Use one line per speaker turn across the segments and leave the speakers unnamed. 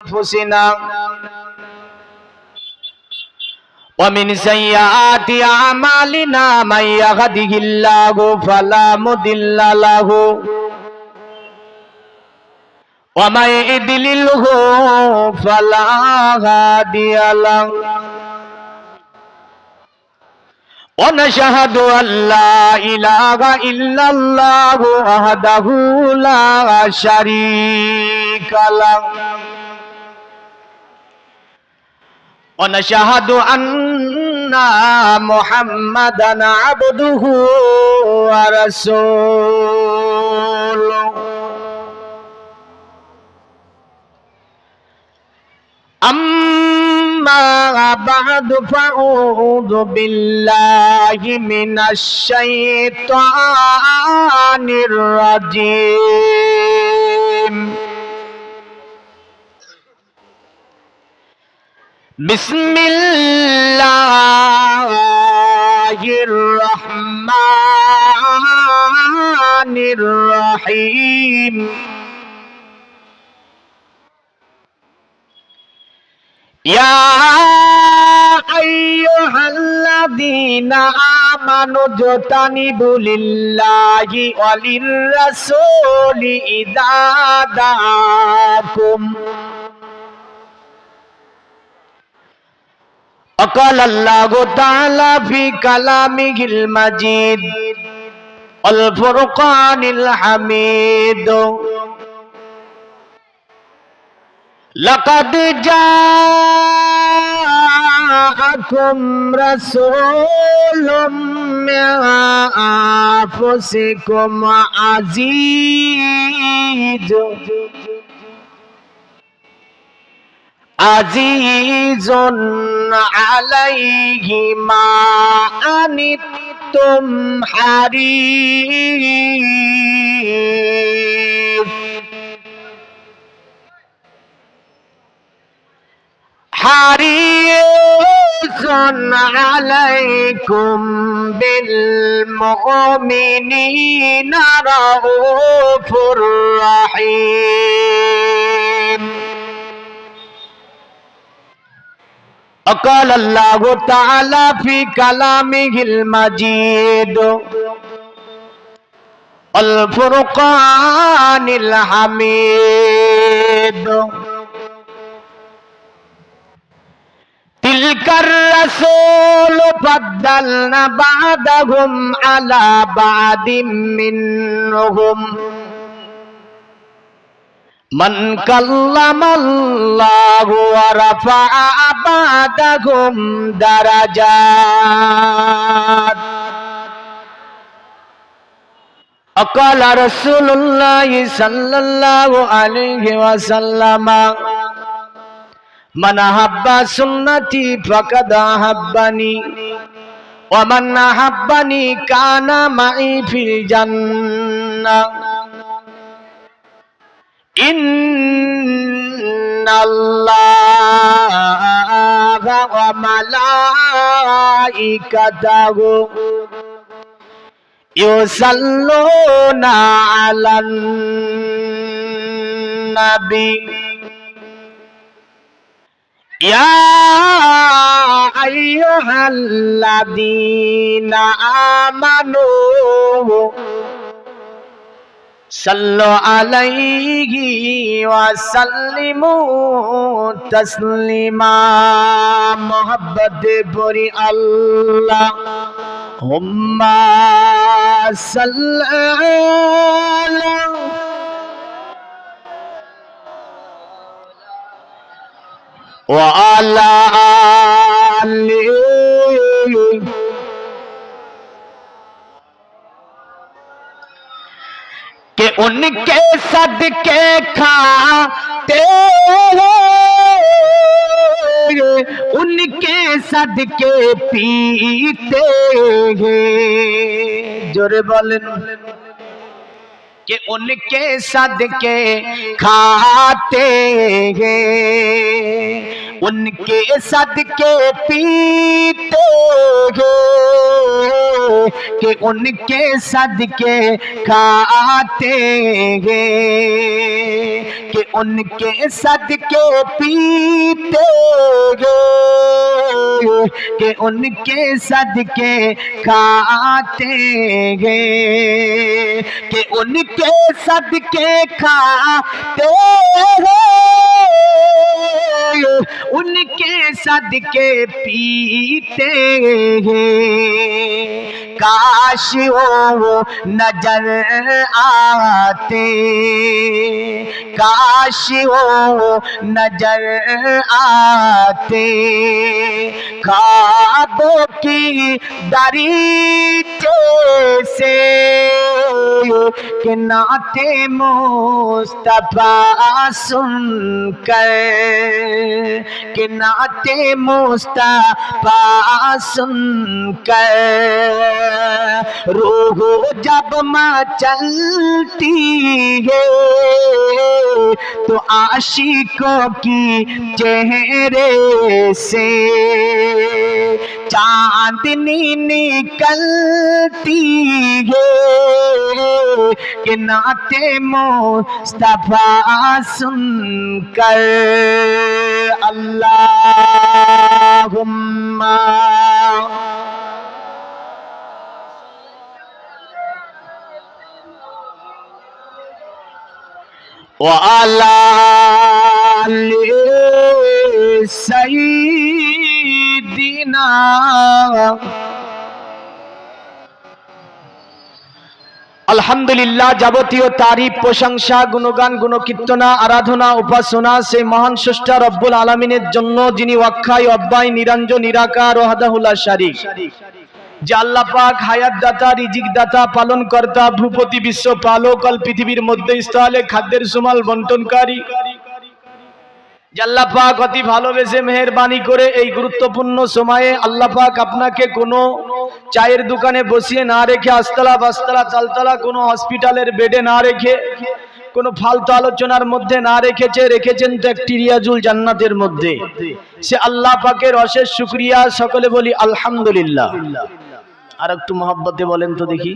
أنفسنا ومن سيئات أعمالنا من يهده الله فلا مضل له ومن يضلله فلا هادي له ونشهد أن لا إله إلا الله وحده لا شريك له ونشهد أن محمدا عبده ورسوله أما بعد فأعوذ بالله من الشيطان الرجيم بسم الله الرحمن الرحيم يا أيها الذين آمنوا اجتنبوا لله وللرسول إذا دعاكم وقال الله تعالى في كلامه المجيد الفرقان الحميد لقد جاءكم رسول من أنفسكم عزيز عليه ما عنتم حريص عليكم بالمؤمنين رؤوف رحيم وقال الله تعالى في كلامه المجيد الفرقان الحميد تلك الرسول فضلنا بعضهم على بعض منهم من كلم الله ورفع بعضهم درجات وقال رسول الله صلى الله عليه وسلم من أحب سنتي فقد أحبني ومن أحبني كان معي في الجنة إن الله وملائكته يصلون على النبي يا أيها الذين آمنوا صلوا عليه وسلموا تسليما محبت بری اللهم صل على وعلى آله کہ ان کے صدقے کھاتے ہیں ان کے صدقے پیتے ہیں جوڑے بولیں کہ ان کے صدقے کھاتے ہیں उनके सदके पीते हैं कि उनके सदके खाते हैं कि उनके सदके पीते हैं कि उनके सदके खाते हैं कि उनके सदके खाते हैं उनके सदके पीते हैं काश वो नजर आते काश वो नजर आते ख्वाबों की दरीचे से कि नाते मुस्तफा सुनकर कि नाते मुस्तफा सुनकर रूह जब मचलती है तो आशिकों की चेहरे से चांदनी निकलती है कि नाते मुस्तफा सुनकर अल्लाहुम्मा व अला सय्यिदिना আলহামদুলিল্লাহ যাবতীয় তারিফ প্রশংসা গুণগান গুণকীর্তনা আরাধনা উপাসনা সেই মহান স্রষ্টা রব্বুল আলামিনের জন্য যিনি অক্ষয় অব্যয় নিরঞ্জন নিরাকার ওয়াহদাহু লা শারীক যে আল্লাহ পাক হায়াত দাতা রিজিক দাতা পালন কর্তা ভূপতি বিশ্ব পালক অল পৃথিবীর মধ্যে স্থলে খাদ্যের সুমাল বন্টনকারী যে আল্লাহ পাক অতি ভালোবেসে মেহেরবানি করে এই গুরুত্বপূর্ণ সময়ে আল্লাহ পাক আপনাকে কোনো চায়ের দোকানে বসিয়ে না রেখে আস্তলা বাস্তলা তালতলা কোনো হসপিটালের বেডে না রেখে কোনো ফালতু আলোচনার মধ্যে না রেখেছেন তো একটি রিয়াজুল জান্নাতের মধ্যে সে আল্লাহ পাকের অশেষ শুকরিয়া সকলে বলি আলহামদুলিল্লাহ আর একটু মহব্বতে বলেন তো দেখি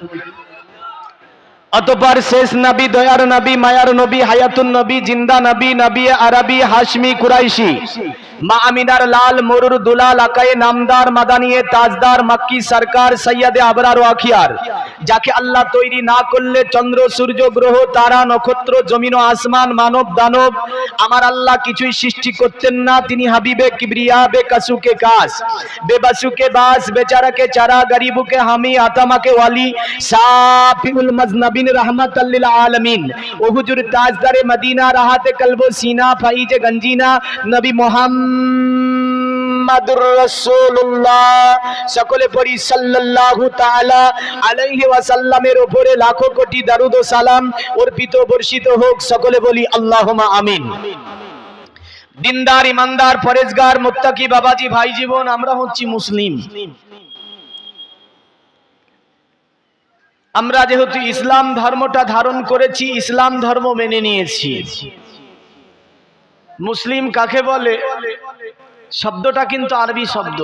অতঃপর শেষ নবী দয়ার নবী মায়ার নবী হায়াতুন নবী জিন্দা নবী নবী আরবি হাশমি কুরাইশি মা আমিনার লাল মরুর দুলাল আকায়ে নামদার মাদানিয়ে তাজদার মক্কি সরকার সৈয়দে আবরার ও আখিয়ার যাকে আল্লাহ তৈরি না করলে চন্দ্র সূর্য গ্রহ তারা নক্ষত্র জমিন ও আসমান মানব দানব আমার আল্লাহ কিছুই সৃষ্টি করতেন না তিনি হাবিবে কিবরিয়া বেকাসুকে কাস বেবাসুকে বাস বেচারাকে চারা গরিবুকে হামি আতামাকে ওয়ালি সাফিউল মজনবিন रहमतल लिल आलमीन ओ हुजूर ताजदारे मदीना राहते कल्बो सीना फाइजे गंजीना नबी मुहम्मदुर रसूलुल्लाह सकले पड़ी सल्लल्लाहु ताला अलैहि ওয়াসাল্লামের উপরে লাখো কোটি দরুদ ও সালাম অর্পিত বর্ষিত হোক সকলে বলি আল্লাহুম্মা আমিন দিনদার ইমানদার পরেজগার মুত্তাকি বাবাজি ভাই জীবন আমরা হচ্ছি মুসলিম আমরা যেহেতু ইসলাম ধর্মটা ধারণ করেছি ইসলাম ধর্ম মেনে নিয়েছি মুসলিম কাকে বলে শব্দটা কিন্তু আরবি শব্দ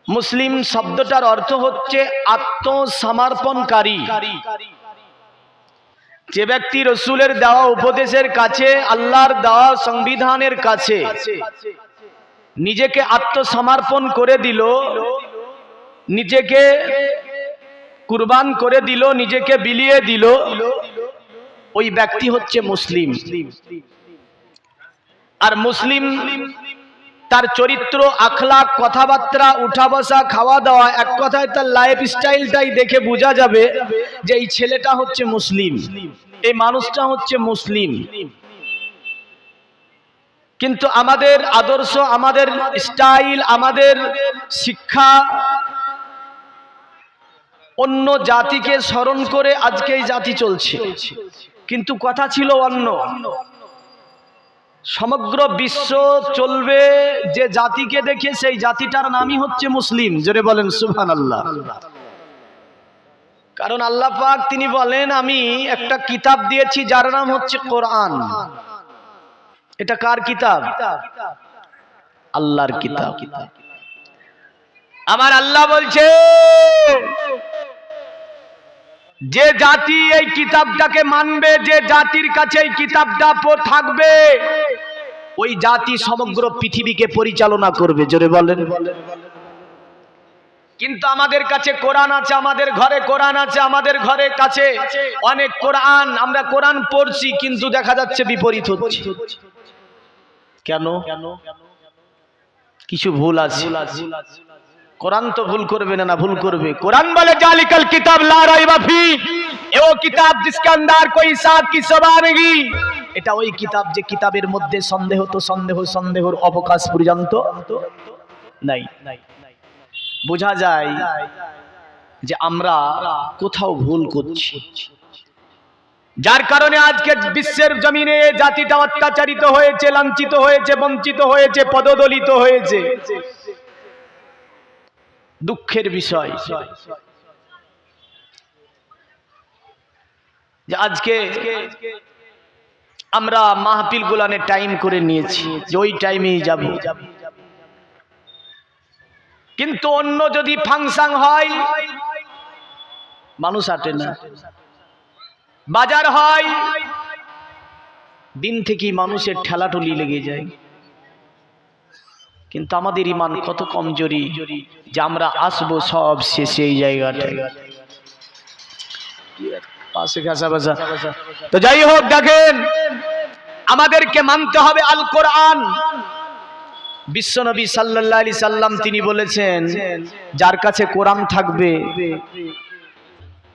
মুসলিম শব্দটার অর্থ হচ্ছে আত্মসমর্পণকারী যে ব্যক্তি রাসূলের দেওয়া উপদেশের কাছে আল্লাহর দেওয়া সংবিধানের কাছে নিজেকে আত্মসমর্পণ করে দিল নিজেকে কুরবান করে দিল নিজেকে বিলিয়ে দিল ওই ব্যক্তি হচ্ছে মুসলিম আর মুসলিম তার চরিত্র আখলাক কথাবার্তা উঠা বসা খাওয়া দাওয়া এক কথায় তার লাইফ স্টাইলটাই দেখে বোঝা যাবে যে এই ছেলেটা হচ্ছে মুসলিম এই মানুষটা হচ্ছে মুসলিম কিন্তু আমাদের আদর্শ আমাদের স্টাইল আমাদের শিক্ষা অন্য জাতিকে স্মরণ করে আজকে এই জাতি চলছে কিন্তু কথা ছিল অন্য সমগ্র বিশ্ব চলবে যে জাতিকে দেখে সেই জাতিটার নামই হচ্ছে মুসলিম জোরে বলেন সুবহানাল্লাহ কারণ আল্লাহ পাক তিনি বলেন আমি একটা কিতাব দিয়েছি যার নাম হচ্ছে কোরআন এটা কার কিতাব আল্লাহর কিতাব। আমার আল্লাহ বলছে যে জাতি এই কিতাবটাকে মানবে, যে জাতির কাছে এই কিতাবটা থাকবে, ওই জাতি সমগ্র পৃথিবীকে পরিচালনা করবে। জোরে বলেন। কিন্তু আমাদের কাছে কোরআন আছে, আমাদের ঘরে কোরআন আছে, আমাদের ঘরের কাছে অনেক কোরআন, আমরা কোরআন পড়ছি, কিন্তু দেখা যাচ্ছে বিপরীত হচ্ছে। কেন? কিছু ভুল আছে। কোরআন তো ভুল করবে না, ভুল করবে। কোরআন বলে জালিকাল কিতাব লা রাইবা ফি, ও কিতাব जिसके अंदर कोई साथ की सभा नहीं। এটা ওই কিতাব যে কিতাবের মধ্যে সন্দেহ তো সন্দেহের অবকাশ পর্যন্ত নাই। বোঝা যায় যে আমরা কোথাও ভুল করছি, যার কারণে আজকে বিশ্বের জমিনে জাতিটা অত্যাচারিত হয়েছে, লাঞ্ছিত হয়েছে, বঞ্চিত হয়েছে, পদদলিত হয়েছে। দুঃখের বিষয় যে আজকে আমরা মাহফিল গুলানে টাইম করে নিয়েছি যে ওই টাইমেই যাব, কিন্তু অন্য যদি ফাংশন হয় মানুষ আসে না। বাজার হয়, দিন থেকেই মানুষের ঠেলাঠুলি লেগে যায়। কিন্তু আমাদের ঈমান কত কমজোরি যে আমরা আসবো সব শেষে এই জায়গাটায়। তো যাই হোক, দেখেন আমাদেরকে মানতে হবে আল কোরআন। বিশ্বনবী সাল্লাল্লাহু আলাইহি সাল্লাম তিনি বলেছেন যার কাছে কোরআন থাকবে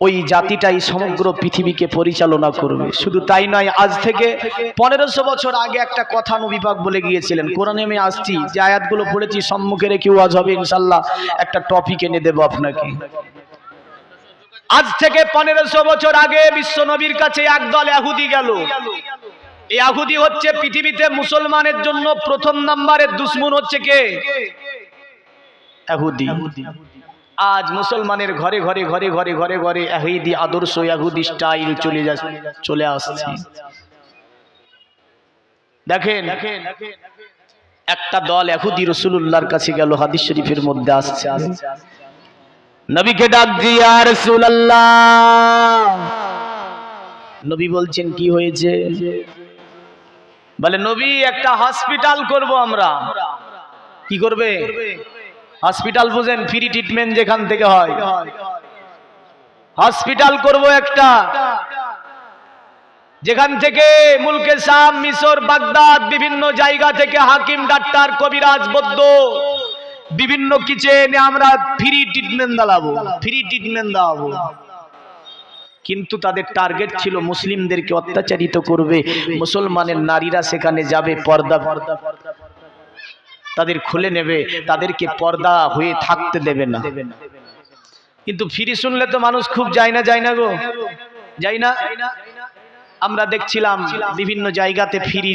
ওই জাতিটাই সমগ্র পৃথিবীকে পরিচালনা করবে। শুধু তাই নয়, আজ থেকে 1500 বছর আগে একটা কথা নবী পাক বলে গিয়েছিলেন। কোরআনে আমি আসছি, যে আয়াতগুলো পড়েছি সম্মুখে রেখে ওয়াজ হবে ইনশাআল্লাহ, একটা টপিক এনে দেব আপনাকে। আজ থেকে 1500 বছর আগে বিশ্ব নবীর কাছে একদল ইহুদি গেল। এই ইহুদি হচ্ছে পৃথিবীতে মুসলমানের জন্য প্রথম নম্বরের দুশমন। হচ্ছে কে? ইহুদি। আজ মুসলমানের ঘরে ঘরে ঘরে ঘরে ঘরে ঘরে ইহুদি আদর্শ, ইহুদি স্টাইল চলে আসছে। দেখেন একটা দল ইহুদি রাসূলুল্লাহর কাছে গেল, হাদিস শরীফের মধ্যে আসছে। নবীকে ডাক দিয়ে ইয়া রাসূলুল্লাহ, নবী বলছেন কি হয়েছে? বলে নবী একটা হসপিটাল করব আমরা। কি করবে? হসপিটাল বুঝেন? ফ্রি ট্রিটমেন্ট যেখান থেকে হয়, হসপিটাল করব একটা, যেখান থেকে মুলকে শাম, মিশর, বাগদাদ বিভিন্ন জায়গা থেকে হাকিম, ডাক্তার, কবিরাজ, বৈদ্য বিভিন্ন কিছু এনে আমরা ফ্রি ট্রিটমেন্ট দেওয়াবো। কিন্তু তাদের টার্গেট ছিল মুসলিমদেরকে অত্যাচারিত করবে। মুসলমানের নারীরা সেখানে যাবে, পর্দা তাদের খুলে নেবে, তাদেরকে পর্দা হয়ে থাকতে দেবে না। কিন্তু ফ্রি শুনলে তো মানুষ খুব যায় না গো, যায় না। আমরা দেখছিলাম বিভিন্ন জায়গাতে ফ্রি,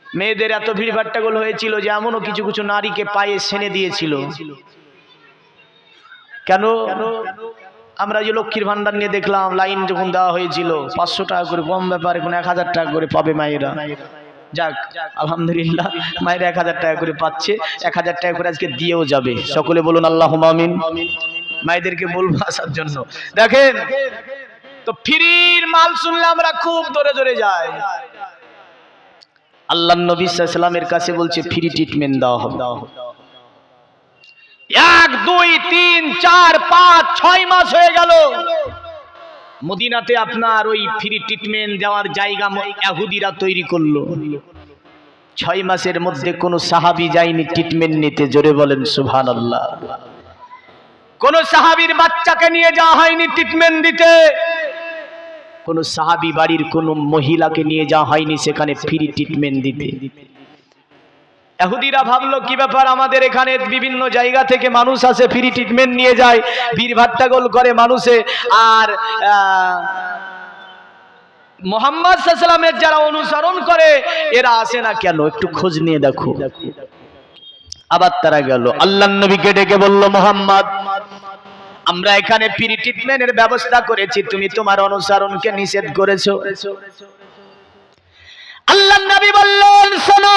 মেয়েদের এত ভিড় ভাট্টাগোল হয়েছিল যে এমনও কিছু কিছু নারীকে পায়ে সেনে দিয়েছিল। কেন? আমরা যে লক্ষ্মীর ভান্ডার নিয়ে দেখলাম, লাইন যখন দেওয়া হয়েছিল 500 টাকা করে, কম ব্যাপার, এখন 1000 টাকা করে পাবে মায়েরা। যাক আলহামদুলিল্লাহ, মায়েরা 1000 টাকা করে পাচ্ছে, 1000 টাকা করে আজকে দিয়েও যাবে। সকলে বলুন আল্লাহুম্মা আমিন। মায়েদেরকে বলবো আসার জন্য। দেখেন তো ফ্রির মাল শুনলে আমরা খুব দৌড়ে যাই। আল্লাহর নবী সাল্লাল্লাহু আলাইহি ওয়াসাল্লামের কাছে বলছে ফ্রি ট্রিটমেন্ট দেওয়া হবে। 1 2 3 4 5 6 মাস হয়ে গেল, মদিনাতে আপনার ওই ফ্রি ট্রিটমেন্ট দেওয়ার জায়গা ইহুদিরা তৈরি করলো। 6 মাসের মধ্যে কোন সাহাবী যায়নি ট্রিটমেন্ট নিতে। জোরে বলেন সুবহানাল্লাহ। কোন সাহাবীর বাচ্চাকে নিয়ে যাওয়া হয়নি ট্রিটমেন্ট দিতে। কোন সাহাবী বাড়ির কোন মহিলাকে নিয়ে যাওয়া হয়নি সেখানে ফ্রি ট্রিটমেন্ট দিতে। ইহুদিরা ভাবলো কি ব্যাপার, আমাদের এখানে বিভিন্ন জায়গা থেকে মানুষ আসে, ফ্রি ট্রিটমেন্ট নিয়ে যায়, ভিড় ভাট্টাগোল করে মানুষে, আর মুহাম্মদ সাল্লাল্লাহু আলাইহি ওয়াসাল্লামের যারা অনুসরণ করে এরা আসে না কেন, একটু খোঁজ নিয়ে দেখো। আবার তারা গেল, আল্লাহর নবীকে ডেকে বলল, মুহাম্মদ আমরা এখানে ফ্রি ট্রিটমেন্টের ব্যবস্থা করেছি, তুমি তোমার অনুসরণকে নিষেধ করেছো। আল্লাহর নবী বললেন, শোনো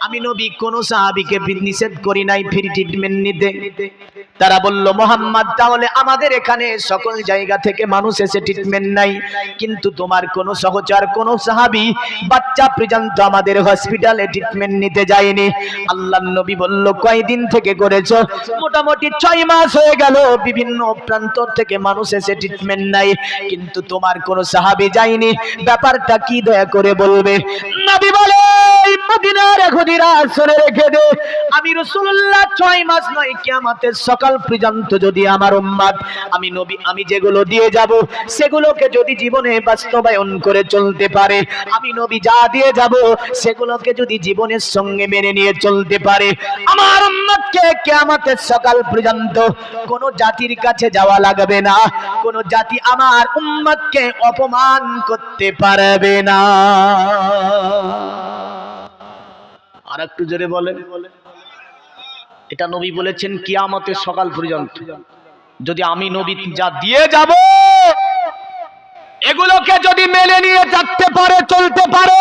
আমি নবী কোন সাহাবীকে নিষেধ করি নাই ফ্রি ট্রিটমেন্ট নিতে। তারা বলল মোহাম্মদ তাহলে আমাদের এখানে সকল জায়গা থেকে মানুষ এসে ট্রিটমেন্ট নাই, কিন্তু তোমার কোন সহচর কোন সাহাবী বাচ্চা পর্যন্ত আমাদের হসপিটালে ট্রিটমেন্ট নিতে যায়নি। আল্লাহর নবী বলল কয়দিন থেকে করেছো? মোটামুটি 6 মাস হয়ে গেল, বিভিন্ন প্রান্ত থেকে মানুষ এসে ট্রিটমেন্ট নাই, কিন্তু তোমার কোন সাহাবী যায়নি, ব্যাপারটা কি দয়া করে বলবে? নবী বলে মদিনার খুদিরা শুনে রেখে দে, আমি রাসূলুল্লাহ 6 মাস নয় কিয়ামতের সকাল পর্যন্ত যদি আমার উম্মত আমি নবী আমি যেগুলো দিয়ে যাব সেগুলোকে যদি জীবনে বাস্তবায়ন করে চলতে পারে, আমি নবী যা দিয়ে যাব সেগুলোকে যদি জীবনের সঙ্গে মেনে নিয়ে চলতে পারে, আমার উম্মতকে কিয়ামতের সকাল পর্যন্ত কোন জাতির কাছে যাওয়া লাগবে না, কোন জাতি আমার উম্মতকে অপমান করতে পারবে না। আর একটু জোরে বলেন। এটা নবী বলেছেন কিয়ামতের সকাল পর্যন্ত যদি আমি নবী যা দিয়ে যাব এগুলোকে যদি মেনে নিয়ে যাচ্ছে পারে চলতে পারে,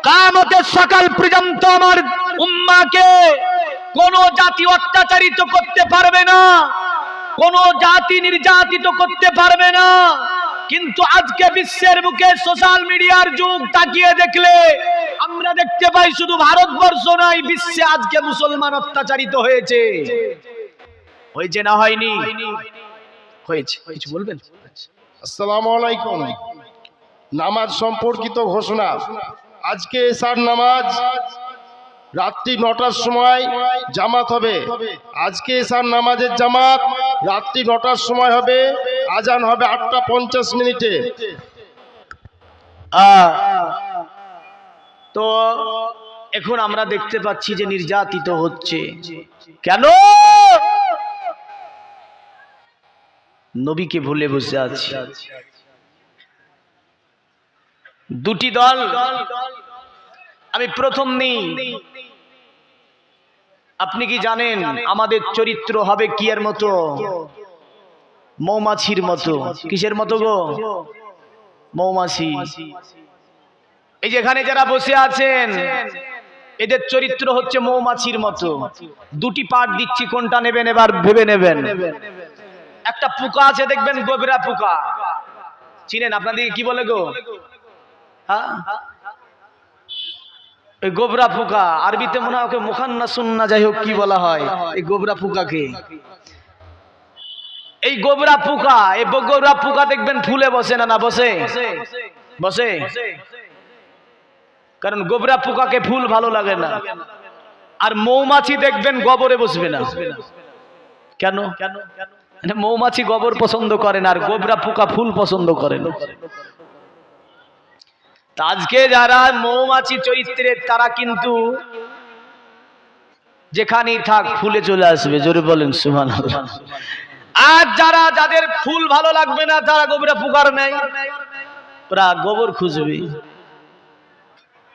কিয়ামতের সকাল পর্যন্ত আমার উম্মাহকে কোন জাতি অত্যাচারিত করতে পারবে না, কোন জাতি নির্যাতিত করতে পারবে না। কিন্তু আজকে বিশ্বের বুকে সোশ্যাল মিডিয়ার যুগ, তাকিয়ে দেখলে আমরা দেখতে পাই শুধু ভারতবর্ষ নয়, বিশ্বে আজকে মুসলমান অত্যাচারিত হয়েছে। হয়েছে না হয়নি? হয়েছে। কিছু বলবেন?
আসসালামু আলাইকুম। নামাজ সম্পর্কিত ঘোষণা। আজকে এশার নামাজ রাত্রি 9টার সময় জামাত হবে। আজকে এশার নামাজের জামাত রাত্রি 9টার সময় হবে, আজান হবে 8:50
তো এখন আমরা দেখতে পাচ্ছি যে নির্যাতিত হচ্ছে কেন? নবীকে ভুলে বসে আছে। দুটি দল, আমি প্রথম নেই। আপনি কি জানেন আমাদের চরিত্র হবে কি এর মতো? মৌমাছির মতো। কিসের মতো গো? মৌমাছি। এই যেখানে যারা বসে আছেন এদের চরিত্র হচ্ছে মৌমাছির মতো। দুটি পার্ট দিচ্ছি, কোনটা নেবেন এবার ভেবে নেবেন। একটা পোকা আছে দেখবেন, গোবরা পোকা, চিনেন? আপনাদের কি বলে গো? হ্যাঁ, এই গোবরা পোকা, আরবিতে মনে হয় ওকে মুখান্নাসুন না যাই হোক কি বলা হয় এই গোবরা পোকাকে। এই গোবরা পোকা, এই গোবরা পোকা দেখবেন ফুলে বসে না? না বসে? বসে। কারণ গোবরা পোকাকে ফুল ভালো লাগে না। আর মৌমাছি দেখবেন গোবরে বসবে না। কেন? মৌমাছি গোবর পছন্দ করে না, আর গোবরা পোকা ফুল পছন্দ করে না। আজকে যারা মৌমাছি চরিত্রের তারা কিন্তু যেখানেই থাক ফুলে চলে আসবে। জোরে বলেন সুবহানাল্লাহ। আর যাদের ফুল ভালো লাগবে না তারা গোবরা পোকার নেই, ওরা গোবর খুঁজবে।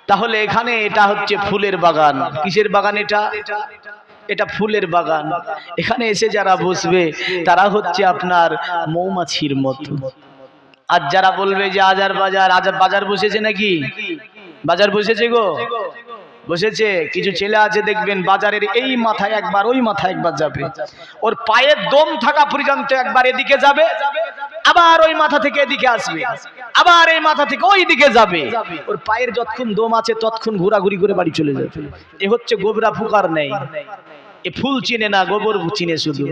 তাহলে এখানে এটা হচ্ছে ফুলের বাগান। কিসের বাগান এটা? এটা ফুলের বাগান। এখানে এসে যারা বসবে তারা হচ্ছে আপনার মৌমাছির মতো। আর যারা বলবে যে বাজার বসেছে নাকি? বাজার বসেছে গো, বসেছে। কিছু ছেলে আছে দেখবেন বাজারের এই মাথায় একবার ওই মাথায় একবার যাবে, ওর পায়ের দম থাকা পর্যন্ত একবার এদিকে যাবে, আবার ওই মাথা থেকে এদিকে আসবে, আবার এই মাথা থেকে ওই দিকে যাবে। ওর পায়ের যতক্ষণ দম আছে ততক্ষণ ঘোরাঘুরি করে বাড়ি চলে যাবে। এ হচ্ছে গোবরা পোকার নেই। এ ফুল চিনে না, গোবর চিনে শুধু।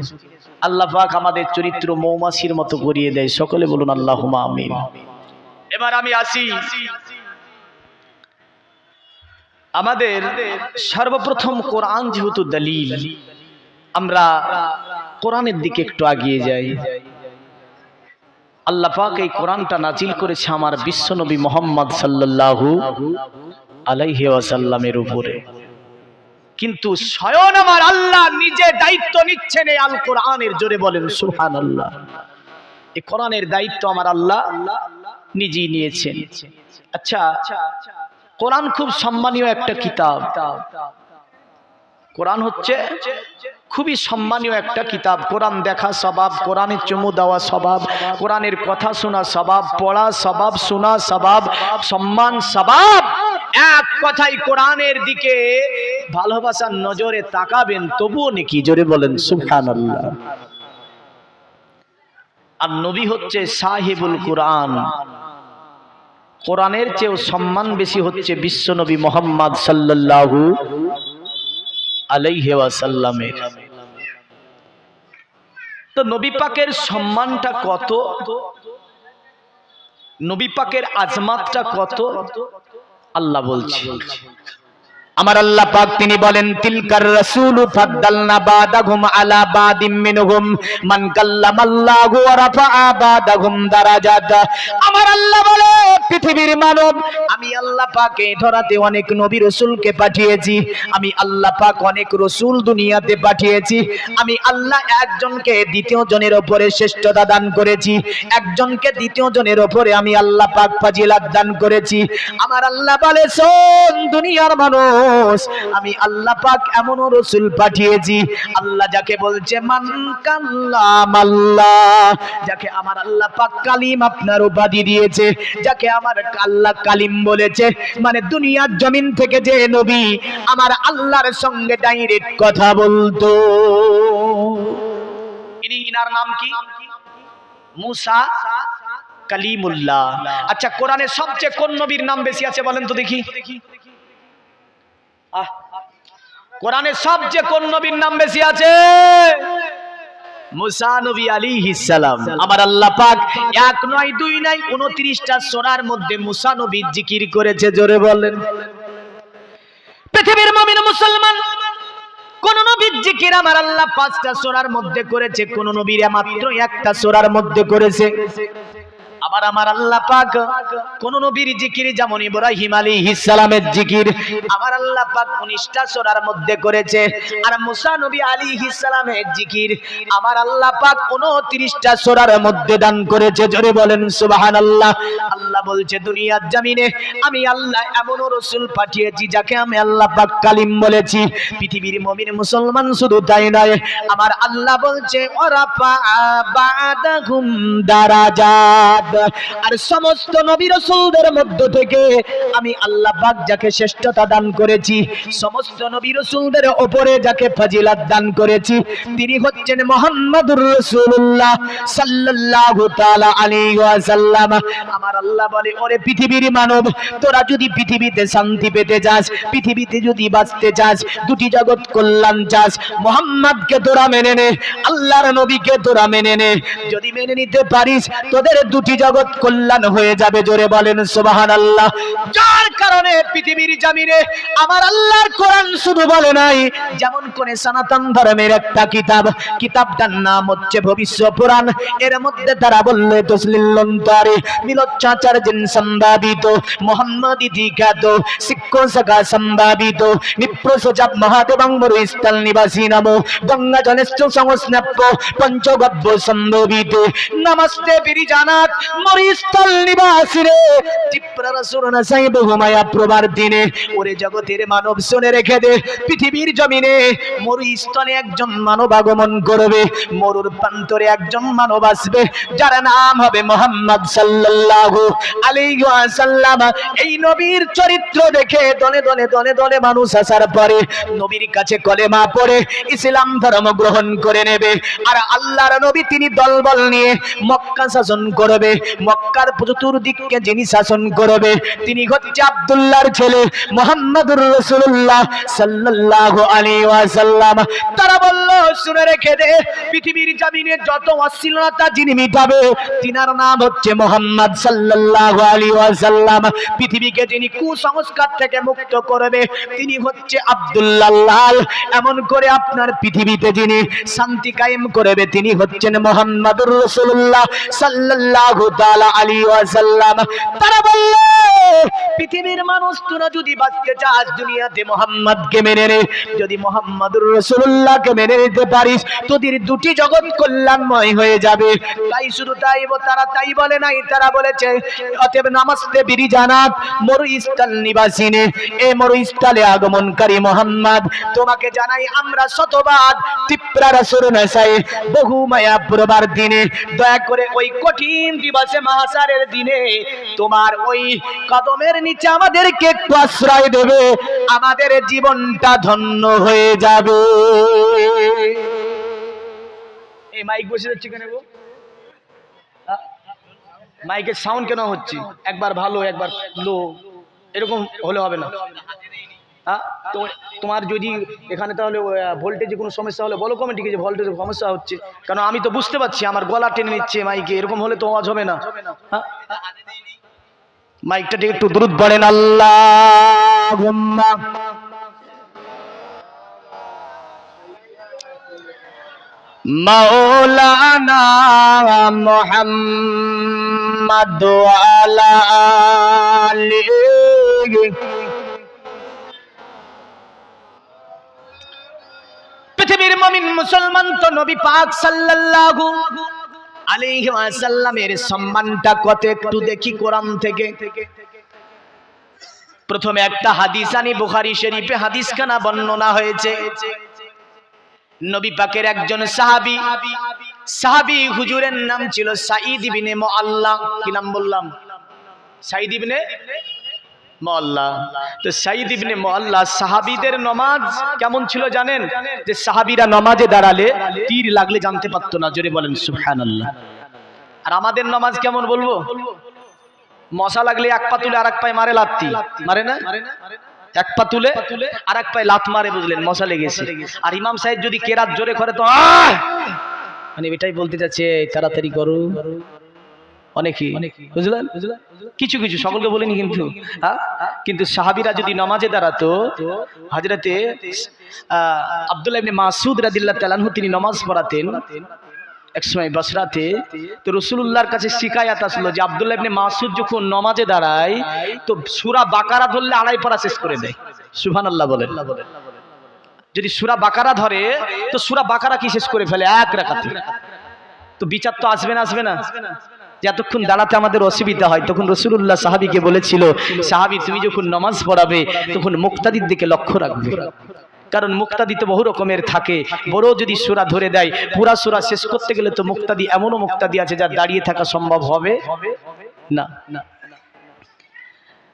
আল্লাহ পাক আমাদের চরিত্র মৌমাছির মতো করিয়ে দেয়। সকলে বলুন আল্লাহুম্মা আমিন। এবার আমি আসি, আমাদের সর্বপ্রথম কোরআন যেহেতু দলিল, আমরা কোরআনের দিকে একটু এগিয়ে যাই। আল্লাহ পাক এই কোরআনটা নাজিল করেছে আমার বিশ্বনবী মুহাম্মদ সাল্লাল্লাহু আলাইহি ওয়াসাল্লামের উপরে, কিন্তু স্বয়ং আমার আল্লাহ নিজে দায়িত্ব নিচ্ছেন এই আল কোরআনের। জোরে বলেন সুবহানাল্লাহ। এই কোরআনের দায়িত্ব আমার আল্লাহ নিজেই নিয়েছেন। আচ্ছা, কোরআন খুব সম্মানীয় একটা কিতাব। কোরআন হচ্ছে খুবই সম্মানীয় একটা কিতাব। কোরআন দেখা স্বভাব, কোরআনের চুমু দেওয়া স্বভাব, কোরআনের কথা শোনা স্বভাব, পড়া স্বভাব, শোনা স্বভাব, সম্মান স্বভাব। এক কথাই কোরআনের দিকে ভালোবাসার নজরে তাকাবেন তবুও নাকি, জোরে বলেন সুবহানাল্লাহ। আর নবী হচ্ছে সাহিবুল কোরআন, কোরআনের চেয়েও সম্মান বেশি হচ্ছে বিশ্ব নবী মুহাম্মদ সাল্লাল্লাহু আলাইহি ওয়াসাল্লামের। তো নবী পাকের সম্মানটা কত, নবী পাকের আজমাতটা কত আল্লাহ বলছে। আমার আল্লাহ পাক তিনি বলেন, তিলকার রাসূলু ফাদ্দালনা বাদাহুম আলা বাদিম মিনহুম মান কাল্লামাল্লাহু ওয়া রাফাআ বাদাহুম দারাজাত। আমার আল্লাহ বলে, পৃথিবীর মানব, আমি আল্লাহ পাক এই ধরাতে অনেক নবী রাসূলকে পাঠিয়েছি, আমি আল্লাহ পাক অনেক রাসূল দুনিয়াতে পাঠিয়েছি, আমি আল্লাহ একজনকে দ্বিতীয় জনের উপরে শ্রেষ্ঠতা দান করেছি, একজনকে দ্বিতীয় জনের উপরে আমি আল্লাহ পাক ফাজিলাত দান করেছি। আমার আল্লাহ বলে, শোন দুনিয়ার মানুষ, আমি আল্লাহ পাক এমন রাসূল পাঠিয়েছি, আল্লাহ যাকে বলছে মান কাল্লামাল্লাহ, যাকে আমার আল্লাহ পাক কালিম আপনার উপাধি দিয়েছে, যাকে আমার আল্লাহ কালিম বলেছে, মানে দুনিয়ার জমিন থেকে যে নবী আমার আল্লাহর সঙ্গে ডাইরেক্ট কথা বলতো, ইনার নাম কি? মুসা কালিমুল্লাহ। আচ্ছা, কোরআনে সবচেয়ে কোন নবীর নাম বেশি আছে বলেন তো দেখি? কোরআনে সবচেয়ে কোন নবীর নাম বেশি আছে? মুসা নবী আলাইহিস সালাম। আমার আল্লাহ পাক এক নয় দুই নয় 29টা সূরার মধ্যে মুসা নবীর জিকির করেছে, জোরে বলেন। পৃথিবীর মুমিন মুসলমান, কোন নবীর জিকির আমার আল্লাহ 5টা সূরার মধ্যে করেছে, কোন নবীর মাত্র একটা সূরার মধ্যে করেছে। আবার আমার আল্লাহ পাক কোন নবীর জিকির যেমন ইব্রাহিম আলাইহিস সালামের জিকির আমার আল্লাহ পাক 19টা সূরার মধ্যে করেছে, আর মুসা নবী আলাইহিস সালামের জিকির আমার আল্লাহ পাক 29টা সূরার মধ্যে দান করেছে, জোরে বলেন সুবহানাল্লাহ। আল্লাহ বলছে, দুনিয়ার জমিনে আমি আল্লাহ এমন রাসূল পাঠিয়েছি যাকে আমি আল্লাহ পাক কালিম বলেছি। পৃথিবীর মুমিন মুসলমান শুধু তাই নয়, আমার আল্লাহ বলছে ওরাফা বাদাহুম দারাজাত, আর সমস্ত নবী রাসূলদের মধ্য থেকে আমি আল্লাহ পাক যাকে শ্রেষ্ঠতা দান করেছি, সমস্ত নবী রাসূলদের উপরে যাকে ফজিলত দান করেছি, তিনি হচ্ছেন মুহাম্মাদুর রাসূলুল্লাহ সাল্লাল্লাহু তাআলা আলাইহি ওয়াসাল্লাম। আমার আল্লাহ বলে, ওরে পৃথিবীর মানব, তোরা যদি পৃথিবীতে শান্তি পেতে চাস, পৃথিবীতে যদি বাঁচতে চাস, দুটি জগৎ কল্যাণ চাস, মুহাম্মাদকে তোরা মেনে নে, আল্লাহর নবীকে তোরা মেনে নে। যদি মেনে নিতে পারিস, তোদের দুটি জগৎ কল্যাণ হয়ে যাবে, জোরে বলেন সুবহানাল্লাহ। যার কারণে পৃথিবীর জমিনে আমার আল্লাহর কোরআন শুধু বলে নাই, যেমন করে সনাতন ধর্মের একটা কিতাব, কিতাবটার নাম হচ্ছে ভবিষ্যৎ পুরাণ, এর মধ্যে তারা বললে তসলিলন্তরে মিলচ্চাচার্যেন সম্ভাবিত মোহাম্মদী দীঘাত শিক্ষক সম্ভাবিত নিপ্রসজাব মহাদেবাঙ্গর স্থল নিবাসী নম গঙ্গা জনেশ্চ সংস্নাপ্য পঞ্চগব্য সম্ভবিত নমস্তে বিরিজানাত মরিস্থল নিবাসী রে তীব্র সুরনা সাইব হুমায়া প্রবার দিনে। ওরে জগতের মানব, শুনে রেখে দে, পৃথিবীর জমিনে মরুস্থলে একজন মানব আগমন করবে, মরুর প্রান্তরে একজন মানব আসবে, যার নাম হবে মুহাম্মদ সাল্লাল্লাহু আলাইহি ওয়াসাল্লাম। এই নবীর চরিত্র দেখে দলে দলে দলে দলে মানুষ আসার পরে নবীর কাছে কলেমা পড়ে ইসলাম ধর্ম গ্রহণ করে নেবে। আর আল্লাহর নবী তিনি দলবল নিয়ে মক্কা শাসন করবে, মক্কার চতুর্দিককে যিনি শাসন করবে তিনি হচ্ছে আব্দুল্লাহর ছেলে মুহাম্মাদুর রাসূলুল্লাহ সাল্লাল্লাহু আলাইহি ওয়াসাল্লাম। তারা বলল, শুনে রেখে দে, পৃথিবীর জমিনে যত অশ্লীলতা যিনি মিটাবে তিনার নাম হচ্ছে মুহাম্মদ সাল্লাল্লাহু আলাইহি ওয়াসাল্লাম। পৃথিবীকে যিনি কুসংস্কার থেকে মুক্ত করবে তিনি হচ্ছে আব্দুল্লাহ। এমন করে আপনার পৃথিবীতে যিনি শান্তি কায়েম করবে তিনি হচ্ছেন মুহাম্মাদুর রাসূলুল্লাহ সাল্লাল্লাহু তাআলা আলাইহি ওয়াসাল্লাম। তারা বলল, পৃথিবীর মানুষ, তোরা যদি বাঁচতে চাস দুনিয়াতে মুহাম্মদকে মেনে নে, যদি মুহাম্মাদুর রাসূলুল্লাহকে মেনে নিতে পারিস, তোদের দুটি জগৎ কল্যাণময় হয়ে যাবে। তাই শুধু তাই তারা তাই বলে নাই, তারা বলেছে অতএব নমস্তে বিরিজানাত মরুস্থল নিবাসিনে, এ মরুস্থলে আগমনকারী মুহাম্মদ, তোমাকে জানাই আমরা শতবাদ তীব্র সুরনাসায় বহু মায়া প্রবার দিনে, দয়া করে ওই কঠিন দিবসে মাহশারের দিনে তোমার ওই কদমের নিচে আমাদেরকে একটু আশ্রয় দেবে, আমাদের জীবনটা ধন্য হয়ে যাবে। এই মাইক বসে যাচ্ছে কেন গো? মাইকের সাউন্ড কেন হচ্ছে? একবার ভালো একবার লো, এরকম হলে হবে না। তোমার যদি এখানে তাহলে ভোল্টেজে কোনো সমস্যা হলে বলো কমিটিকে যে ভোল্টেজের সমস্যা হচ্ছে, কারণ আমি তো বুঝতে পারছি আমার গলা টেনে নিচ্ছে মাইকে, এরকম হলে তো আওয়াজ হবে না। মাইকটা ঠিক একটু দ্রুত বলেন আল্লাহুম্মা মাওলানা মুহাম্মদ ওয়া আলা আলিহি। পৃথিবীর মুমিন মুসলমান তো নবী পাক সাল্লাল্লাহু আলাইহি ওয়াসাল্লামের সম্মানটা কত একটু দেখি কোরআন থেকে। প্রথমে একটা হাদিস আনি, বুখারী শরীফে হাদিসখানা বর্ণনা হয়েছে। নবী পাকের একজন সাহাবী হুজুরের নাম ছিল সাঈদ ইবনে মুআল্লা। কি নাম বললাম? সাঈদ ইবনে মুআল্লা। তো সাঈদ ইবনে মুআল্লা সাহাবীদের নামাজ কেমন ছিল জানেন? যে সাহাবীরা নামাজে দাঁড়ালে তীর লাগলে জানতে পারতো না। জোরে বলেন সুবহানাল্লাহ। আর আমাদের নামাজ কেমন বলবো? মশা লাগলে এক পা তুলে আরেক পায়ে মারে লাত্তি, মারে না? এক পা তুলে আরেক পায়ে লাত মারে, বুঝলেন, মশা লেগেছে। আর ইমাম সাহেব যদি কেরাত জোরে করে তো মানে এটাই বলতে চাচ্ছে তাড়াতাড়ি করো। অনেকেই বুঝলেন, কিছু কিছু, সকলকে বলিনি কিন্তু। কিন্তু সাহাবীরা যদি নামাজে দাঁড়াতো, হযরতে আব্দুল্লাহ ইবনে মাসউদ রাদিয়াল্লাহু তাআলা আনহু তিনি নামাজ পড়াতেন একসময় বসরাতে। তো রাসূলুল্লাহর কাছে শিকায়াত আসলো যে আব্দুল্লাহ ইবনে মাসউদ যখন নামাজে দাঁড়ায় তো সূরা বাকারা ধরলে আড়াই পারা শেষ করে দেয়। সুবহানাল্লাহ বলেন। যদি সূরা বাকারা ধরে তো সূরা বাকারা কি শেষ করে ফেলে এক রাকাতে। তো বিচার তো আসবে না? যতক্ষণ দাঁড়াতে আমাদের অসুবিধা হয়, তখন রাসূলুল্লাহ সাহাবীকে বলেছিল, সাহাবী তুমি যখন নামাজ পড়াবে তখন মুক্তাদির দিকে লক্ষ্য রাখবে, কারণ মুক্তাদি তো বহু রকমের থাকে। বড় যদি সূরা ধরে দেয়, পুরা সূরা শেষ করতে গেলে তো মুক্তাদি, এমনও মুক্তাদি আছে যার দাঁড়িয়ে থাকা সম্ভব হবে না।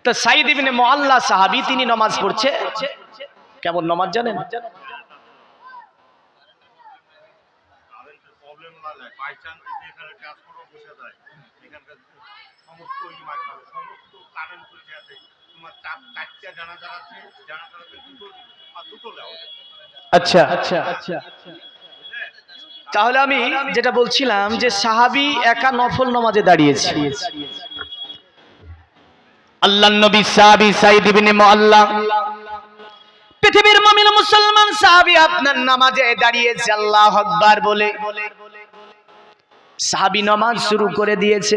তো সাঈদ ইবনে মুআল্লা সাহাবী তিনি নামাজ পড়ছে। কেমন নামাজ জানেন? আচ্ছা, তাহলে আমি যেটা বলছিলাম যে সাহাবী একা নফল নামাজে দাঁড়িয়েছে। আল্লাহর নবী সাহাবী সাঈদ ইবনে মুআল্লা, পৃথিবীর মুমিন মুসলমান সাহাবী আপনার নামাজে দাঁড়িয়েছে আল্লাহু আকবার বলে। সাহাবী নামাজ শুরু করে দিয়েছে।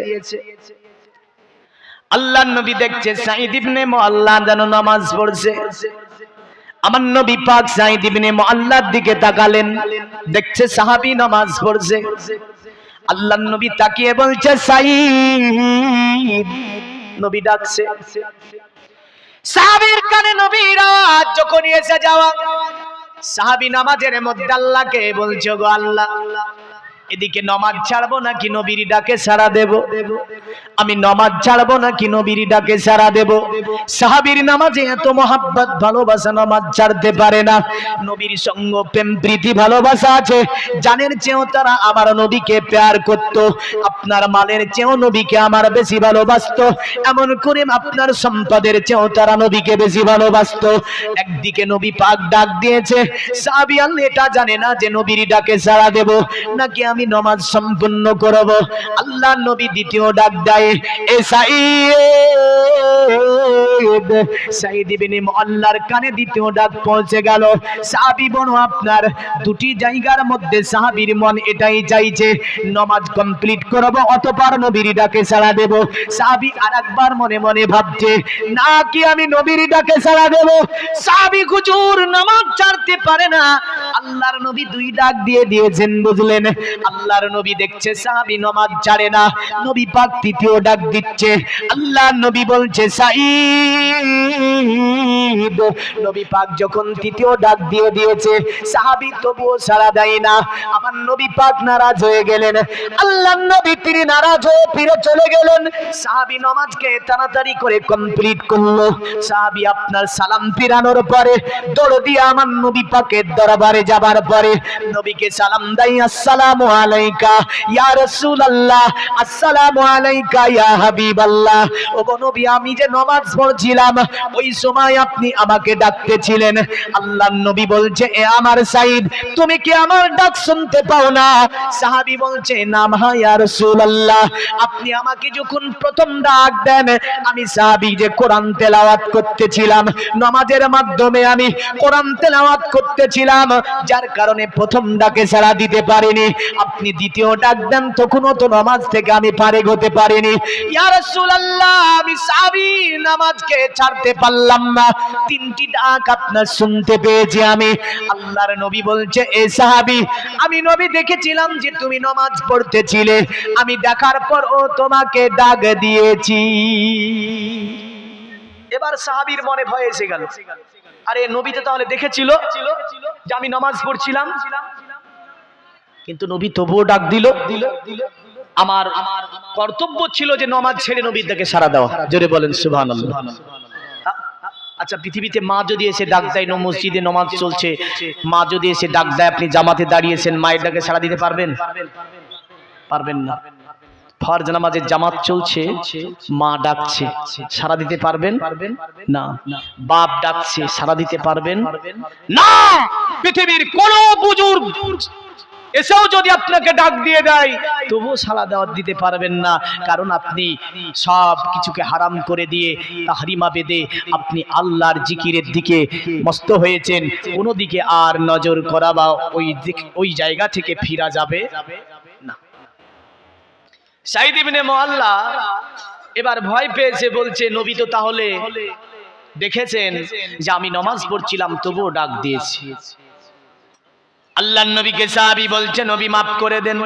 আল্লাহর নবী দেখছে সাঈদ ইবনে মুআল্লা যেন নামাজ পড়ছে। আমার নবী পাক সাঈদ ইবনে মুআল্লার দিকে তাকালেন, দেখছে সাহাবী নামাজ পড়ছে। আল্লাহর নবী তাকিয়ে বলছে সাঈদ। নবী ডাকছে। সাহাবীর কানে নবীর আওয়াজ যখন এসে যাওয়া, সাহাবী নামাজের মধ্যে আল্লাহকে বলছে, গো আল্লাহ, এদিকে নামাজ ছাড়বো নাকি নবীর ডাকে সাড়া দেব? আমি নামাজ ছাড়বো নাকি নবীর ডাকে সাড়া দেব? সাহাবীর নামাজে এত মহাব্বত ভালোবাসা, নামাজ ছাড়তে পারে না। নবীর সঙ্গ প্রেম প্রীতি ভালোবাসা আছে। জানের চেয়েও তারা আমার নবীকে প্যার করত, আপনার মালের চেয়েও নবীকে আমার বেশি ভালোবাসতো, এমন করে আপনার সম্পদের চেয়েও তারা নবীকে বেশি ভালোবাসতো। একদিকে নবী পাক ডাক দিয়েছে, সাহাবী এটা জানে না যে নবীর ডাকে সাড়া দেব নাকি আমি নামাজ সম্পূর্ণ করব। আল্লাহ নবী দ্বিতীয় ডাক দেয়, এ সাঈদ। সাঈদ ইবনে মুআল্লার কানে দ্বিতীয় ডাক পৌঁছে গেল। সাহাবী বড় আপনার দুটি জায়গার মধ্যে সাহাবীর মন এটাই চাইছে নামাজ কমপ্লিট করব, অতঃপর নবীর ডাকে সাড়া দেব। সাহাবী আরেকবার মনে মনে ভাবছে, নাকি আমি নবীর ডাকে সাড়া দেব। সাহাবী হুজুর নামাজ ছাড়তে পারে না। আল্লাহর নবী দুই ডাক দিয়ে দিয়েছেন, বুঝলেন। আল্লাহর নবী দেখছে সাহাবী নামাজ ছাড়ে না, নবী পাক তৃতীয় ডাক দিচ্ছে। আল্লাহর নবী বলছে, সাঈদ সাঈদ। নবী পাক যখন তৃতীয় ডাক দিয়ে দিয়েছে, সাহাবী তবুও সাড়া দেয় না। আমার নবী পাক নারাজ হয়ে গেলেন। আল্লাহর নবী তিনি নারাজ হয়ে ফিরে চলে গেলেন। সাহাবী নামাজকে তাড়াতাড়ি করে কমপ্লিট করলো। সাহাবী আপনার সালাম ফিরানোর পরে দৌড় দিয়ে আমার নবী পাকের দরবারে যাবার পরে নবীকে সালাম দেয়, আসসালামু আলাইকা ইয়া রাসূলুল্লাহ, আসসালামু আলাইকা ইয়া হাবিবাল্লাহ। ওগো নবী, আমি যে নামাজ পড়ছিলাম ওই সময় আপনি আমাকে ডাকতেছিলেন। আল্লাহর নবী বলছে, এ আমার সাঈদ, তুমি কি আমার ডাক শুনতে পাও না? সাহাবী বলছে, না ইয়া রাসূলুল্লাহ, আপনি আমাকে যখন প্রথম ডাক দেন, আমি সাহাবী যে কোরআন তেলাওয়াত করতেছিলাম, নামাজের মাধ্যমে আমি কোরআন তেলাওয়াত করতেছিলাম, যার কারণে প্রথম ডাকে সাড়া দিতে পারিনি। আপনি দ্বিতীয় ডাক দেন, তখনও তো নামাজ থেকে আমি ফারিগ হতে পারিনি। ইয়া রাসূলুল্লাহ, আমি সাহাবী নামাজকে ছাড়তে পারলাম না, তিনটি ডাক আপনার শুনতে পেয়েছি আমি। আল্লাহর নবী বলছে, এ সাহাবী, আমি নবী দেখেছিলাম যে তুমি নামাজ পড়তেছিলে, আমি দেখার পর ও তোমাকে ডাক দিয়েছি। এবার সাহাবীর মনে ভয় এসে গেল, আরে নবী তো তাহলে দেখেছিল যে আমি নামাজ পড়ছিলাম, কিন্তু নবী তবুও ডাক দিল। আমার কর্তব্য ছিল যে নামাজ ছেড়ে নবীর দিকে সাড়া দেওয়া। জোরে বলেন সুবহানাল্লাহ। আচ্ছা, পৃথিবীতে মা যদি এসে ডাক দেয়, মসজিদে নামাজ চলছে, মা যদি এসে ডাক দেয়, আপনি জামাতে দাঁড়িয়েছেন, মায়ের ডাকে সাড়া দিতে পারবেন? পারবেন না। ফরজ নামাজের জামাত চলছে, মা ডাকছে, সাড়া দিতে পারবেন না। বাপ ডাকছে, সাড়া দিতে পারবেন না। পৃথিবীর কোন বুজুর্গ এসেও যদি আপনাকে ডাক দিয়ে দেয়, তবুও সাড়া দিতে পারবেন না, কারণ আপনি সব কিছুকে হারাম করে দিয়ে তাহরিমা বেদে আপনি আল্লাহর জিকিরের দিকে মস্ত হয়েছেন। কোনো দিকে আর নজর করা বা ওই জায়গা থেকে ফিরা যাবে না। সাঈদ ইবনে মুআল্লা এবার ভয় পেয়েছে, বলছে, নবী তো তাহলে দেখেছেন যে আমি নামাজ পড়ছিলাম, তবুও ডাক দিয়েছি। আল্লাহর নবীকে সাহাবী বলছে, নবী মাফ করে দেন,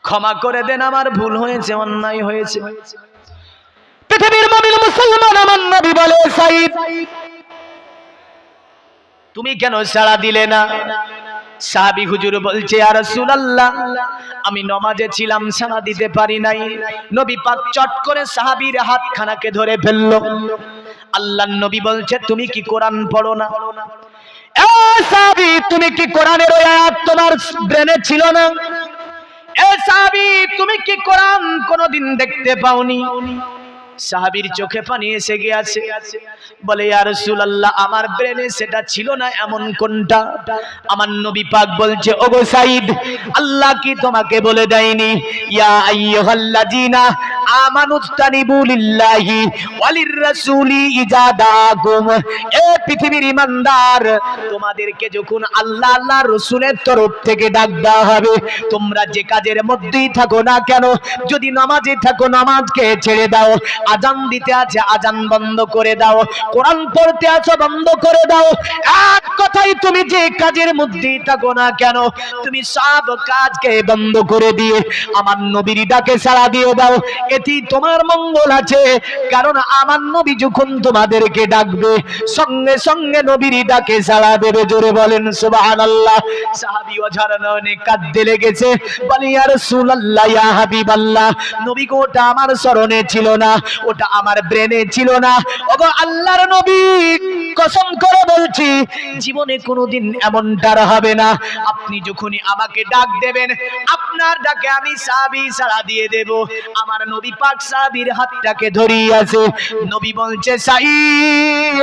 ক্ষমা করে দেন, আমার ভুল হয়েছে, অন্যায় হয়েছে। পৃথিবীর মুমিন মুসলমান আমার নবী বলে, সাঈদ তুমি কেন সাড়া দিলে না? সাহাবী হুজুর বলছে, ইয়া রাসূলুল্লাহ, আমি নামাজে ছিলাম, সাড়া দিতে পারি নাই। নবী পাক চট করে সাহাবীর হাতখানাকে ধরে ফেলল। আল্লাহর নবী বলছে, তুমি কি কোরআন পড়ো না? এ সাহাবী, তুমি কি কোরআনের ওই আয়াত তোমার ব্রেনে ছিল না? এ সাহাবী, তুমি কি কোরআন কোনদিন দেখতে পাওনি? সাহাবীর চোখে পানি এসে গিয়েছে, বলে, ইয়া রাসূলুল্লাহ, আমার ব্রেনে সেটা ছিল না। এমন কোনটা? আমার নবী পাক বলছে, ওগো সাঈদ, আল্লাহ কি তোমাকে বলে দেয়নি, ইয়া আইয়ুহাল্লাযীনা আমানুস্তানিবু লিল্লাহি ওয়ালির রাসূলি ইজা দাকুম। এ পৃথিবীর ঈমানদার, তোমাদেরকে যখন আল্লাহ আল্লাহর রাসূলের তরফ থেকে ডাক দেওয়া হবে, তোমরা যে কাজের মধ্যেই থাকো না কেন, যদি নামাজে থাকো নামাজকে ছেড়ে দাও, আজান দিতে আছে আজান বন্ধ করে দাও, কোরআন পড়তে আছো বন্ধ করে দাও। এক কথাই, তুমি যে কাজের মধ্যেই থাকো না কেন, তুমি সব কাজকে বন্ধ করে দিয়ে আমার নবীর ডাকে সাড়া দিয়ে দাও, এতেই তোমার মঙ্গল আছে। কারণ আমার নবী যখন তোমাদেরকে ডাকবে, সঙ্গে সঙ্গে নবীর ডাকে সাড়া দেবে। জোরে বলেন সুবহানাল্লাহ। সাহাবী ওঝার নয়নে কাঁদতে লেগেছে, বলে, ইয়া রাসূলুল্লাহ, ইয়া হাবিবাল্লাহ, নবী গো, ওটা আমার স্মরণে ছিল না, ওটা আমার ব্রেনে ছিল না। ওগো আল্লাহর নবী, কসম করে বলছি, জীবনে কোনোদিন এমনটা হবে না। আপনি যখনই আমাকে ডাক দেবেন, আপনার ডাকে আমি সাহাবী সাড়া দিয়ে দেব। আমার নবী পাক সাহাবীর হাতটাকে ধরিয়ে আছে। নবী বলছে, সাঈদ,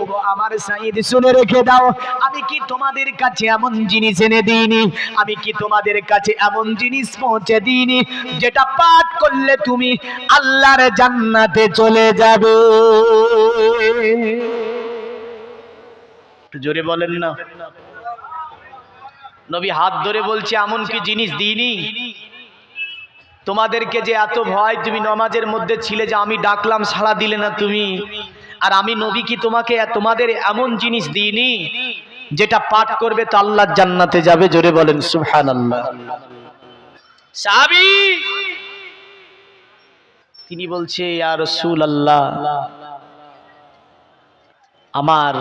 ওগো আমার সাঈদ, শুনে রেখে দাও, আমি কি তোমাদের কাছে এমন জিনিস এনে দিইনি? আমি কি তোমাদের কাছে এমন জিনিস পৌঁছে দিইনি যেটা পাঠ করলে তুমি আল্লাহর জান্নাতে চলে যাবে? জোরে বলেন না। নবী হাত ধরে বলছে, এমন কি জিনিস দিইনি? তোমাদেরকে যে এত ভয়, তুমি নামাজের মধ্যে ছিলে, যে আমি ডাকলাম সাড়া দিলে না তুমি, আর আমি নবী কি তোমাদের এমন জিনিস দিইনি যেটা পাঠ করবে তো আল্লাহর জান্নাতে যাবে? জোরে বলেন সুবহানাল্লাহ। সাহাবী তিনি বলছে, ইয়া রাসূলুল্লাহ, আমার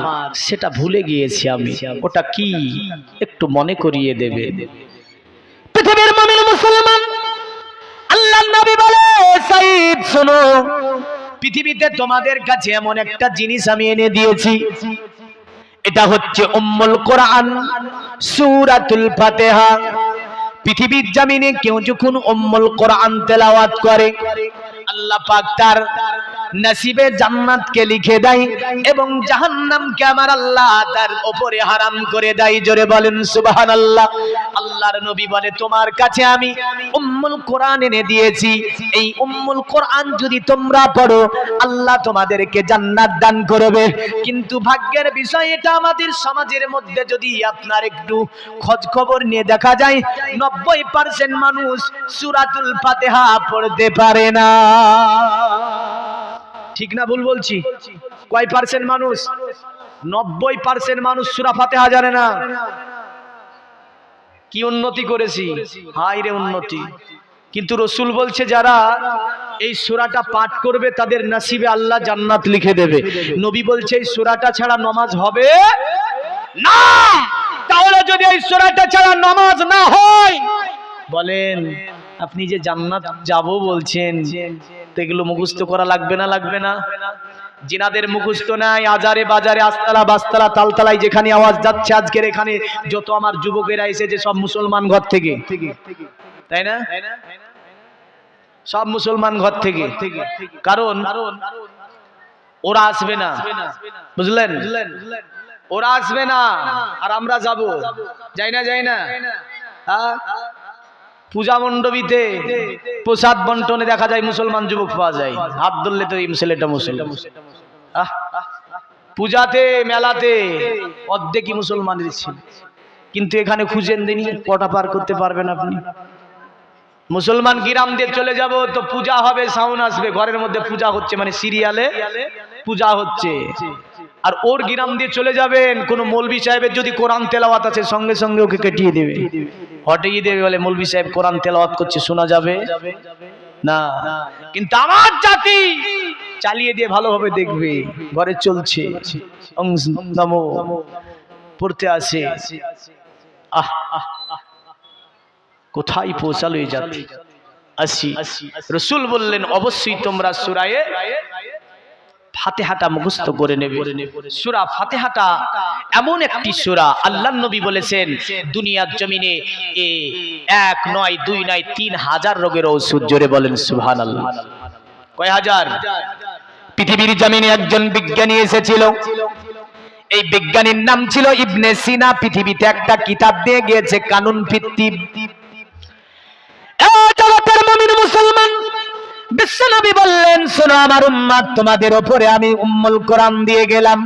সেটা ভুলে গিয়েছি আমি, ওটা কি একটু মনে করিয়ে দেবে। পৃথিবীর মুমিন মুসলমান, আল্লাহর নবী বলে, সাইদ শোনো, পৃথিবীতে তোমাদের কাছে এমন একটা জিনিস আমি এনে দিয়েছি, এটা হচ্ছে উম্মুল কোরআন, সূরাতুল ফাতিহা। পৃথিবীর জমিনে কেউ যখন উম্মুল কোরআন তেলাওয়াত করে, আল্লাহ পাক তার নসিবে জান্নাতকে লিখে দেয় এবং জাহান্নামকে আমার আল্লাহ তার উপরে হারাম করে দেয়। জোরে বলেন সুবহানাল্লাহ। আল্লাহর নবী বলে, তোমার কাছে আমি উম্মুল কোরআন এনে দিয়েছি, এই উম্মুল কোরআন যদি তোমরা পড়ো আল্লাহ তোমাদেরকে জান্নাত দান করবে। কিন্তু ভাগ্যের বিষয় এটা, আমাদের সমাজের মধ্যে যদি আপনার একটু খোঁজ খবর নিয়ে দেখা যায়, 90% মানুষ সূরাতুল ফাতিহা পড়তে পারে না। ঠিক না ভুল বলছি? কয় পার্সেন্ট মানুষ? 90% মানুষ সূরা ফাতিহা জানে না। কি উন্নতি করেছি, হায় রে উন্নতি। কিন্তু রাসূল বলছে, যারা এই সূরাটা পাঠ করবে তাদের নসিবে আল্লাহ জান্নাত লিখে দেবে। নবী বলছে, এই সূরাটা ছাড়া নামাজ হবে না। তাহলে যদি এই সূরাটা ছাড়া নামাজ না হয়, বলেন আপনি যে জান্নাত যাব বলছেন, তো এগুলো মুখস্থ করা লাগবে না? লাগবে না? জিনাদের মুখস্থ নাই, আজারে বাজারে আস্তালা বাস্তালা তালতালায় যেখানে আওয়াজ যাচ্ছে, আজকের এখানে যত আমার যুবকেরা এসেছে সব মুসলমান ঘর থেকে, তাই না? সব মুসলমান ঘর থেকে। কারণ ওরা আসবে না, বুঝলেন? ওরা আসবে না আর আমরা যাব। যাই না? যাই না? পূজা মণ্ডপীতে প্রসাদ বন্টনে দেখা যায় মুসলমান যুবক পাওয়া যায়, হাত ধরলে তো এই ছেলেটা মুসলমান। পূজাতে মেলাতে অর্ধেকই মুসলমানের ছিল, কিন্তু এখানে খুঁজেন দিনই কটা পার করতে পারবেন আপনি? মুসলমান গ্রাম দিয়ে চলে যাব তো পূজা হবে, সাউন্ড আসবে, ঘরের মধ্যে পূজা হচ্ছে, মানে সিরিয়ালে পূজা হচ্ছে। আর ওর গ্রাম দিয়ে চলে যাবেন, কোন মৌলভী সাহেবের যদি কোরআন তেলাওয়াত আছে সঙ্গে সঙ্গে ওকে কেটিয়ে দেবে, হটিয়ে দেবে, বলে মৌলভী সাহেব কোরআন তেলাওয়াত করছে, শোনা যাবে না। কিন্তু আমার জাতি চালিয়ে দিয়ে ভালোভাবে দেখবে, ঘরে চলছে, নমো পড়তে আসে। আহ কোথায় পৌঁছালো এই জাতি? আসি। রাসূল বললেন, অবশ্যই তোমরা সূরায়ে ফাতিহাটা মুখস্থ করে নেবে। সূরা ফাতিহাটা এমন একটি সূরা, আল্লাহর নবী বলেছেন, দুনিয়ার জমিনে 1 নয় 2 নয় 3000 রোগের ঔষধ। জোরে বলেন সুবহানাল্লাহ। কয় হাজার? পৃথিবীর জমিনে একজন বিজ্ঞানী এসেছিল, এই বিজ্ঞানীর নাম ছিল ইবনে সিনা। পৃথিবীতে একটা কিতাব দিয়ে গিয়েছে কানুন ভিত্তিক। জগতের মুমিন মুসলমান, বিশ্বনবী বললেন, শোনো আমার উম্মত, তোমাদের উপরে আমি উম্মুল কোরআন দিয়ে গেলাম,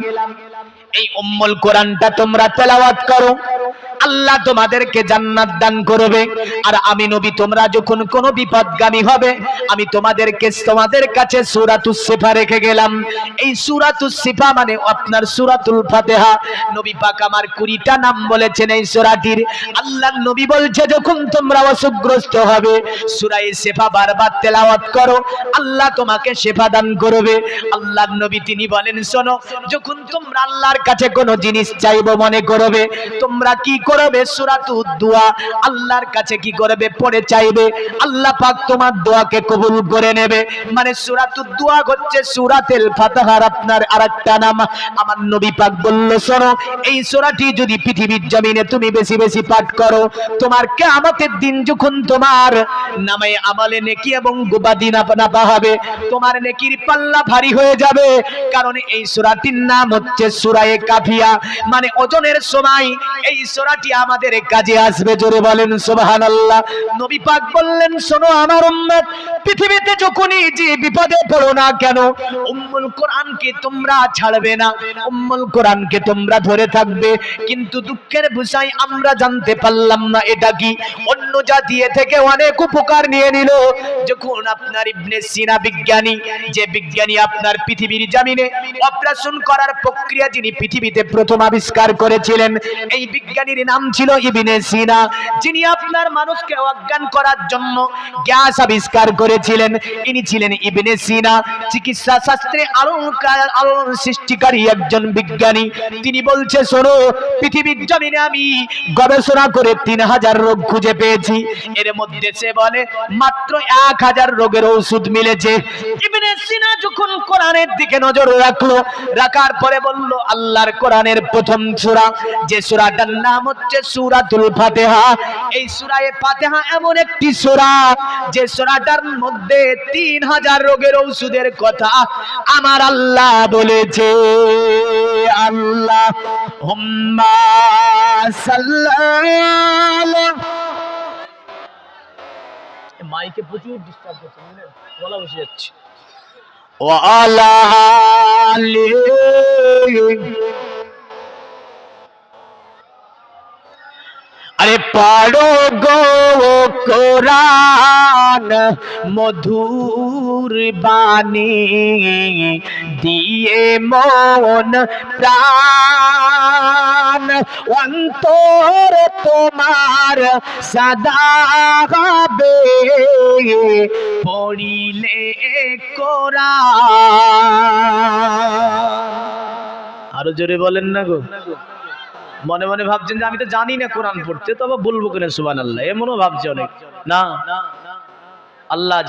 এই উম্মুল কোরআনটা তোমরা তেলাওয়াত করো, আল্লাহ তোমাদেরকে জান্নাত দান করবে। আর আমি নবী, তোমরা যখন কোনো বিপদগামী হবে, আমি তোমাদের কাছে সূরাতুস শিফা রেখে গেলাম। এই সূরাতুস শিফা মানে আপনার সূরাতুল ফাতিহা। নবী পাক আমার 20টা নাম বলেছেন এই সূরাটির। আল্লাহর নবী বলছে, যখন তোমরা অসুখগ্রস্ত হবে সূরা শিফা বারবার তেলাওয়াত করো, আল্লাহ তোমাকে শিফা দান করবে। আল্লাহর নবী তিনি বলেন, শোনো, যখন তোমরা আল্লাহর কাছে কোনো জিনিস চাইবো মনে করবে, তোমরা কি করবে? সূরাতুদ দুআ, আল্লাহর কাছে কি করবে? পড়ে চাইবে, আল্লাহ পাক তোমার দোয়াকে কবুল করে নেবে। মানে সূরাতুদ দুআ হচ্ছে সূরাতুল ফাতিহার আপনার আরেকটা নাম। আমার নবী পাক বলল, শোনো, এই সূরাটি যদি পৃথিবীর জমিনে তুমি বেশি বেশি পাঠ করো, তোমার কিয়ামতের দিন যখন তোমার নামে আমলে নেকি এবং গুবাদি নাপা হবে, তোমার নেকির পাল্লা ভারী হয়ে যাবে। কারণ এই সূরাটির নাম হচ্ছে সূরায়ে কাফিয়া, মানে ওজনের সময় এই সূরাটি আমাদের কাজে আসবে। জোরে বলেন সুবহানাল্লাহ। নবী পাক বললেন, শোনো আমার উম্মত, পৃথিবীতে যখনই যে বিপদে পড়ো না কেন, উম্মুল কোরআনকে তোমরা ছাড়বে না, উম্মুল কোরআনকে তোমরা ধরে থাকবে। কিন্তু দুঃখের বিষয় আমরা জানতে পারলাম না এটা কি। অন্য জাতি থেকে অনেক উপকার নিয়ে নিল। যখন আপনার ইবনে সিনা বিজ্ঞানী, যে বিজ্ঞানী আপনার পৃথিবীর জমিনে অপারেশন করার প্রক্রিয়া যিনি পৃথিবীতে প্রথম আবিষ্কার করেছিলেন, এই বিজ্ঞানীর নাম ছিল ইবনে সিনা, যিনি আপনার মানুষকে অজ্ঞান করার জন্য গ্যাস আবিষ্কার করেছিলেন। ইনি ছিলেন ইবনে সিনা, চিকিৎসা শাস্ত্রে আলোড়ন সৃষ্টিকারী একজন বিজ্ঞানী। তিনি বলছে, শোনো, পৃথিবীর জমিনে আমি গবেষণা করে 3000 রোগ খুঁজে পেয়েছি, এর মধ্যে সে বলে মাত্র 1000 রোগের ওষুধ মিলেছে। ইবনে সিনা যখন কোরআনের দিকে নজর রাখলো, রাখার পরে বলল, আল্লাহর কোরআনের প্রথম সূরা, যে সূরাটার নাম হচ্ছে সূরাতুল ফাতিহা। এই সূরা ফাতিহা এমন একটি সূরা, যে সূরাটার মধ্যে 3000 রোগের ওষুধের কথা আমার আল্লাহ বলেছে। আল্লাহুম্মা সাল্লাল্লাহু, মাইকে প্রচুর ডিস্টার্ব করছে, গলা বসে যাচ্ছে। ওয়ালা আরে পড়ো গো কোরআন মধুর বাণী, দিয়ে মন প্রাণ অন্তর তোমার সদা হবে পড়িলে কোরআন। আরো জোরে বলেন না গো। মনে মনে ভাবছেন যে আমি তো জানি না কোরআন পড়তে, তবে বলবো কেন সুবহানাল্লাহ, এমনও ভাবছে অনেক। না, আল্লাহ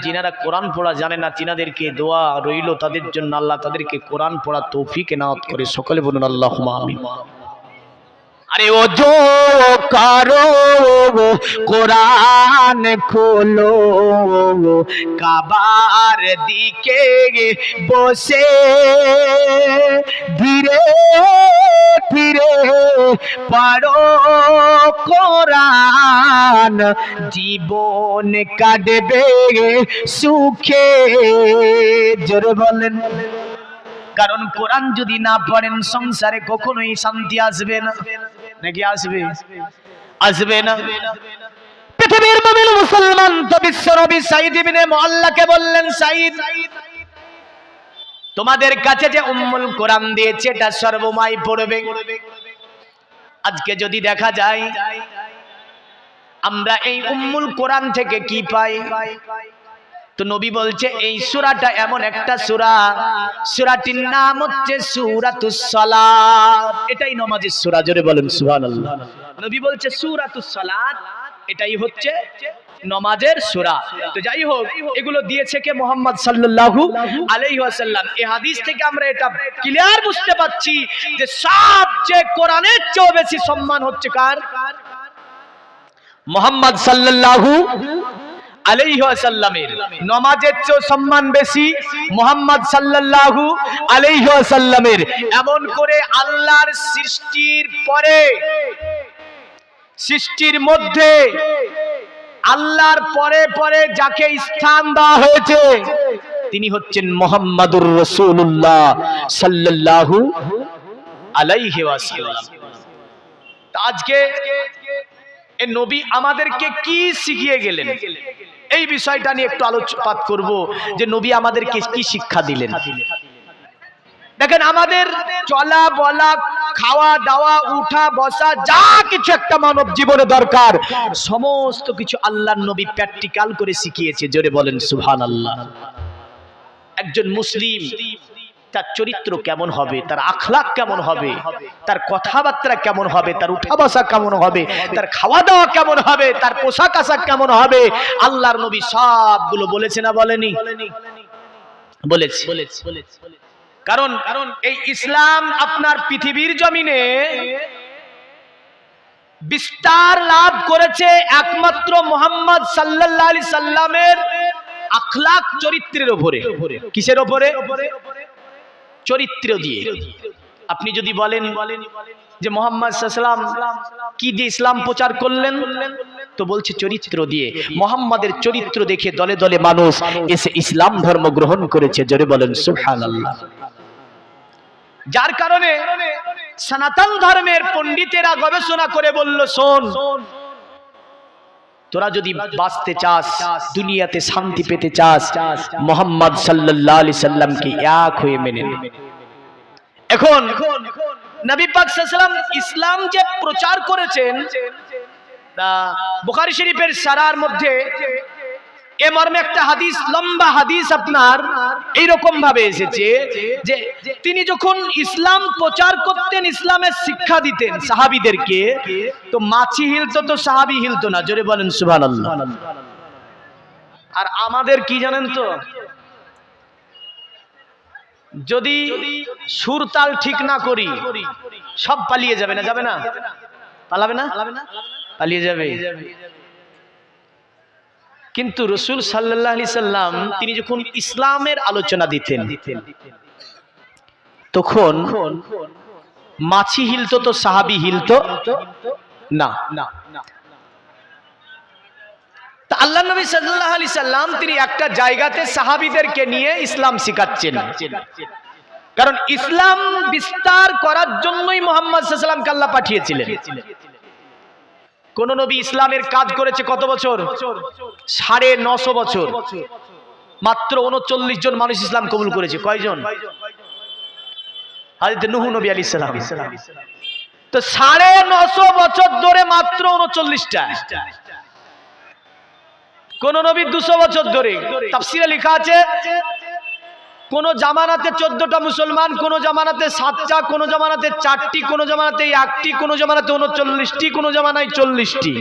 যিনারা কোরআন পড়া জানে না, তিনাদেরকে দোয়া রইল তাদের জন্য, আল্লাহ তাদেরকে কোরআন পড়া তৌফিক এনায়েত করে। সকলে বলুন আল্লাহুম্মা আমিন। আরে ওযো করো, কোরআন খোলো, কাবার দিকে বসে ধীরে ধীরে পড়ো কোরআন, জীবন কাটবে সুখে। জোরে বলেন। কারণ কোরআন যদি না পড়েন সংসারে কখনোই শান্তি আসবে না। নাকি আসবে? আসবে না। পৃথিবীর মুমিন মুসলমান তো বিশ্বনবী সাঈদ ইবনে মুআল্লাকে বললেন, সাঈদ, তোমাদের কাছে যে উম্মুল কোরআন দিয়েছে এটা সর্বময় পড়বে। আজকে যদি দেখা যায় আমরা এই উম্মুল কোরআন থেকে কি পাই, তো নবী বলছে এই সূরাটা এমন একটা সূরা, সূরাটির নাম হচ্ছে সূরাতুস সালাত। এটাই নামাজের সূরা। জোরে বলেন সুবহানাল্লাহ। নবী বলছে সূরাতুস সালাত, এটাই হচ্ছে নামাজের সূরা। তো যাই হোক, এগুলো দিয়েছে কে? মুহাম্মদ সাল্লাল্লাহু আলাইহি ওয়াসাল্লাম। এই হাদিস থেকে আমরা এটা ক্লিয়ার বুঝতে পাচ্ছি যে সবচেয়ে কোরআনের চেয়ে বেশি সম্মান হচ্ছে কার? মুহাম্মদ সাল্লাল্লাহু আলাইহি ওয়াসাল্লামের। নামাজের চেয়ে সম্মান বেশি মুহাম্মদ সাল্লাল্লাহু আলাইহি ওয়াসাল্লামের। এমন করে আল্লাহর সৃষ্টির পরে, সৃষ্টির মধ্যে আল্লাহর পরে পরে যাকে স্থান দেওয়া হয়েছে তিনি হচ্ছেন মুহাম্মাদুর রাসূলুল্লাহ সাল্লাল্লাহু আলাইহি ওয়াসাল্লাম। আজকে এই নবী আমাদেরকে কি শিখিয়ে গেলেন, এই বিষয়টা নিয়ে একটু আলোকপাত করব যে নবী আমাদেরকে কি শিক্ষা দিলেন। দেখেন, আমাদের চলা বলা, খাওয়া দাওয়া, উঠা বসা, যা কিছু একটা মানব জীবনে দরকার সমস্ত কিছু আল্লাহর নবী প্র্যাকটিক্যাল করে শিখিয়েছে। জোরে বলেন সুবহানাল্লাহ। একজন মুসলিম তার চরিত্র কেমন হবে, তার আখলাক কেমন হবে, তার কথাবার্তা কেমন হবে, তার উঠা বসা কেমন হবে, তার খাওয়া দাওয়া কেমন হবে, তার পোশাক আশাক কেমন হবে, আল্লাহর নবী সবগুলো বলেছে না বলেনি? বলেছে। কারণ এই ইসলাম আপনার পৃথিবীর জমিনে বিস্তার লাভ করেছে একমাত্র মুহাম্মদ সাল্লাল্লাহু আলাইহি সাল্লামের আখলাক, চরিত্রের উপরে। কিসের উপরে? চরিত্র দিয়ে। আপনি যদি বলেন যে মুহাম্মদ সাল্লাল্লাহু আলাইহি সাল্লাম কি দিয়ে ইসলাম প্রচার করলেন, তো বলছে চরিত্র দিয়ে। মুহাম্মাদের চরিত্র দেখে দলে দলে মানুষ এসে ইসলাম ধর্ম গ্রহণ করেছে। জোরে বলেন সুবহানাল্লাহ। যার কারণে সনাতন ধর্মের পণ্ডিতেরা গবেষণা করে বলল, শোন, তোরা যদি বাঁচতে চাস, দুনিয়াতে শান্তি পেতে চাস, মুহাম্মদ সাল্লাল্লাহু আলাইহি সাল্লামকে এক হয়ে মেনে নে। এখন নবী পাক সাল্লাল্লাহু আলাইহি ওয়াসাল্লাম ইসলাম যে প্রচার করেছেন, বুখারী শরীফের সারার মধ্যে এ মর্মে একটা হাদিস, লম্বা হাদিস আপনার এইরকম ভাবে এসেছে যে তিনি যখন ইসলাম প্রচার করতেন, ইসলামের শিক্ষা দিতেন সাহাবীদেরকে, তো মাছি হিলতো তো সাহাবী হিলতো না। জোরে বলেন সুবহানাল্লাহ। আর আমাদের কি জানেন তো, যদি সুর তাল ঠিক না করি সব পালিয়ে যাবে না, যাবে না? পালাবে না? পালিয়ে যাবে। কিন্তু রাসূল সাল্লাল্লাহু আলাইহি সাল্লাম তিনি যখন ইসলামের আলোচনা দিতেন, তখন মাছি হিলতো তো সাহাবী হিলতো না। তা আল্লাহ নবী সাল্লাল্লাহু আলাইহি সাল্লাম তিনি একটা জায়গাতে সাহাবীদেরকে নিয়ে ইসলাম শিখাচ্ছেন, কারণ ইসলাম বিস্তার করার জন্যই মুহাম্মদ সাল্লাল্লাহু আলাইহি সাল্লামকে আল্লাহ পাঠিয়েছিলেন। কোন নবী ইসলামের কাজ করেছে কত বছর? 950 বছর। মাত্র 39 জন মানুষ ইসলাম কবুল করেছে। কয়জন? হযরত নূহ নবী আলাইহিস সালাম। তো 950 বছর ধরে মাত্র 39টা। কোন নবী 200 বছর ধরে। তাফসীরে লেখা আছে কোন জামানাতে 14টা মুসলমান, কোন জামানাতে 7টা, কোন জামানাতে 4টি, কোন জামানাতে 1টি, কোন জামানাতে 39টি, কোন জামানায় 40টি।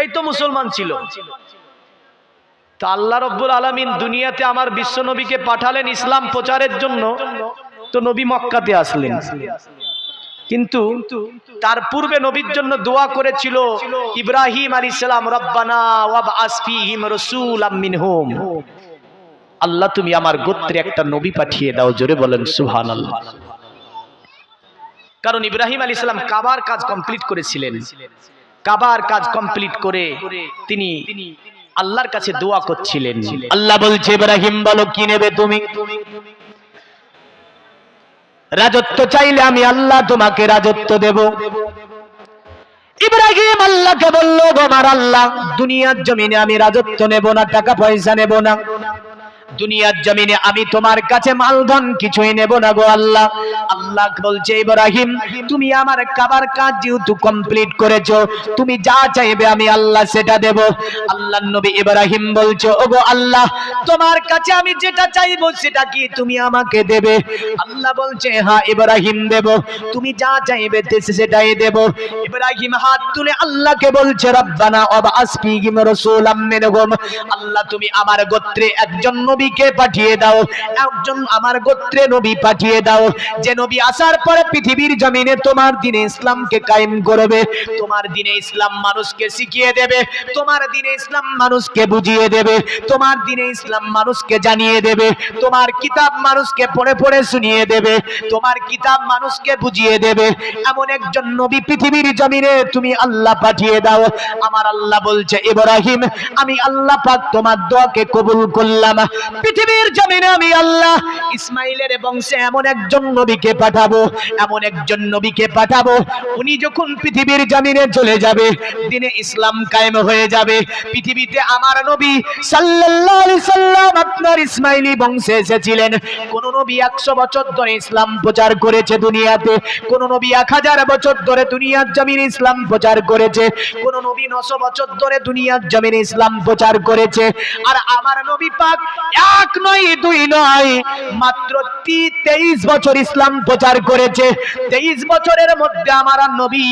এই তো মুসলমান ছিল। তো আল্লাহ রাব্বুল আলামিন দুনিয়াতে আমার বিশ্ব নবীকে পাঠালেন ইসলাম প্রচারের জন্য, তো নবী মক্কাতে আসলেন। কিন্তু তার পূর্বে নবীর জন্য দোয়া করেছিল ইব্রাহিম আলাইহিস সালাম, রব্বানা ওয়াবআস ফীহিম রাসূলাম মিনহুম, আল্লাহ তুমি আমার গোত্রে একটা নবী পাঠিয়ে দাও। জোরে বলেন সুবহানাল্লাহ। কারণ ইব্রাহিম আলাইহিস সালাম কাবার কাজ কমপ্লিট করেছিলেন। কাবার কাজ কমপ্লিট করে তিনি আল্লাহর কাছে দোয়া করছিলেন। আল্লাহ বলছে ইব্রাহিম বলো কি নেবে তুমি? রাজত্ব চাইলে আমি আল্লাহ তোমাকে রাজত্ব দেব। ইব্রাহিম আল্লাহকে বলল, আমার আল্লাহ দুনিয়ার জমিনে আমি রাজত্ব নেব না, টাকা পয়সা নেব না, দুনিয়ার জমিনে আমি তোমার কাছে মালধন কিছুই নেব না গো আল্লাহ। আল্লাহ বলছে ইব্রাহিম তুমি আমার কাবার কাজ যেহেতু কমপ্লিট করেছো, তুমি যা চাইবে আমি আল্লাহ সেটা দেব। আল্লাহর নবী ইব্রাহিম বলছে ওগো আল্লাহ তোমার কাছে আমি যেটা চাইবো সেটা কি তুমি আমাকে দেবে? আল্লাহ বলছে হ্যাঁ ইব্রাহিম দেব, তুমি যা চাইবে সেটাই দেব। ইব্রাহিম হাত তুলে আল্লাহকে বলছে রব্বানা ওয়াবআস ফীহিম রাসূলাম মিনহুম, আল্লাহ তুমি আমার গোত্রে একজন নবীকে পাঠিয়ে দাও, একজন আমার গোত্রে নবী পাঠিয়ে দাও, যে নবী আসার পরে পৃথিবীর জমিনে তোমার দ্বীনে ইসলামকে কায়েম করবে, তোমার দ্বীনে ইসলাম মানুষকে শিখিয়ে দেবে, তোমার দ্বীনে ইসলাম মানুষকে বুঝিয়ে দেবে, তোমার দ্বীনে ইসলাম মানুষকে জানিয়ে দেবে, তোমার কিতাব মানুষকে পড়ে পড়ে শুনিয়ে দেবে, তোমার কিতাব মানুষকে বুঝিয়ে দেবে, এমন একজন নবী পৃথিবীর জমিনে তুমি আল্লাহ পাঠিয়ে দাও। আমার আল্লাহ বলছে ইব্রাহিম আমি আল্লাহ পাক তোমার দোয়াকে কবুল করলাম। পৃথিবীর জমিনে আমি আল্লাহ ইসমাইলের বংশে এমন একজন নবীকে পাঠাবো, এমন একজন নবীকে পাঠাবো, উনি যখন পৃথিবীর জমিনে চলে যাবে দ্বীনে ইসলাম কায়েম হয়ে যাবে। পৃথিবীতে আমার নবী সাল্লাল্লাহু আলাইহি সাল্লাম আপনার ইসমাইলি বংশে এসেছিলেন। কোন নবী 100 বছর ধরে ইসলাম প্রচার করেছে দুনিয়াতে, কোন নবী 1000 বছর ধরে দুনিয়ার জমিনে ইসলাম প্রচার করেছে, কোন নবী 900 বছর ধরে দুনিয়ার জমিনে ইসলাম প্রচার করেছে। আর আমার নবী পাক এক নয় দুই নয় মাত্র 23 বছর ইসলাম প্রচার করেছে। 23 বছরের মধ্যে আমার নবী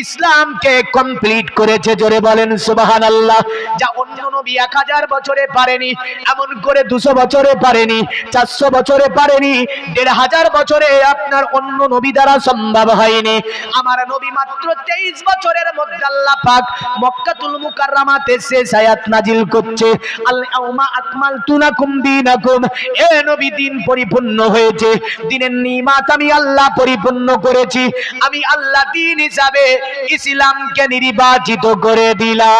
ইসলামকে কমপ্লিট করেছে। জোরে বলেন সুবহানাল্লাহ। যা অন্য নবী 1000 বছরে পারেনি, এমন করে 200 বছরে পারেনি, 400 বছরে পারেনি, 1500 বছরে আপনার অন্য নবী দ্বারা সম্ভব হয়নি। আমার নবী মাত্র 23 বছরের মধ্যে আল্লাহ পাক মক্কাতুল মুকাররমাতে শেষ আয়াত নাজিল করছে, আল ইয়াউমা আকমালতু লাকুম দীনাকুম, এ নবী দিন পরিপূর্ণ হয়েছে, দিনের নিয়ামত আমি আল্লাহ পরিপূর্ণ করেছি, আমি আল্লাহ দিন হিসাবে ইসলামকে নির্বাচিত করে দিলাম।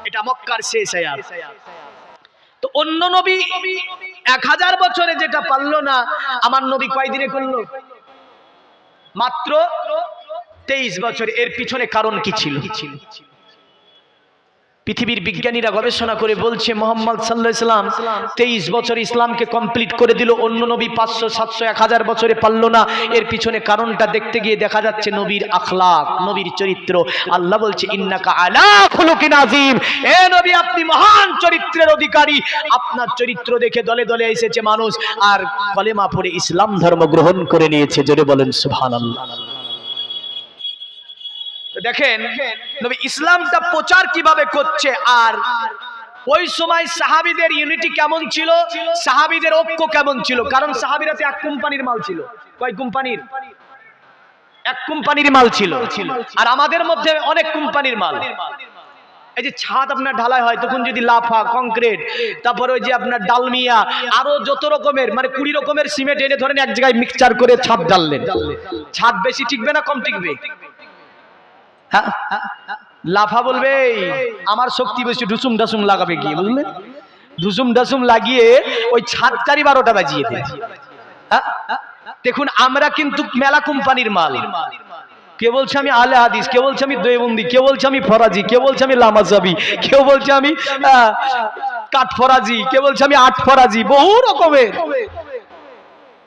এটা মক্কার শেষ আয়াত। তো অন্য নবী 1000 বছরে যেটা পারলো না, আমার নবী কয়দিনে করলো? মাত্র 23 বছর। এর পিছনে কারণ কি ছিল? পৃথিবীর বিজ্ঞানীরা গবেষণা করে বলছে মুহাম্মদ সাল্লাল্লাহু আলাইহি সাল্লাম 23 বছর ইসলামকে কমপ্লিট করে দিল, অন্য নবী 500 700 1000 বছরে পারল না। এর পিছনে কারণটা দেখতে গিয়ে দেখা যাচ্ছে নবীর আখলাক, নবীর চরিত্র। আল্লাহ বলছে ইন্নাকা আলা খুলুকিন আযীম, এ নবী আপনি মহান চরিত্রের অধিকারী। আপনার চরিত্র দেখে দলে দলে এসেছে মানুষ আর কলেমা পড়ে ইসলাম ধর্ম গ্রহণ করে নিয়েছে। জোরে বলেন সুবহানাল্লাহ। দেখেন নবী ইসলামটা প্রচার কিভাবে করছে। আর ওই সময় সাহাবীদের ইউনিটি কেমন ছিল, সাহাবীদের ঐক্য কেমন ছিল। কারণ সাহাবীরা তো এক কোম্পানির মাল ছিল। কয় কোম্পানির? এক কোম্পানির মাল ছিল। আর আমাদের মধ্যে অনেক কোম্পানির মাল। এই যে ছাদ আপনার ঢালাই হয় তখন যদি লাফা কংক্রিট, তারপরে ওই যে আপনার ডালমিয়া, আরো যত রকমের মানে 20 রকমের সিমেন্ট এনে ধরেন এক জায়গায় মিক্সচার করে ছাদ ঢাললেন, ছাদ বেশি টিকবে না কম টিকবে? লাফা বলবে আমার শক্তি বেশি, ঢুসুম ঢাসুম লাগাবে কি, বুঝলেন? ঢুসুম ঢাসুম লাগিয়ে ওই ছাদ 4-12টা বাজিয়ে দেয়। দেখুন আমরা কিন্তু মেলা কোম্পানির মাল। কে বলছে আমি আলে হাদিস, কে বলছে আমি দেওবন্দি, কে বলছে আমি ফরাজি, কে বলছে আমি লামাজাবি, কেউ বলছে আমি কাঠ ফরাজি, কে বলছে আমি আট ফরাজি, বহু রকমের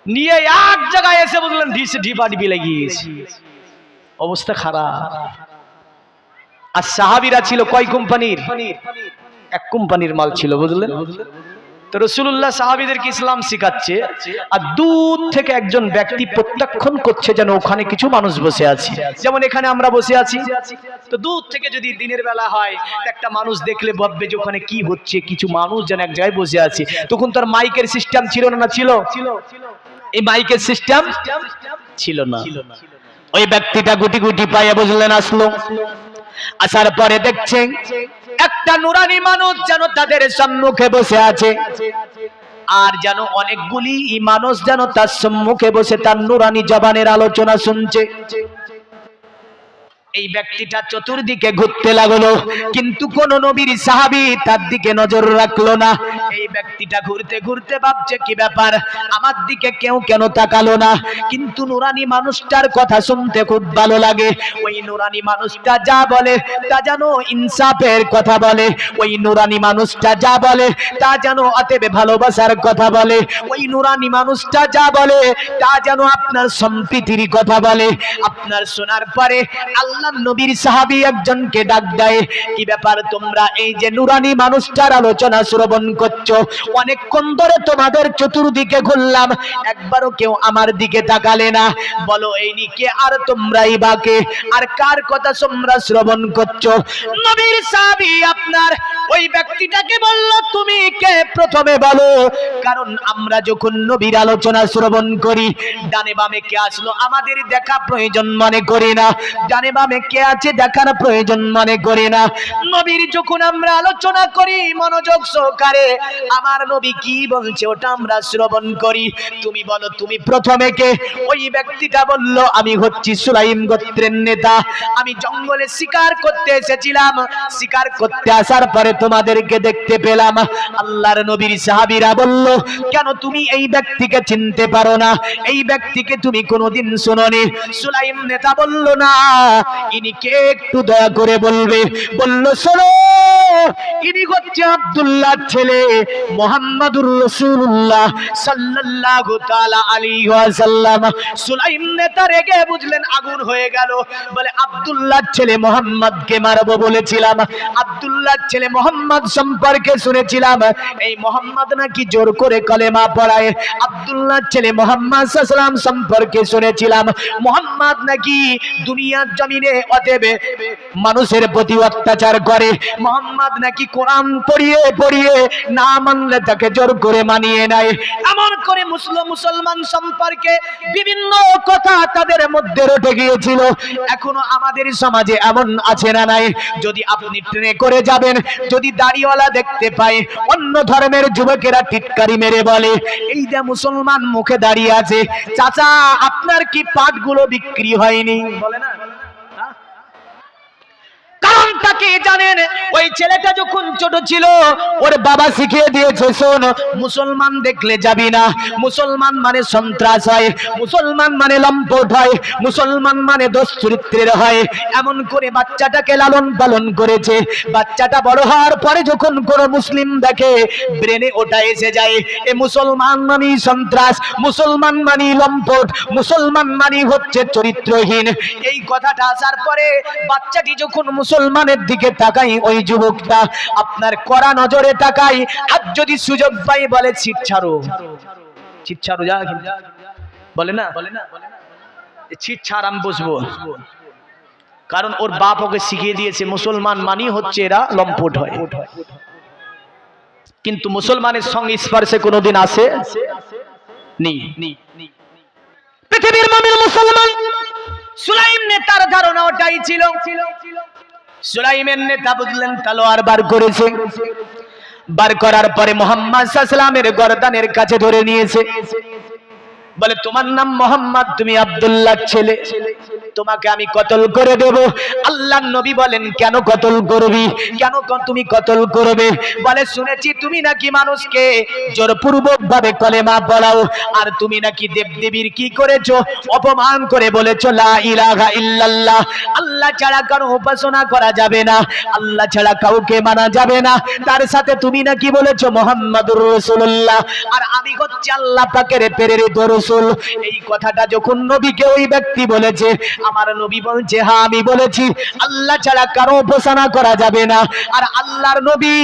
নিয়ে এক জায়গায় এসে বুঝলেন ঢিপা ঢিপি লাগিয়ে গেছে, অবস্থা খারাপ। আর সাহাবীরা ছিল কয় কোম্পানির? এক কোম্পানির মাল ছিল, বুঝলেন? তো রাসূলুল্লাহ সাহাবীদেরকে ইসলাম শিখাচ্ছে আর দূর থেকে একজন ব্যক্তি প্রত্যক্ষণ করছে যেন ওখানে কিছু মানুষ বসে আছে। যেমন এখানে আমরা বসে আছি, তো দূর থেকে যদি দিনের বেলা হয় একটা মানুষ দেখলে ভাববে যে ওখানে কি হচ্ছে, কিছু মানুষ যেন এক জায়গায় বসে আছে। তখন তার মাইকের সিস্টেম ছিল না? ছিল। এই মাইকের সিস্টেম ছিল না। ওই ব্যক্তিটা গুটি গুটি পায়ে বুঝলেন আসলো, আসার পরে দেখছেন একটা নুরানি মানুষ যেন তাদের সম্মুখে বসে আছে, আর যেন অনেকগুলি মানুষ যেন তার সম্মুখে বসে তার নুরানি জবানের আলোচনা শুনছে। এই ব্যক্তিটা চতুর্দিকে ঘুরতে লাগলো, কিন্তু কোন নবীর সাহাবী তার দিকে নজর রাখলো না। এই ব্যক্তিটা ঘুরতে ঘুরতে ভাবছে কি ব্যাপার, আমার দিকে কেউ কেন তাকালো না। কিন্তু নুরানি মানুষটার কথা শুনতে খুব ভালো লাগে। ওই নুরানি মানুষটা যা বলে তা যেন ইনসাফের কথা বলে, ওই নুরানি মানুষটা যা বলে তা যেন অতএব ভালোবাসার কথা বলে, ওই নুরানি মানুষটা যা বলে তা যেন আপনার সম্প্রীতির কথা বলে। আপনার শোনার পরে আল্লাহ নবীর সাহাবী একজনকে ডাক দেয়, কি ব্যাপার তোমরা এই যে নুরানি মানুষটার আলোচনা শ্রবণ করছো, অনেকক্ষণ ধরে তোমাদের চতুর্দিকে ঘুরলাম, একবারও কেউ আমার দিকে তাকালে না। বলো এই নিকে আর তোমরাই বাকে, আর কার কথা তোমরা শ্রবণ করছো? নবীর সাহাবী আপনার ওই ব্যক্তিটাকে বলল তুমি কে প্রথমে বলো, কারণ আমরা যখন নবীর আলোচনা শ্রবণ করি ডানে বামে কে আসলো আমাদের দেখা প্রয়োজন মনে করি না, ডানে বামে কে আছে দেখার প্রয়োজন মনে করি না। নবীর যখন আমরা আলোচনা করি মনোযোগ সহকারে আমার নবী কি বলছে ওটা আমরা শ্রবণ করি। তুমি বলো তুমি প্রথমে কে? ওই ব্যক্তিটা বলল আমি হচ্ছি সুলাইম গোত্রের নেতা, আমি জঙ্গলে শিকার করতে এসেছিলাম, শিকার করতে আসার পরে তোমাদেরকে দেখতে পেলাম। আল্লাহর নবীর সাহাবীরা বলল কেন তুমি এই ব্যক্তিকে চিনতে পারো না, এই ব্যক্তিকে তুমি কোনোদিন শুনোনি? সুলাইম নেতা বলল না, ইনি কে একটু দয়া করে বলবে? বলল শোনো, ইনি হচ্ছে আব্দুল্লাহর ছেলে মুহাম্মাদুর রাসূলুল্লাহ সাল্লাল্লাহু তাআলা আলাইহি ওয়াসাল্লাম। সুলাইম নেতা রেগে বুঝলেন আগুন হয়ে গেল, বলে আব্দুল্লাহর ছেলে মুহাম্মদকে মারবো বলেছিলাম, আব্দুল্লাহর ছেলে মুহাম্মদ সম্পর্কে শুনেছিলাম এই মুহাম্মদ নাকি জোর করে কলেমা পড়ায়, আব্দুল্লাহর ছেলে মুহাম্মদ সাল্লাল্লাহু আলাইহি ওয়াসাল্লাম সম্পর্কে শুনেছিলাম মুহাম্মদ নাকি দুনিয়ার জমিনে অতএব মানুষের প্রতি অত্যাচার করে, মুহাম্মদ নাকি কোরআন পড়িয়ে পড়িয়ে না মানলে তাকে জোর করে মানিয়ে নেয়। এমন করে মুসলমান সম্পর্কে বিভিন্ন কথা তাদের মধ্যে রটে গিয়েছিল। এখনো আমাদের সমাজে এমন আছে না নাই? যদি আপনি ট্রেনে করে যাবেন, যদি দাড়িওয়ালা দেখতে পায়, অন্য ধর্মের যুবকেরা টিটকারি মেরে বলে এই যে মুসলমান মুখে দাঁড়িয়ে আছে, চাচা আপনার কি পাটগুলো বিক্রি হয়নি? বলে না? কারণ কারণটা কি জানেন? ওই ছেলেটা যখন ছোট ছিল ওর বাবা শিখিয়ে দিয়েছে, শোন মুসলমান দেখলে যাবি না, মুসলমান মানে সন্ত্রাস হয়, মুসলমান মানে লম্পট হয়, মুসলমান মানে দোষ চরিত্রের হয়। এমন করে বাচ্চাটাকে লালন পালন করেছে। বাচ্চাটা বড় হওয়ার পরে যখন কোনো মুসলিম দেখে ব্রেনে ওটা এসে যায়, এ মুসলমান মানে সন্ত্রাস, মুসলমান মানে লম্পট, মুসলমান মানে হচ্ছে চরিত্রহীন। এই কথাটা আসার পরে বাচ্চাটি যখন মুসলমানের দিকে তাকাই, ওই যুবকটা আপনার কড়া নজরে তাকাই, আর যদি সুযোগ পাই বলে ছিট ছাড়ো, ছিট ছাড়ো, যা বলে না, ছিট ছাড়, আমি বসবো। কারণ ওর বাপ ওকে শিখিয়ে দিয়েছে মুসলমান মানি হচ্ছে এরা লম্পট হয়। কিন্তু মুসলমানের সঙ্গে স্পর্শে কোনোদিন আসে নি। পৃথিবীর মুমিন মুসলমান সুলাইম নেতার ধারণা ওটাই ছিল। সুলাইমের নেতা বুঝলেন তলোয়ার বার করেছে, বার করার পরে মুহাম্মদ সাল্লাল্লাহু আলাইহি ওয়াসাল্লামের গর্দানের কাছে ধরে নিয়েছে। বলে তোমার নাম মোহাম্মদ, তুমি আব্দুল্লাহর ছেলে, তোমাকে আমি কতল করে দেব। আল্লাহর নবী বলেন কেন কতল করবি, কেন তুমি কতল করবে? বলে শুনেছি তুমি নাকি মানুষকে জোরপূর্বক ভাবে কলেমা পড়াও, আর তুমি নাকি দেবদেবীর কি করেছো, অপমান করে বলেছো লা ইলাহা ইল্লাল্লাহ, আল্লাহ ছাড়া কারো উপাসনা করা যাবে না, আল্লাহ ছাড়া কাউকে মানা যাবে না। তার সাথে তুমি নাকি বলেছো মুহাম্মাদুর রাসূলুল্লাহ, আর আমি হচ্ছে আল্লাহ পাকের প্রেরিত রাসূল। এই কথাটা যখন নবীকে ওই ব্যক্তি বলেছে, আমার নবী বলছে হ্যাঁ আমি বলেছি আল্লাহ ছাড়া কারো উপাসনা করা যাবে না, আর আল্লাহর নবী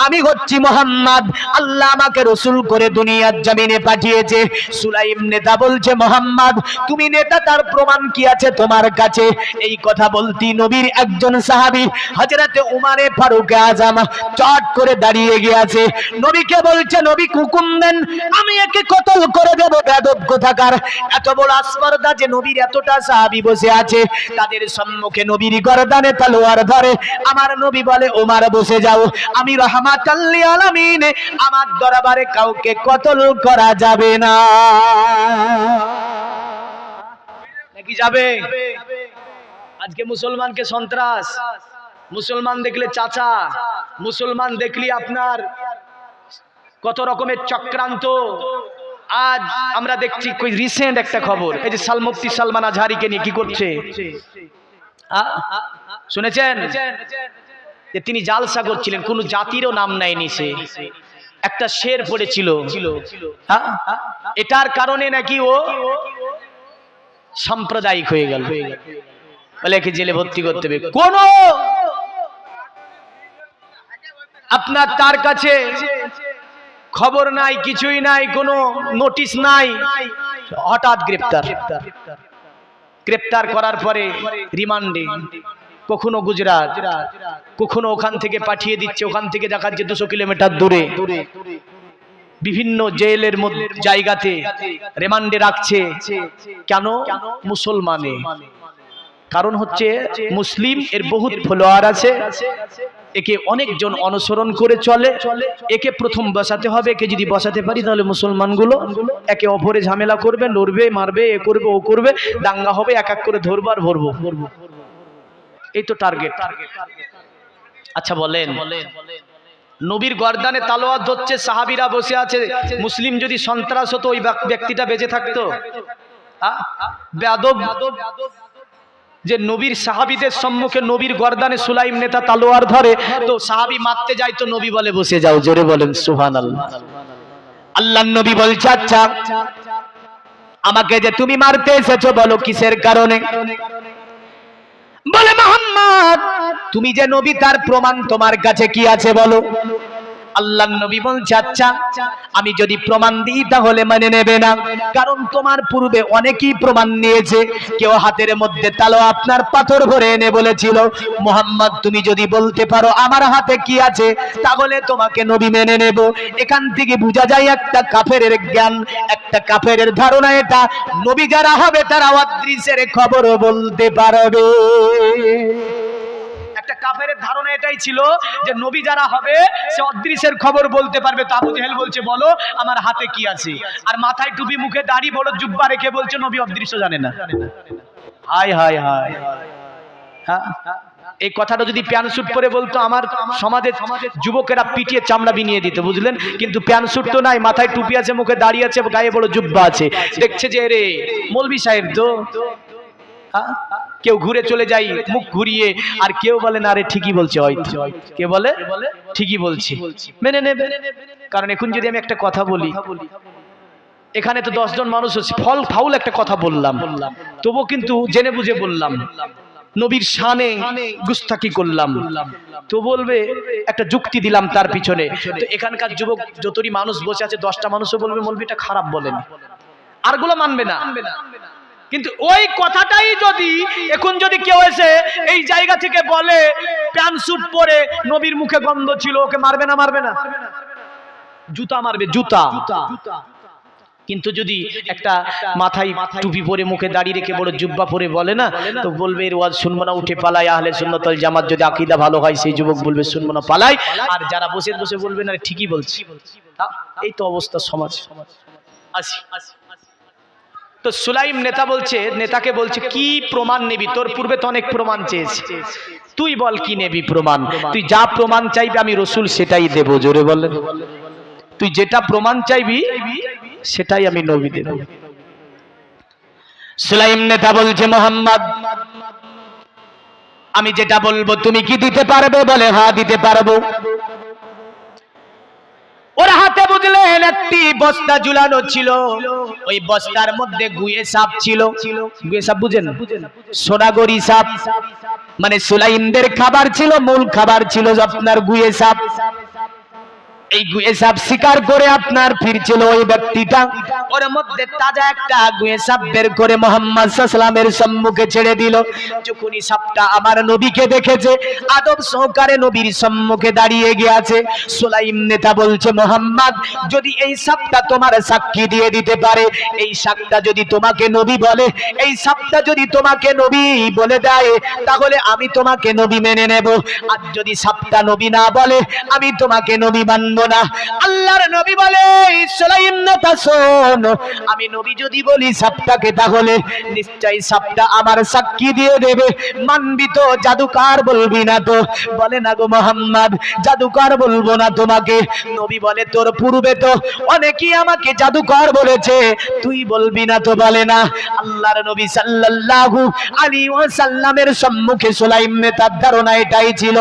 আমি হচ্ছি মুহাম্মদ, আল্লাহ আমাকে রাসূল করে দুনিয়ার জমিনে পাঠিয়েছে। সুলাইম নেতা বলছে মুহাম্মদ তুমি নেতা, তার প্রমাণ কি আছে তোমার কাছে? এই কথা বলতি নবীর একজন সাহাবী হযরতে উমারে ফারুক আযম চট করে দাঁড়িয়ে গিয়েছে। নবীকে বলছে নবী হুকুম দেন, আমি একে কতল করে দেব। বেয়াদব কোথাকার, এত বড় আসপর্দা যে নবীর এতটা সাহাবী বসে আছে, তাদের সম্মুখে নবীর গর্দানে তলোয়ার ধরে। আমার নবী বলে ওমর বসে যাও, আমি রাহমাতাল লিল আলামিন, আমার দরবারে কাউকে কতল করা যাবে না। নাকি যাবে? আজকে মুসলমানকে সন্ত্রাস, মুসলমান দেখলে চাচা, মুসলমান দেখলি আপনার কত রকমের চক্রান্ত। আজ আমরা দেখছি রিসেন্ট একটা খবর, এই যে মুফতি সালমান আজহারিকে নিয়ে কি করছে শুনেছেন? যে তিনি জালসা করছিলেন, কোন জাতিরও নাম নেয়নি, সে একটা শের পড়েছিল, এটার কারণে নাকি ও সাম্প্রদায়িক হয়ে গেল, বলে একে জেলে ভর্তি করতে হবে। কোন আপনার তার কাছে খবর নাই, কিছুই নাই, কোনো নোটিশ নাই, হঠাৎ গ্রেপ্তার। গ্রেপ্তার করার পরে রিমান্ডে, কখনো গুজরাট, কখনো ওখান থেকে পাঠিয়ে দিচ্ছে, ওখান থেকে দেখাচ্ছে 200 কিলোমিটার দূরে বিভিন্ন জেলের মধ্যে জায়গাতে রিমান্ডে রাখছে। কেন? মুসলমানে। কারণ হচ্ছে মুসলিম, এর বহুত ফলোয়ার আছে, একে অনেকজন অনুসরণ করে চলে, একে প্রথম বসাতে হবে। একে যদি বসাতে পারি তাহলে মুসলমানগুলো একে অপরে ঝামেলা করবে, লড়বে, মারবে, এ করবে, ও করবে, দাঙ্গা হবে, এক এক করে ধরবো আর ভরবো। এই তো টার্গেট। আচ্ছা বলেন, নবীর গর্দানে তালোয়ার ধরছে, সাহাবীরা বসে আছে, মুসলিম যদি সন্ত্রাস হতো ওই ব্যক্তিটা বেঁচে থাকতো? বেয়াদব যে নবীর সাহাবীদের সম্মুখে নবীর গর্দানে সুলাইম নেতা তালোয়ার ধরে, তো সাহাবী মারতে যায়, তো নবী বলে বসে যাও। জোরে বলেন সুবহানাল্লাহ। আল্লাহর নবী বলছে আচ্ছা আমাকে যে তুমি মারতে এসেছো বলো কিসের কারণে? বলে মুহাম্মদ তুমি যে নবী তার প্রমাণ তোমার কাছে কি আছে বলো। আল্লাহর নবী বলছে আচ্ছা আমি যদি প্রমাণ দিই তাহলে মানে নেবে না, কারণ তোমার পূর্বে অনেকেই প্রমাণ নিয়েছে। কেউ হাতের মধ্যে তালো আপনার পাথর ভরে এনে বলেছিল মুহাম্মদ তুমি যদি বলতে পারো আমার হাতে কি আছে তাহলে তোমাকে নবী মেনে নেব। এখান থেকে বোঝা যায় একটা কাফেরের জ্ঞান, একটা কাফেরের ধারণা, এটা নবী যারা হবে তারা অদৃশ্যের খবরও বলতে পারবে। একটা কাফেরের ধারণা এটাই ছিল যে নবী যারা হবে সে অদৃশ্যের খবর বলতে পারবে। তো আবু জেহেল বলছে বলো আমার হাতে কি আছে, আর মাথায় টুপি, মুখে দাড়ি, বড় জুব্বা রেখে বলছে নবী অদৃশ্য জানে না। হায় হায় হায়, এই কথাটা যদি প্যান্ট স্যুট পরে বলতো আমার সমাজের যুবকেরা পিটিয়ে চামড়া বিনিয়ে দিত, বুঝলেন। কিন্তু প্যান্ট স্যুট তো নাই, মাথায় টুপি আছে, মুখে দাড়ি আছে, গায়ে বড় জুব্বা আছে, দেখছে যে রে মৌলভী সাহেব তো। কেউ ঘুরে চলে যায় মুখ ঘুরিয়ে, আর কেউ বলে না রে ঠিকই বলছে, হয়তো কে বলে ঠিকই বলছে, মেনে নেবে। কারণ এখন যদি আমি একটা কথা বলি, এখানে তো 10 জন মানুষ আছে, ফল ফাউল একটা কথা বললাম, তবু কিন্তু জেনে বুঝে বললাম, নবীর শানে গুস্তাকি করলাম, তো বলবে একটা যুক্তি দিলাম তার পিছনে। তো এখানকার যুবক যতটি মানুষ বসে আছে, 10টা মানুষও বলবে মৌলভীটা খারাপ বলেন, আরগুলো মানবে না। কিন্তু ওই কথাটাই যদি এখন যদি কেউ এসে এই জায়গা থেকে বলে প্যান্ট স্যুট পরে নবীর মুখে গন্ধ ছিল, ওকে মারবে না? মারবে না, জুতা মারবে, জুতা। কিন্তু যদি একটা মাথায় টুপি পরে মুখে দাড়ি রেখে বড় জুব্বা পরে বলে না, তো বলবে এর ওয়াজ শুনবো না, উঠে পালাই। আহলে সুন্নাত ওয়াল জামাত যদি আকীদা ভালো হয়, সেই যুবক বলবে শুনবো না, পালাই। আর যারা বসে বসে বলবে না ঠিকই বলছি। এই তো অবস্থা সমাজ। আসি তো সুলাইম নেতাকে বলছে কি প্রমাণ নেবি? তোর পূর্বে তো অনেক প্রমাণ চেয়েছে, তুই বল কি নেবি প্রমাণ? তুই যা প্রমাণ চাইবি আমি রসুল সেটাই দেব। জোরে বলেন, তুই যেটা প্রমাণ চাইবি সেটাই আমি নবী দেব। সুলাইম নেতা বলছে মোহাম্মদ আমি যেটা বলবো তুমি কি দিতে পারবে? বলে হ্যাঁ দিতে পারবো। ওর হাতে বুঝলেন একটি বস্তা ঝুলানো ছিল, ওই বস্তার মধ্যে গুয়ে সাপ ছিল। গুয়ে সাপ বুঝেন? সোনাগরি সাপ, মানে সুলাইমদের খাবার ছিল, মূল খাবার ছিল আপনার গুয়ে সাপ। এই গুয়ে সাপ শিকার করে আপনার ফিরছিল ওই ব্যক্তিটা, ওর মধ্যে তাজা একটা গুয়ে সাপ বের করে মুহাম্মদ সাল্লাল্লাহু আলাইহি ওয়াসাল্লামের সম্মুখে ছেড়ে দিল। যখনই সাপটা আমার নবীকে দেখেছে, আদব সহকারে নবীর সম্মুখে দাঁড়িয়ে গিয়েছে। সুলাইম নেতা বলছে মুহাম্মদ যদি এই সাপটা তোমার সাক্ষী দিয়ে দিতে পারে, এই সাপটা যদি তোমাকে নবী বলে, এই সাপটা যদি তোমাকে নবী বলে দেয়, তাহলে আমি তোমাকে নবী মেনে নেব। আর যদি সাপটা নবী না বলে, আমি তোমাকে নবী মানব না। আল্লাহর নবী বলে সুলাইম নেতা শোন, আমি নবী যদি বলি সাপটাকে, তাহলে নিশ্চয়ই সাপটা আমার সাক্ষী দিয়ে দেবে। মানবি তো? জাদুকার বলবি না তো? বলে না গো মুহাম্মদ, জাদুকর বলবো না তোমাকে। নবী বলে তোর পূর্বে তো অনেকেই আমাকে জাদুকর বলেছে, তুই বলবি না তো? বলে না। আল্লাহর নবী সাল্লাল্লাহু আলাইহি ওয়াসাল্লামের সম্মুখে সুলাইম নেতার ধারণা এটাই ছিল,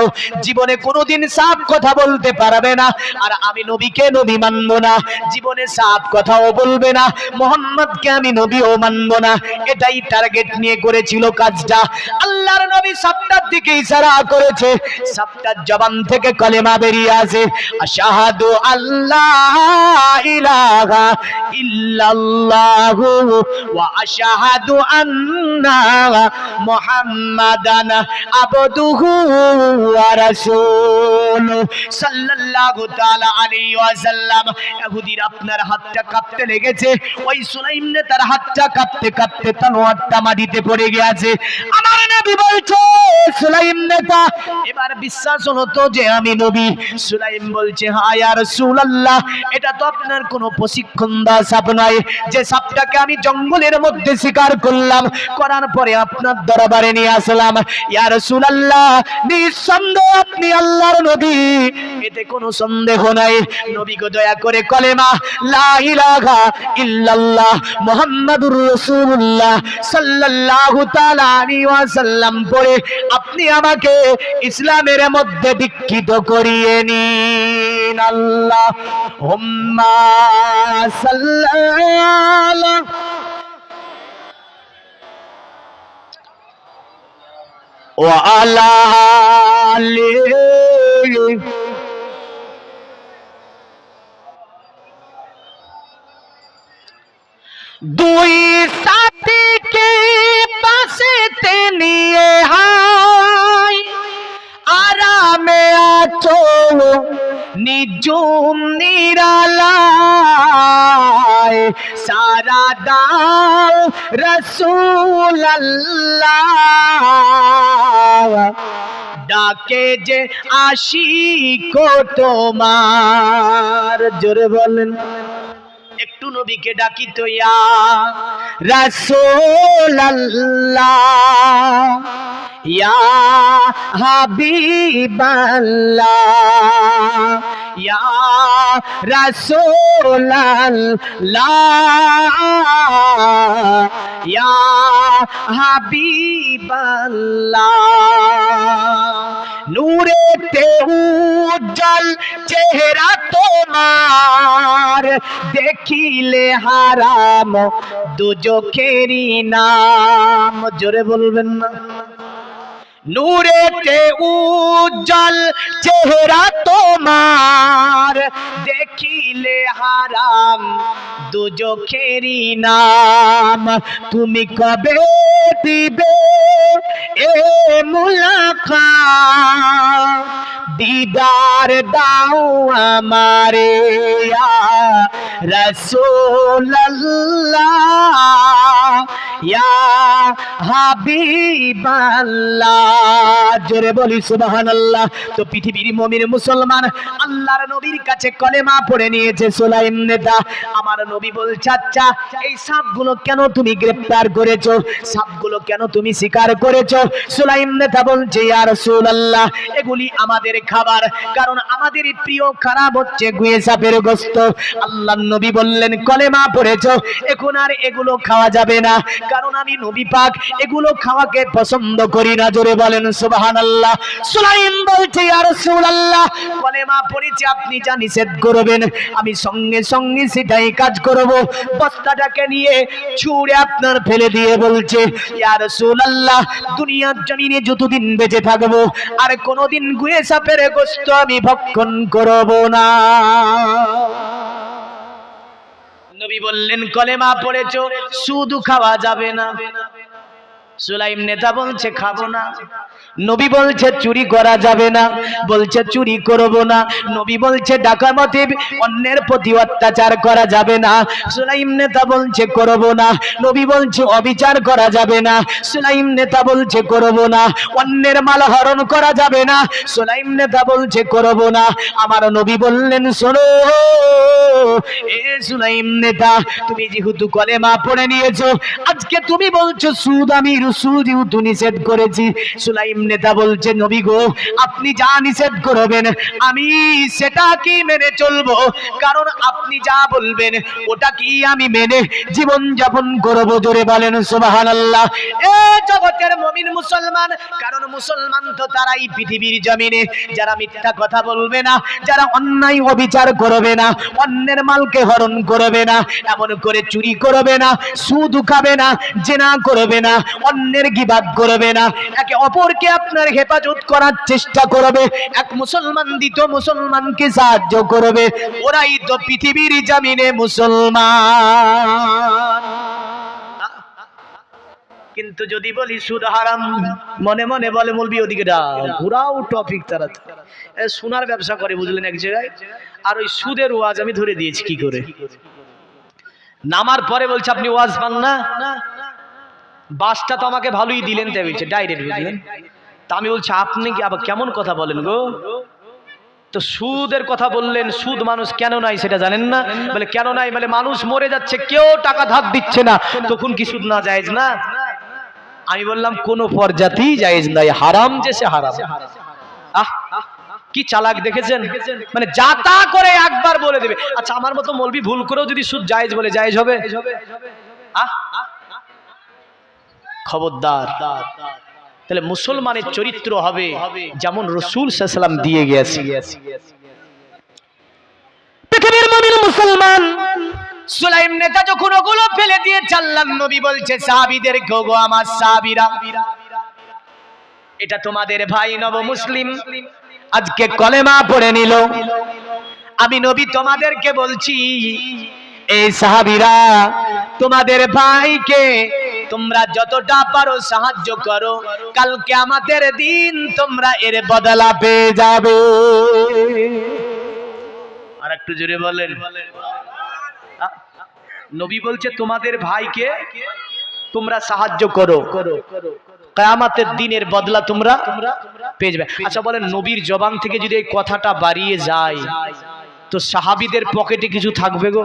জীবনে কোনোদিন সাপ কথা বলতে পারবে না, আর আমি নবীকে নবী মানব না। জীবনে সাপ কথাও বলবে না, মুহাম্মদকে আমি নবীও মানব না। এটাই টার্গেট নিয়ে করেছিল কাজটা। আল্লাহর নবী সাপটার দিকে ইশারা করেছে, সাপটার জবান থেকে কলেমা বেরিয়ে আসে, আশহাদু আল্লাহ ইলাহা ইল্লাল্লাহু ওয়া আশহাদু আন্না মুহাম্মাদান আবদুহু ওয়া রাসূলুহু সাল্লাল্লাহু তাআলা আলাইহি ওয়াসাল্লাম। ইহুদির আপনার হাতটা কাঁপতে লেগেছে, ওই সুলাইম নেতার হাতটা কাঁপতে কাঁপতে তলোয়ারটা মাটিতে পড়ে গিয়েছে। আমার নবী বলছে সুলাইম নেতা এবার বিশ্বাস হতো যে আমি নবী। সুলাইম বলছে হ্যাঁ ইয়া রাসূলুল্লাহ, এটা তো আপনার কোনো প্রশিক্ষণ দেওয়া সাপ নয়, যে সাপটাকে আমি জঙ্গলের মধ্যে শিকার করলাম, করার পরে আপনার দরবারে নিয়ে আসলাম। ইয়া রাসূলুল্লাহ, নিঃসন্দেহে আপনি আল্লাহর নবী, এতে কোনো সন্দেহ নাই। নবী গো দয়া করে কলেমা লা ইলাহা ইল্লাল্লাহ মুহাম্মাদুর রাসূলুল্লাহ সাল্লাল্লাহু তাআলা আলাইহি ওয়াসাল্লাম পড়ে আপনি আমাকে ইসলামের মধ্যে দীক্ষিত করিয়ে নিন। আল্লাহুম্মা সাল্লি ওয়া আলা আলিহি দুই সাথীকে পাশেতে নিয়ে হায় আরামে আছো নিজুম নিরালায়, সারা দাও রাসূলুল্লাহ, ডাকে যে আশিক তোমার। জোরে বলেন, একটু নবীকে ডাকি তো ইয়া রাসূলুল্লাহ, ইয়া হাবিবাল্লাহ ইয়া রাসূলাল্লাহ ইয়া হাবিবাল্লাহ নূরেতে উজ্জ্বল চেহারা তোমার দেখিলে হারাম দুজখেরই নাম জোরে বলবেন না নূরেতে উজ্জ্বল চেহারা তোমার দেখিলে হারাম দুজখেরই নাম তুমি কবে দিবে এ মুলাকাত দিদার দাও আমারে ইয়া রাসূলুল্লাহ ইয়া হাবিবাল্লাহ জোরে বলি সুবহানাল্লাহ তো পৃথিবীর মুমিন মুসলমান আল্লাহর নবীর কাছে কলেমা পড়ে নিয়েছে সুলাইম নেতা আমার নবী বলছে আচ্ছা এই সাপগুলো কেন তুমি গ্রেফতার করেছো সাপগুলো কেন তুমি শিকার করেছো সুলাইম নেতা বলছে ইয়া রাসূলুল্লাহ এগুলি আমাদের খাবার কারণ আমাদের প্রিয় খারাপ হচ্ছে গুয়ে সাপের গোশত আল্লাহর নবী বললেন কলেমা পড়েছো এখন আর এগুলো খাওয়া যাবে না কারণ আমি নবী পাক এগুলো খাওয়াকে পছন্দ করি না জোরে বলেন সুবহানাল্লাহ সুলাইম বলছে ইয়া রাসূলুল্লাহ কলেমা পড়েছি আপনি যা নিষেধ করবেন আমি সঙ্গে সঙ্গে সেটাই কাজ করব বস্তাটাকে নিয়ে ছুঁড়ে আপনার ফেলে দিয়ে বলছে ইয়া রাসূলুল্লাহ দুনিয়ার জমিনে যতদিন বেঁচে থাকবো আর কোনোদিন গুয়ে সাপের গোশত আমি ভক্ষণ করব না নবী বললেন কলেমা পড়েছো শুধু খাওয়া যাবে না সুলাইম নেতা বলছে খাবো না নবী বলছে চুরি করা যাবে না বলছে চুরি করব না নবী বলছে ডাকাতি অন্যের প্রতি অত্যাচার করা যাবে না সুলাইম নেতা বলছে করব না নবী বলছে অবিচার করা যাবে না সুলাইম নেতা বলছে করব না অন্যের মাল হরণ করা যাবে না সুলাইম নেতা বলছে করব না আমার নবী বললেন শোনো এ সুলাইম নেতা তুমি যেহেতু কলেমা পড়ে নিয়েছো আজকে তুমি বলছো সুদ আমি সুদ যেহেতু নিষেধ করেছি সুলাইম নেতা বলছে নবী গো আপনি যা নিষেধ করবেন আমি সেটা কি মেনে চলবো কারণ আপনি যা বলবেন ওটা কি আমি মেনে জীবন যাপন করব জোরে বলেন সুবহানাল্লাহ এ জগতের মুমিন মুসলমান কারণ মুসলমান তো তারাই পৃথিবীর জমিনে যারা মিথ্যা কথা বলবে না যারা অন্যায় অবিচার করবে না অন্যের মালকে হরণ করবে না এমন করে চুরি করবে না সুদ খাবে না জেনা করবে না অন্যের গীবাত করবে না একে অপরকে আপনার হেফাজত করার চেষ্টা করবে এক মুসলমান দ্বিতীয় মুসলমানকে সাহায্য করবে ওরাই তো পৃথিবীর জমিনে মুসলমান কিন্তু যদি বলি সুদ হারাম মনে মনে বলে মৌলবি ওদিকে ঘুরাও টপিক তারা সোনার ব্যবসা করে বুঝলেন এক জায়গায় আর ওই সুদের ওয়াজ আমি ধরে দিয়েছি কি করে নামার পরে বলছে আপনি ওয়াজ পান না বাসটা তো আমাকে ভালোই দিলেন তাই বলছে ডাইরেক্ট বুঝলেন তা আমি বলছি আপনি কি আবার কেমন কথা বলেন গো তো সুদের কথা বললেন সুদ মানুষ কেন নাই সেটা জানেন না বলে কেন নাই বলে মানুষ মরে যাচ্ছে কেউ টাকা ধার দিচ্ছে না তখন কি সুদ না জায়েজ না আমি বললাম কোন পর্যাতেই জায়েজ নাই হারাম যে সে হারাম কি চালাক দেখেছেন মানে যাতা করে একবার বলে দেবে আচ্ছা আমার মতো মৌলবি ভুল করেও যদি সুদ জায়েজ বলে জায়েজ হবে খবরদার তাহলে মুসলমানের চরিত্র হবে যেমন রাসূল সাল্লাল্লাহু আলাইহি ওয়াসাল্লাম দিয়ে গেছে পৃথিবীর মুমিন মুসলমান সুলাইম নেতা যখন ওগুলো ফেলে দিয়ে আল্লাহর নবী বলছে সাহাবীদের গো আমার সাহাবীরা এটা তোমাদের ভাই নব মুসলিম আজকে কলেমা পড়ে নিল আমি নবী তোমাদেরকে বলছি এই সাহাবীরা তোমাদের ভাইকে তোমরা যতটা পারো সাহায্য করো কাল কিয়ামতের দিন তোমরা এর বদলা পেয়ে যাবে আর একটু জোরে বলেন নবী বলছে তোমাদের ভাইকে তোমরা সাহায্য করো কিয়ামতের দিনের বদলা তোমরা পেয়ে যাবে আচ্ছা বলেন নবীর জবান থেকে যদি এই কথাটা বাড়িয়ে যায় তো সাহাবীদের পকেটে কিছু থাকবে গো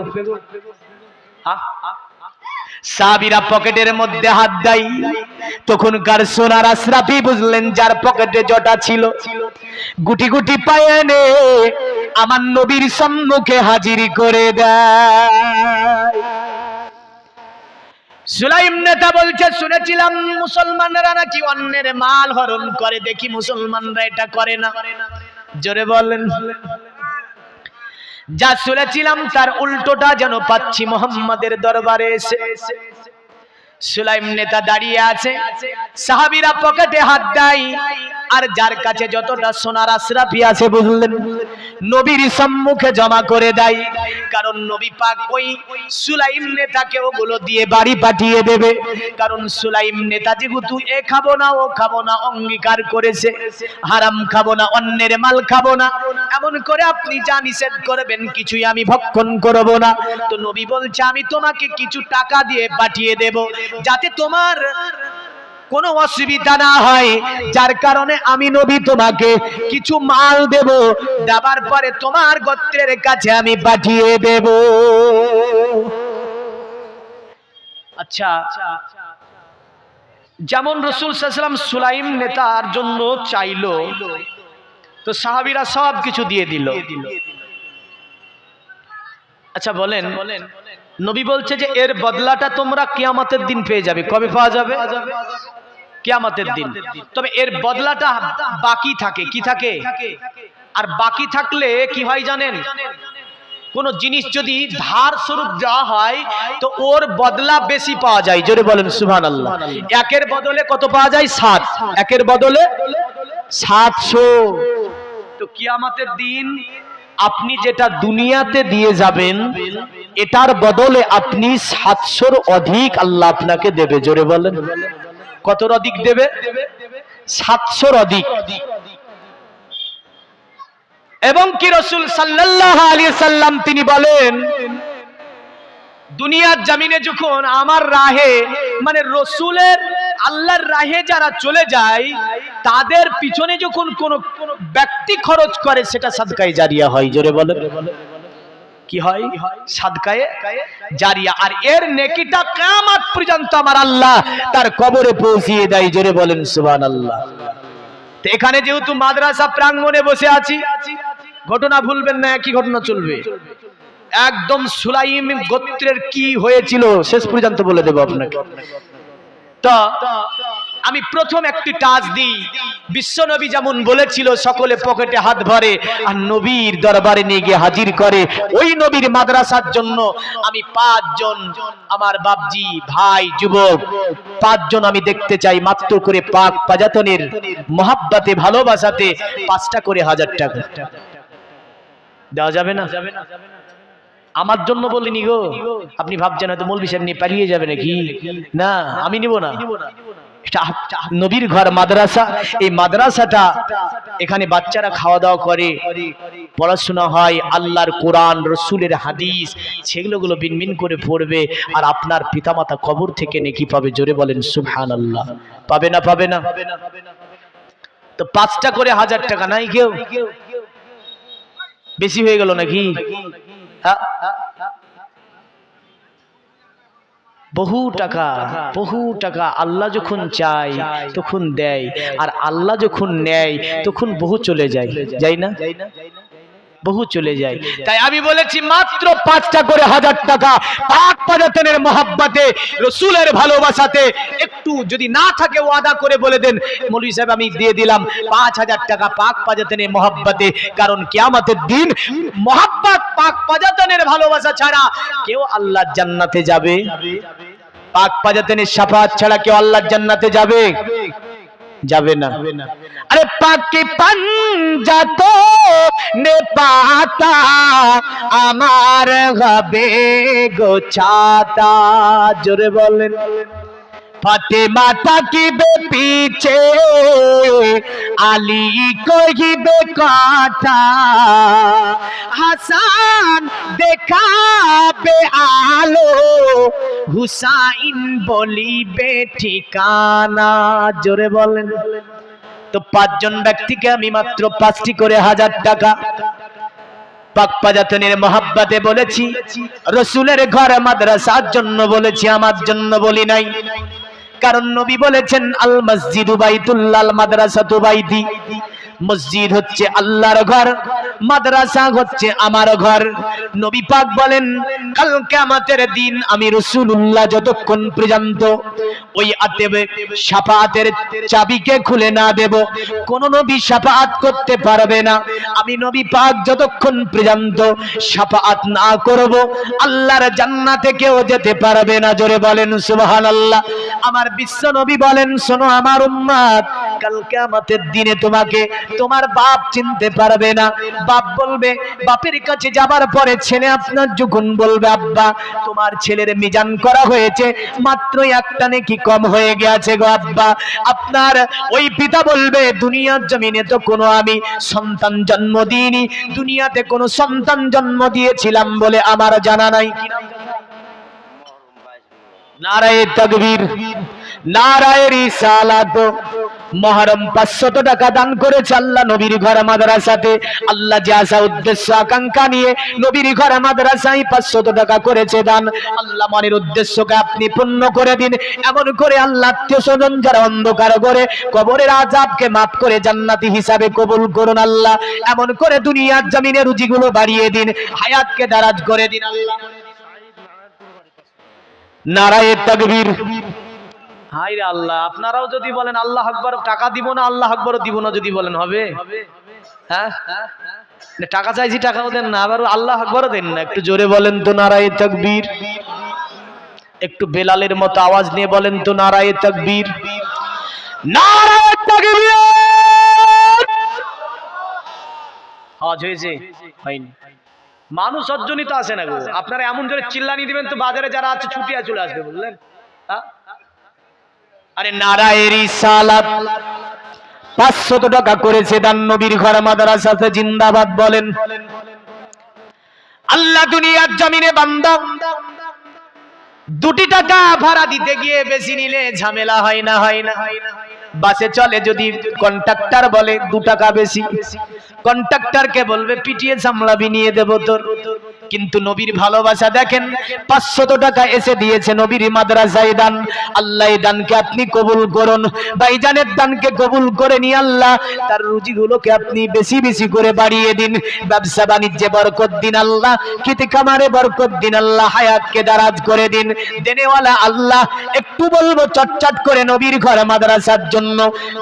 সাহাবীরা পকেটের মধ্যে হাত দেয়, তখনকার সোনার আশরাফি বুঝলেন যার পকেটে জটা ছিল, গুটি গুটি পায়ে এনে আমার নবীর সম্মুখে হাজির করে দেয়। সুলাইম নেতা বলছে, শুনেছিলাম মুসলমানরা নাকি অন্যের মাল হরণ করে, দেখি মুসলমানরা এটা করে না। জোরে বলেন। যা শুনেছিলাম তার উল্টোটা যেন পাচ্ছি মুহাম্মাদের দরবারে এসে। সুলাইম নেতা দাঁড়িয়ে আছে, সাহাবীরা পকেটে হাত দেয়, আর যার কাছে যতটা সোনার আশরাফি আছে বুঝলেন নবীর সম্মুখে জমা করে দেয়, কারণ নবী পাক ওই সুলাইম নেতাকে ওগুলো দিয়ে বাড়ি পাঠিয়ে দেবে। কারণ সুলাইম নেতা যেহেতু এ খাবো না ও খাবো না অঙ্গীকার করেছে, হারাম খাবো না, অন্যের মাল খাবো না, এমন করে আপনি যা নিষেধ করবেন কিছুই আমি ভক্ষণ করব না। তো নবী বলছে আমি তোমাকে কিছু টাকা দিয়ে পাঠিয়ে দেব যাতে তোমার কোনো অসুবিধা না হয়, যার কারণে আমি নবী তোমাকে কিছু মাল দেব, দেবার পরে তোমার গোত্রের কাছে আমি পাঠিয়ে দেব। আচ্ছা, যেমন রাসূল সাল্লাল্লাহু আলাইহি ওয়াসাল্লাম সুলাইম নেতার জন্য চাইলো, তো সাহাবীরা সব কিছু দিয়ে দিল। আচ্ছা বলেন, নবী বলছে যে এর বদলাটা তোমরা কিয়ামতের দিন পেয়ে যাবে। কবে পাওয়া যাবে? কিয়ামতের দিন। তবে এর বদলাটা বাকি থাকে। কি থাকে? আর বাকি থাকলে কি হয় জানেন, কোন জিনিস যদি ধার স্বরূপ দেওয়া হয় তো ওর বদলা বেশি পাওয়া যায়। জোরে বলেন সুবহানাল্লাহ। একের বদলে কত পাওয়া যায়? 7। একের বদলে 700। তো কিয়ামতের দিন আপনি যেটা দুনিয়াতে দিয়ে যাবেন এটার বদলে আপনি 700-র অধিক আল্লাহ আপনাকে দেবে। জোরে বলেন কতর অধিক দেবে? 700-র অধিক। এবং কি রাসূল সাল্লাল্লাহু আলাইহি সাল্লাম তিনি বলেন, দুনিয়ার জমিনে যখন আমার রাহে মানে রাসূলের আল্লাহর রাহে যারা চলে যায় তাদের পিছনে যখন কোন ব্যক্তি খরচ করে সেটা সাদকায়ে জারিয়া হয়। জোরে বলেন কি হয়? সাদকায়ে জারিয়া। আর এর নেকিটা কিয়ামত পর্যন্ত আমার আল্লাহ তার কবরে পৌঁছিয়ে দেয়। জোরে বলেন সুবহানাল্লাহ। তো এখানে যেহেতু মাদ্রাসা প্রাঙ্গণে বসে আছি, ঘটনা ভুলবেন না, একই ঘটনা চলবে। একদম সুলাইম গোত্রের কি হয়েছিল শেষ পর্যন্ত বলে দেব আপনাকে। তো আমি প্রথম একটি টাচ দিই। বিশ্ব নবী যেমন বলেছিল সকলে পকেটে হাত ভরে আর নবীর দরবারে নিয়ে গিয়ে হাজির করে, ওই নবীর মাদ্রাসার জন্য আমি 5 জন আমার বাপজি ভাই যুবক 5 জন আমি দেখতে চাই মাত্র করে পাক পাজাতনের মহাব্বতে ভালোবাসাতে 5টা করে 1000 টাকা দেওয়া যাবে না? আমার জন্য বলিনি গো, আপনি ভাবছেন হয়তো মৌলভী সাহেব নিয়ে পালিয়ে যাবে নাকি। না, আমি নিব না। নবীর ঘর মাদ্রাসা, এই মাদ্রাসাটা এখানে বাচ্চারা খাওয়া দাওয়া করে, পড়াশোনা হয়, আল্লাহর কোরআন রসুলের হাদিস সেগুলোগুলো বিনবিন করে পড়বে, আর আপনার পিতামাতা কবর থেকে নেকি পাবে। জোরে বলেন সুবহানাল্লাহ। পাবে না? পাবে না? তো 5টা করে 1000 টাকা নাই কেউ? বেশি হয়ে গেল নাকি? বহু টাকা আল্লাহ যখন চায় তখন দেয়, আর আল্লাহ যখন নেয় তখন বহু চলে যায়। যাই না? বহু চলে যায়। তাই আমি বলেছি মাত্র 5টা করে 1000 টাকা পাক পাজাতনের মহব্বতে রাসূলের ভালোবাসাতে একটু যদি না থাকে ওয়াদা করে বলে দেন মৌলভী সাহেব আমি দিয়ে দিলাম 5000 টাকা পাক পাজাতনের মহব্বতে। কারণ কিয়ামতের দিন মহব্বত পাক পাজাতনের ভালোবাসা ছাড়া কেউ আল্লাহর জান্নাতে যাবে? পাক পাজাতনের শাফাআত ছাড়া কেউ আল্লাহর জান্নাতে যাবে? যাবে না। আরে পাকি পাঞ্জাত নে পাতা আমার হবে গোছাতা। জোরে বলেন ফাতেমা তাকিবে পিছে আলী কহিবে কথা, হাসান দেখাবে আলো হুসাইন বলিবে ঠিকানা। জোরে বলেন। তো 5 জন ব্যক্তিকে আমি মাত্র 5টি করে 1000 টাকা পাক পাজাতনের মহব্বতে বলেছি, রাসূলের ঘর মাদ্রাসার জন্য বলেছি, আমার জন্য বলি নাই। কারণ নবী বলেছেন আল মসজিদু বাইতুল্লাহ আল মাদ্রাসাতু বাইতি, মসজিদ হচ্ছে আল্লাহর ঘর, মাদ্রাসা হচ্ছে আমার ঘর। নবী পাক বলেন কাল কিয়ামতের দিন আমি রাসূলুল্লাহ যতক্ষণ পর্যন্ত ওই আতেবে শাফাআতের চাবিকে খুলে না দেব, কোন নবী শাফাআত করতে পারবে না। আমি নবী পাক যতক্ষণ পর্যন্ত শাফাআত না করব, আল্লাহর জান্নাতে কেউ যেতে পারবে না। জোরে বলেন সুবহানাল্লাহ। আমার বিশ্ব নবী বলেন, শোনো আমার উম্মত, কাল কিয়ামতের দিনে তোমাকে তোমার বাপ চিনতে পারবে না। বাপ বলবে, বাপের কাছে যাবার পরে ছেলে আপনার যখন বলবে আব্বা তোমার ছেলের মিজান করা হয়েছে, মাত্র একটা নেকি কম হয়ে গেছে গো আব্বা। আপনার ওই পিতা বলবে, দুনিয়ার জমিনে তো কোনো আমি সন্তান জন্ম দিইনি, দুনিয়াতে কোনো সন্তান জন্ম দিয়েছিলাম বলে আমার জানা নাই। নারায়ে তাকবীর, নারায়ে রিসালাত। মহরম 500 টাকা দান করেছে আল্লাহ নবীর ঘর মাদ্রাসাতে। আল্লাহ যে আশা উদ্দেশ্য আকাঙ্ক্ষা নিয়ে নবীর ঘর মাদ্রাসায় 500 টাকা করেছে দান, আল্লাহ মনের উদ্দেশ্যকে আপনি পূর্ণ করে দিন। এমন করে আল্লাহ আত্মীয় স্বজন যারা অন্ধকার করে কবরের আযাবকে মাফ করে জান্নাতি হিসাবে কবুল করুন আল্লাহ। এমন করে দুনিয়ার জমিনে রুজিগুলো বাড়িয়ে দিন, হায়াতকে দারাজ করে দিন আল্লাহ। নারায়ে তাকবীর। হায় রে আল্লাহ, আপনারাও যদি বলেন আল্লাহ আকবার, টাকা দিব না, আল্লাহ আকবারও দিব না, যদি বলেন হবে? হ্যাঁ, টাকা চাইছি টাকাও দেন না, আবার আল্লাহ আকবারও দেন না। একটু জোরে বলেন তো নারায়ে তাকবীর। একটু বেলালের মতো আওয়াজ নিয়ে বলেন তো নারায়ে তাকবীর, নারায়ে তাকবীর। আওয়াজ হয়েছে? হয়নি। মানুষ অর্জনই তো আসে না গো। আপনারা এমন জোরে চিল্লানি দিবেন তো বাজারে যারা আছে ছুটিয়া চলে আসবে, বুঝলেন? আরে নারায়ে রিসালাত 500 টাকা করেছে দান নবীর ঘর মাদ্রাসাতে, জিন্দাবাদ বলেন। আল্লাহ দুনিয়ার জমিনে বান্দা 2 টাকা ভাড়া দিতে গিয়ে বেশি নিলে ঝামেলা হয় না? হয় না? বাসে চলে যদি কন্ট্রাক্টর বলে 2 টাকা বেশি, কন্ট্রাক্টরকে বলবে পিটিয়ে সামলাবি, নিয়ে দেব তোর। কিন্তু নবীর ভালোবাসা দেখেন, 500 টাকা এসে দিয়েছে নবীর মাদ্রাসায় দান। আল্লাহ এই দানকে আপনি কবুল করুন, ভাইজানের দানকে কবুল করে নিয়ে আল্লাহ তার রুজিগুলোকে আপনি বেশি বেশি করে বাড়িয়ে দিন। ব্যবসা বাণিজ্যে বরকত দিন আল্লাহ, খেতে খামারে বরকত দিন আল্লাহ, হায়াতকে দারাজ করে দিন। দেনেওয়ালা আল্লাহ, একটু বলবো চটচট করে নবীর ঘর মাদ্রাসার জন্য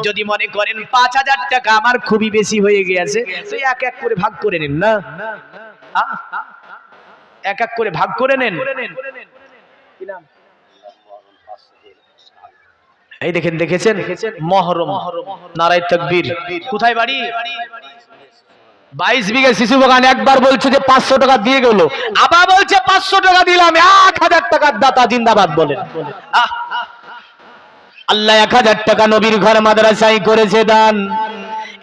যদি মনে করেন 5000 টাকা আমার খুবই বেশি হয়ে গিয়েছে, তো এক এক করে ভাগ করে নিন না, এক এক করে ভাগ করে নেন। এই দেখেন, দেখেছেন মহরম, নারায়ে তাকবীর। কোথায় বাড়ি? 22 বিঘা শিশু বাগান। একবার বলছে যে 500 টাকা দিয়ে গেল, আবার বলছে 500 টাকা দিলাম, 1000 টাকার দাতা, জিন্দাবাদ বলেন। আল্লাহ 1000 টাকা নবীর ঘর মাদ্রাসায় করেছে দান।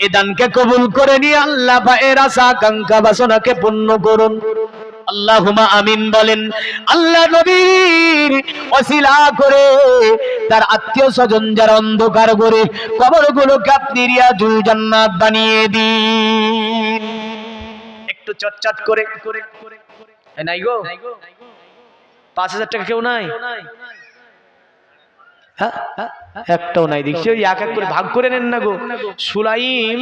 এই দানকে কবুল করে নিয়ে আল্লাহ ভাইয়ের আশা আকাঙ্ক্ষা বাসনাকে পূর্ণ করুন, আল্লাহুম্মা আমিন বলেন। আল্লাহ নবীর ওসিলা করে তার আত্মীয় স্বজন যারা অন্ধকার করে কবরগুলোকে আপনি রিয়াজুল জান্নাত বানিয়ে দিন। একটু চটচট করে। নাই গো 5000 টাকা কেউ নাই? একটাও নাই দেখছি। ওই এক এক করে ভাগ করে নেন না গো। সুলাইম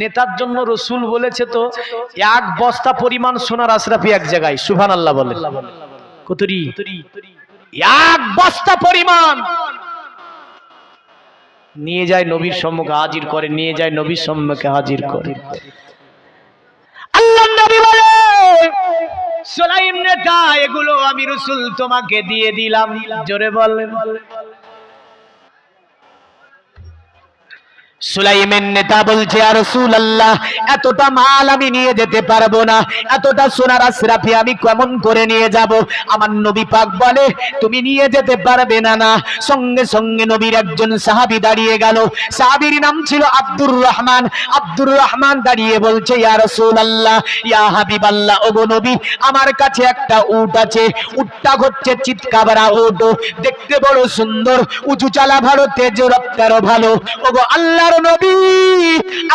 নেতার জন্য রসুল বলেছে তো 1 বস্তা পরিমাণ সোনার আশরাফি এক জায়গায়, সুবহানাল্লাহ বলেন। কতরি? 1 বস্তা পরিমাণ নিয়ে যায় নবীর সম্মুখে হাজির করে, নিয়ে যায় নবীর সম্মুখে হাজির করে। আল্লাহর নবী বলে, সুলাইম নেতা, এগুলো আমি রসুল তোমাকে দিয়ে দিলাম। জোরে বলেন। সুলাইমের নেতা বলছে, ইয়া রাসূলুল্লাহ, এতটা মাল আমি নিয়ে যেতে পারবো না, এতটা সোনার আশরাফি আমি কেমন করে নিয়ে যাব? আমার নবী পাক বলে, তুমি নিয়ে যেতে পারবে না। না, সঙ্গে সঙ্গে নবীর একজন সাহাবী দাঁড়িয়ে গেল। সাহাবীর নাম ছিল আব্দুর রহমান। আব্দুর রহমান দাঁড়িয়ে বলছে, ইয়া রাসূলুল্লাহ, ইয়া হাবিবাল্লাহ, ওগো নবী, আমার কাছে একটা উট আছে, উটটা হচ্ছে চিৎকাবরা উট, দেখতে বড় সুন্দর, উঁচু চালা ভালো, তেজ রক্তারও ভালো। ওগো আল্লাহ আল্লাহর নবী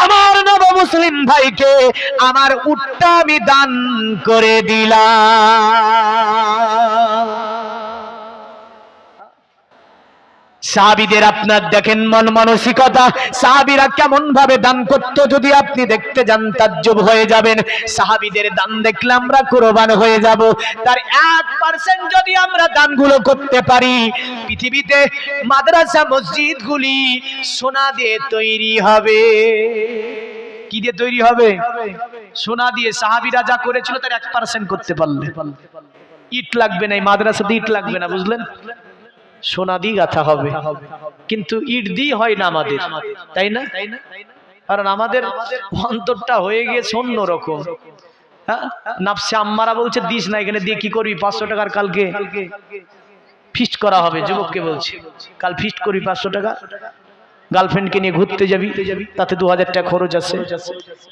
আমার নব মুসলিম ভাইকে আমার উটটা আমি দান করে দিলাম। সাহাবীদের আপনার দেখেন মন মানসিকতা, সাহাবীরা কেমন ভাবে দান করত যদি আপনি দেখতে যান তাজ্জব হয়ে যাবেন। সাহাবীদের দান দেখলে আমরা কুরবান হয়ে যাব। তার 1% যদি আমরা দানগুলো করতে পারি, পৃথিবীতে মাদ্রাসা মসজিদগুলি সোনা দিয়ে তৈরি হবে। কি দিয়ে তৈরি হবে? সোনা দিয়ে। সাহাবীরা যা করেছিল তার 1% করতে পারলে ইট লাগবে না, মাদ্রাসাতে ইট লাগবে না, বুঝলেন? সোনা দিয়ে গাঁথা হবে, কিন্তু ইট দিয়ে হয় না আমাদের, তাই না? কারণ আমাদের অন্তরটা হয়ে গিয়েছে অন্যরকম। নাফসে আম্মারা বলছে দিস না, এখানে দিয়ে কি করবি? 500 টাকার কালকে ফিস্ট করা হবে। যুবককে বলছে কাল ফিস্ট করবি 500 টাকা, গার্লফ্রেন্ডকে নিয়ে ঘুরতে যাবি, তাতে 2000 টাকা খরচ আছে।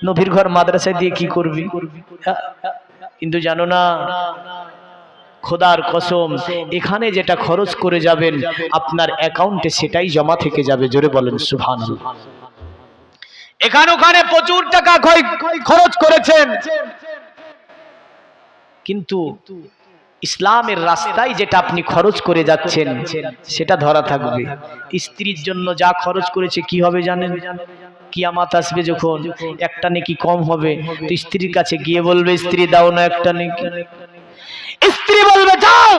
নবীর ঘর মাদ্রাসায় দিয়ে কি করবি? কিন্তু জানো না, খোদার কসম, এখানে যেটা খরচ করে যাবেন আপনার অ্যাকাউন্টে সেটাই জমা থেকে যাবে। জোরে বলেন সুবহানাল্লাহ। এখানে ওখানে প্রচুর টাকা খরচ করেছেন, কিন্তু ইসলামের রাস্তায় যেটা আপনি খরচ করে যাচ্ছেন সেটা ধরা থাকবে। স্ত্রীর জন্য যা খরচ করেছে কি হবে জানেন? কিয়ামত আসবে যখন, একটা নেকি কম হবে, তো স্ত্রীর কাছে গিয়ে বলবে স্ত্রী দাও না একটা নেকি। স্ত্রী বলবে যাও,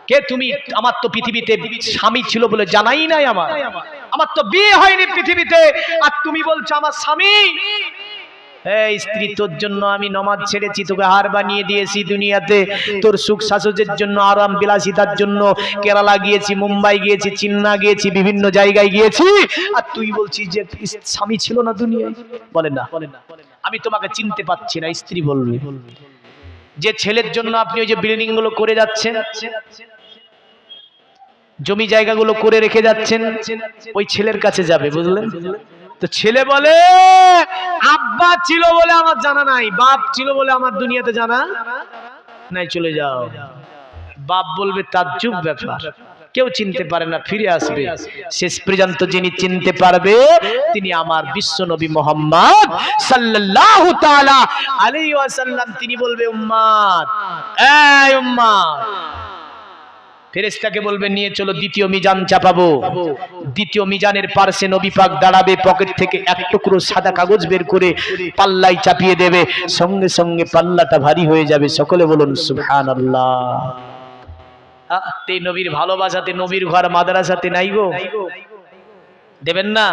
কে তুমি? আমার তো পৃথিবীতে স্বামী ছিল বলে জানাই নাই, আমার তো বিয়ে হয়নি পৃথিবীতে, আর তুমি বলছো আমার স্বামী। এই স্ত্রী, তোর জন্য আমি নামাজ ছেড়েছি, তোকে হার বানিয়ে দিয়েছি দুনিয়াতে, তোর সুখ শাসনের জন্য, আরাম বিলাসিতার জন্য কেরালা গিয়েছি, মুম্বাই গিয়েছি, চিন্না গিয়েছি, বিভিন্ন জায়গায় গিয়েছি, আর তুই বলছিস যে স্বামী ছিল না দুনিয়ায়। বলে না, আমি তোমাকে চিনতে পারছি না। স্ত্রী বলবে, যে ছেলের জন্য আপনি ওই যে বিল্ডিং গুলো করে যাচ্ছেন, জমি জায়গাগুলো করে রেখে যাচ্ছেন, ওই ছেলের কাছে যাবে, বুঝলেন? তো ছেলে বলে আব্বা ছিল বলে আমার জানা নাই, বাপ ছিল বলে আমার দুনিয়াতে জানা নাই, চলে যাও। বাপ বলবে তাজ্জুব ব্যাপার, কেউ চিনতে পারে না, ফিরে আসবে। শেষ পর্যন্ত যিনি চিনতে পারবে তিনি আমার বিশ্ব নবী মুহাম্মদ সাল্লাল্লাহু তাআলা আলাইহি ওয়াসাল্লাম। তিনি বলবে উম্মত, এই উম্মত, ফেরেশতাকে বলবে নিয়ে চলো দ্বিতীয় মিজান চাপাবো। দ্বিতীয় মিজানের পাশে নবী পাক দাঁড়াবে, পকেট থেকে এক টুকরো সাদা কাগজ বের করে পাল্লায় চাপিয়ে দেবে, সঙ্গে সঙ্গে পাল্লাটা ভারী হয়ে যাবে। সকলে বলুন সুবহানাল্লাহ। এই নবীর ভালোবাসাতে নবীর ঘর মাদ্রাসাতে নাই গো, দেবেন না?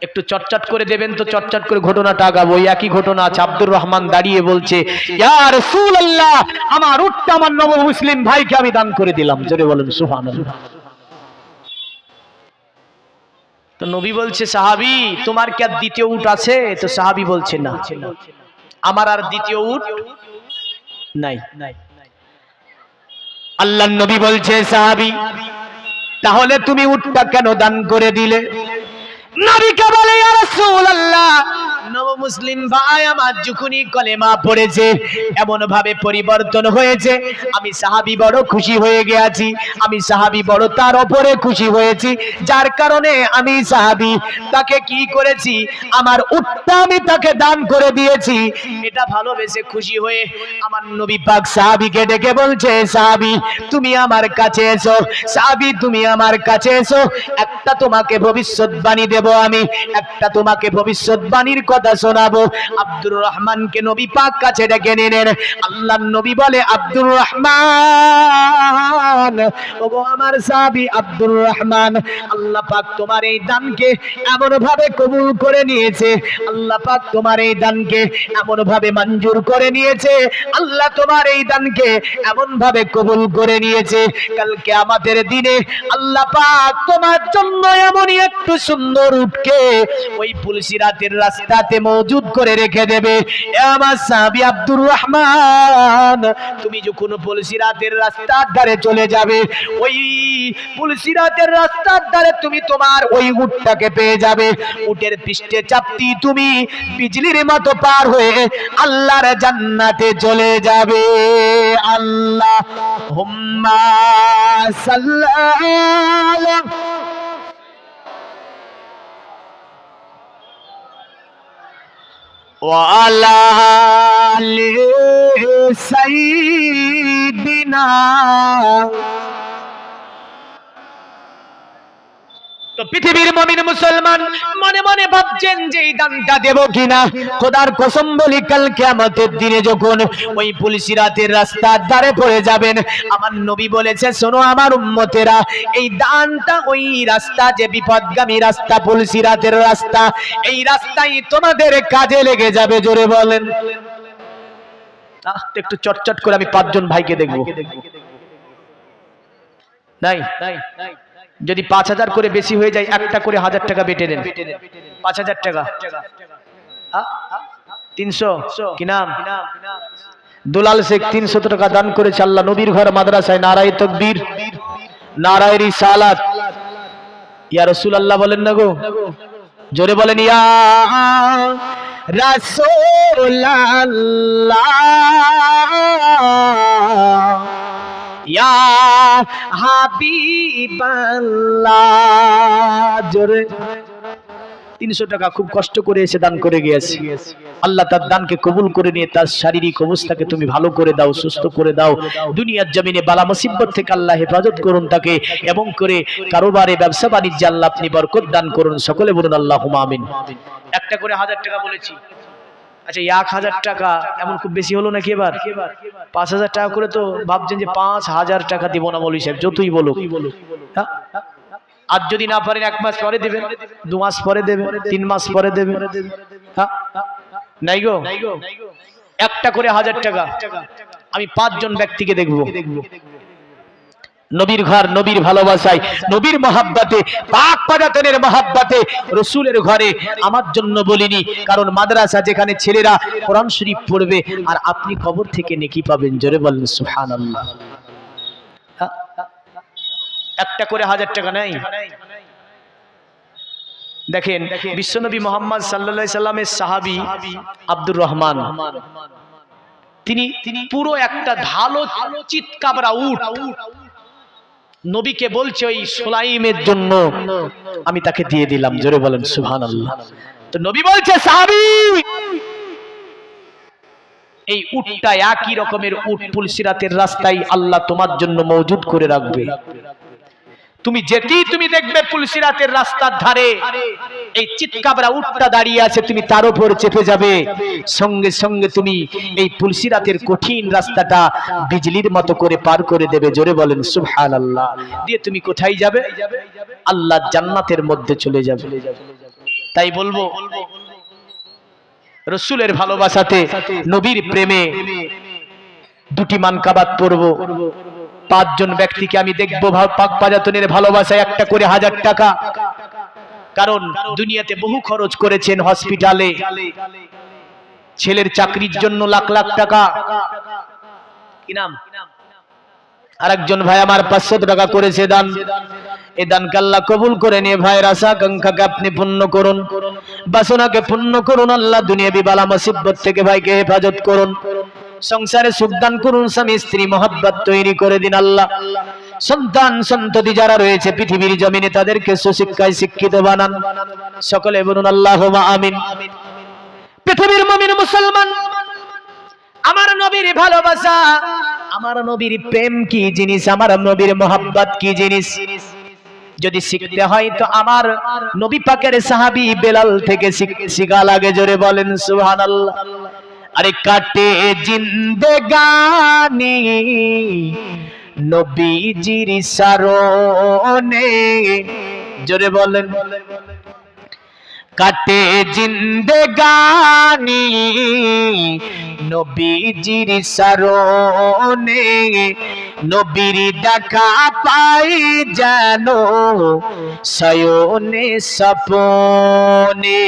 একটু চটচট করে দেবেন তো, চটচট করে ঘটনাটা আগাবো। ওই একই ঘটনা আছে। আব্দুর রহমান দাঁড়িয়ে বলছে, ইয়া রাসূলুল্লাহ, আমার উটটা আমার নব মুসলিম ভাইকে আমি দান করে দিলাম। জোরে বলেন সুবহানাল্লাহ। তো নবী বলছে, সাহাবী তোমার কি আর দ্বিতীয় উট আছে? তো সাহাবী বলছে না, আমার আর দ্বিতীয় উট নাই। আল্লাহর নবী বলছে, সাহাবী তাহলে তুমি উটটা কেন দান করে দিলে? নবীকে বলে, ইয়া রাসূলুল্লাহ, নব মুসলিম ভাই আমার যখনই কলেমা পড়েছে এমন ভাবে পরিবর্তন হয়েছে, আমি সাহাবী বড় খুশি হয়ে গেছি, আমি সাহাবী বড় তার উপরে খুশি হয়েছি, যার কারণে আমি সাহাবী তাকে কি করেছি, আমার উটটা আমি তাকে দান করে দিয়েছি। এটা ভালোবেসে খুশি হয়ে আমার নবী পাক সাহাবীকে ডেকে বলছে, সাহাবী তুমি আমার কাছে এসো, সাহাবী তুমি আমার কাছে এসো, একটা তোমাকে ভবিষ্যৎবাণী দেব, আমি একটা তোমাকে ভবিষ্যৎবাণীর কথা শোনাবো। আব্দুর রহমানকে নবী পাক কাছে ডেকে নিলেন। আল্লাহর নবী বলে, আব্দুর রহমান, ওগো আমার সাহাবী আব্দুর রহমান, আল্লাহ পাক তোমার এই দানকে এমন ভাবে কবুল করে নিয়েছে, আল্লাহ পাক তোমার এই দানকে এমন ভাবে মঞ্জুর করে নিয়েছে, আল্লাহ তোমার এই দানকে এমন ভাবে কবুল করে নিয়েছে, কালকে আমাদের দিনে আল্লাহ পাক তোমার জন্য এমনই একটু সুন্দর উটকে ওই পুলসিরাতের রাস্তাতে মজুদ করে রেখে দেবে। এ আমার সাহাবী আব্দুর রহমান, তুমি যখন পুলসিরাতের রাস্তার ধারে চলে যাবে, ওই পুলসিরাতের রাস্তার ধারে তুমি তোমার ওই উটটাকে পেয়ে যাবে। উটের পৃষ্ঠে চাপতি তুমি বিজলির মতো পার হয়ে আল্লাহর জান্নাতে চলে যাবে। আল্লাহুম্মা সাল্লি আলা ওয়ালা আলি সাইয়্যিদিনা। তো পৃথিবীর মুমিন মুসলমান মনে মনে ভাবছেন যে এই দানটা দেব কিনা। খোদার কসম বলি, কাল কিয়ামতের দিনে যখন ওই পুলসিরাতের রাস্তার ধারে পড়ে যাবেন, আমার নবী বলেছে, শোনো আমার উম্মতেরা, এই দানটা ওই রাস্তা, যে বিপদগামী রাস্তা, পুলসিরাতের রাস্তা, এই রাস্তায় তোমাদের কাজে লেগে যাবে। জোরে বলেন। একটু চটচট করে আমি 5 জন ভাইকে দেখবো। নাই, যদি 5000 করে বেশি হয়ে যায়, একটা করে 1000 টাকা বেটে নেন। 5000 টাকা 300 কি নাম? দুলাল শেখ 300 টাকা দান করেছে আল্লাহ নবীর ঘর মাদ্রাসায়। নারায়ে তাকবীর, নারায়ে রিসালাত। ইয়া রাসূলুল্লাহ বলেন না গো, জোরে বলেন ইয়া রাসূলুল্লাহ, ইয়া হাবিবাল্লাহ। জোরে 300 টাকা খুব কষ্ট করে এসে দান করে গিয়েছে। আল্লাহ তার দানকে কবুল করে নিয়ে তার শারীরিক অবস্থাকে তুমি ভালো করে দাও, সুস্থ করে দাও। দুনিয়ার জমিনে বালা মুসিবত থেকে আল্লাহ হেফাজত করুন তাকে, এবং করে কারোবারে ব্যবসা বাণিজ্যে আল্লাহ আপনি বরকত দান করুন। সকলে বলুন আল্লাহুম্মা আমিন। একটা করে 1000 টাকা বলেছি। আচ্ছা 1000 টাকা এমন খুব বেশি হলো নাকি? এবার 5000 টাকা করে তো ভাবছেন যে 5000 টাকা দিব না মৌলভী সাহেব, যতই বলো। আর যদি না পারেন 1 মাস পরে দেবেন, 2 মাস পরে দেবেন, 3 মাস পরে দেবেন। নাই গো, একটা করে 1000 টাকা আমি 5 জন ব্যক্তিকে দেখবো। নবীর ঘর, নবীর ভালোবাসায়, নবীর মহাব্বতে, পাক পাজাতনের মহাব্বতে, রাসূলের ঘরে আমার জন্য বলিনি, কারণ মাদ্রাসা যেখানে ছেলেরা কোরআন শরীফ পড়বে আর আপনি কবর থেকে নেকি পাবেন। জোরে বলেন সুবহানাল্লাহ। একটা করে 1000 টাকা নাই। দেখেন বিশ্বনবী মুহাম্মদ সাল্লাল্লাহু আলাইহি সাল্লামের সাহাবী আব্দুর রহমান, তিনি পুরো একটা ঢালো চিৎকাবরা উট নবীকে বলছে ওই সুলাইমের জন্য আমি তাকে দিয়ে দিলাম। জোরে বলেন সুবহানাল্লাহ। তো নবী বলছে, সাহাবী, এই উটটা একই রকমের উট পুলসিরাতের রাস্তায় আল্লাহ তোমার জন্য মওজুদ করে রাখবে। তুমি যেতেই তুমি দেখবে পুলসিরাতের রাস্তার ধারে এই চিৎকাবরা উটটা দাঁড়িয়ে আছে, তুমি তার উপর চেপে যাবে, সঙ্গে সঙ্গে তুমি এই পুলসিরাতের কঠিন রাস্তাটা বিজলির মতো করে পার করে দেবে। জোরে বলেন সুবহানাল্লাহ। দিয়ে তুমি কোথায় যাবে? আল্লাহর জান্নাতের মধ্যে চলে যাবে। তাই বলবো, রাসূলের ভালোবাসাতে, নবীর প্রেমে 2টি মানকাবাত পড়ব। 5 জন ব্যক্তিকে আমি দেখবো পাক পাজাতনের ভালোবাসায়, একটা করে 1000 টাকা। কারণ দুনিয়াতে বহু খরচ করেছেন, হসপিটালে, ছেলের চাকরির জন্য লাখ লাখ টাকা। কি নাম? আরেকজন ভাই আমার 500 টাকা করেছে দান। এই দানকে আল্লাহ কবুল করে নিয়ে ভাইয়ের আশা আকাঙ্ক্ষাকে আপনি পূর্ণ করুন, বাসনাকে পূর্ণ করুন। আল্লাহ দুনিয়াবি বালা মুসিবত থেকে ভাইকে হেফাজত করুন, সংসারে সুখ দান করুন, স্বামী স্ত্রী মহব্বত তৈরি করে দিন। আল্লাহ সন্তান সন্ততি যারা রয়েছে পৃথিবীর জমিনে তাদেরকে সুশিক্ষায় শিক্ষিত বানান। সকলে বলুন আল্লাহুম্মা আমিন। পৃথিবীর মুমিন মুসলমান, আমার নবীর ভালোবাসা, আমার নবীর প্রেম কি জিনিস, আমার নবীর মহব্বত কি জিনিস যদি শিখতে হয় তো আমার নবী পাকের সাহাবী বেলাল থেকে শিখা লাগে। জোরে বলেন সুবহানাল্লাহ। আরে কাটে জিন্দেগানি নবীজির শরণে। জোরে বলেন। কাটে জিন্দেগানি নবীজির শরণে, নবীর দেখা পাই যেন শয়নে স্বপনে।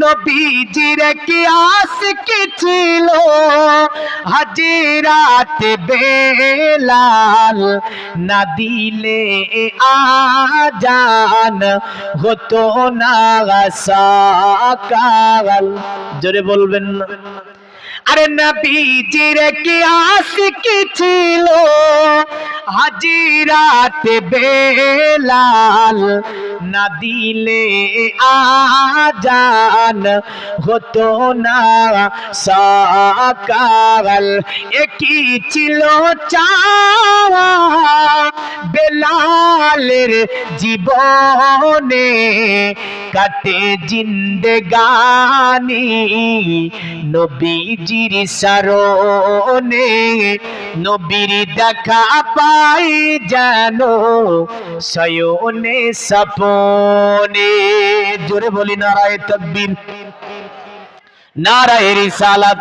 নবীজির কি আশিকি ছিল হাজিরাত বেলাল, না দিলে আজান হতো না সকাল। জোরে বলবেন না। আরে নবীজির কি আশিকি ছিল হাজিরাত বেলাল, না দিলে আজান হতো না সকাল। একই ছিল চাওয়া বেলালের জীবনে, কাটে জিন্দেগানি নবীজির শরণে। নবীর দেখা পাই যেন শয়নে সপনে। জোরে বলি নারায়ে তাকবীর, নারায়ে রিসালাত।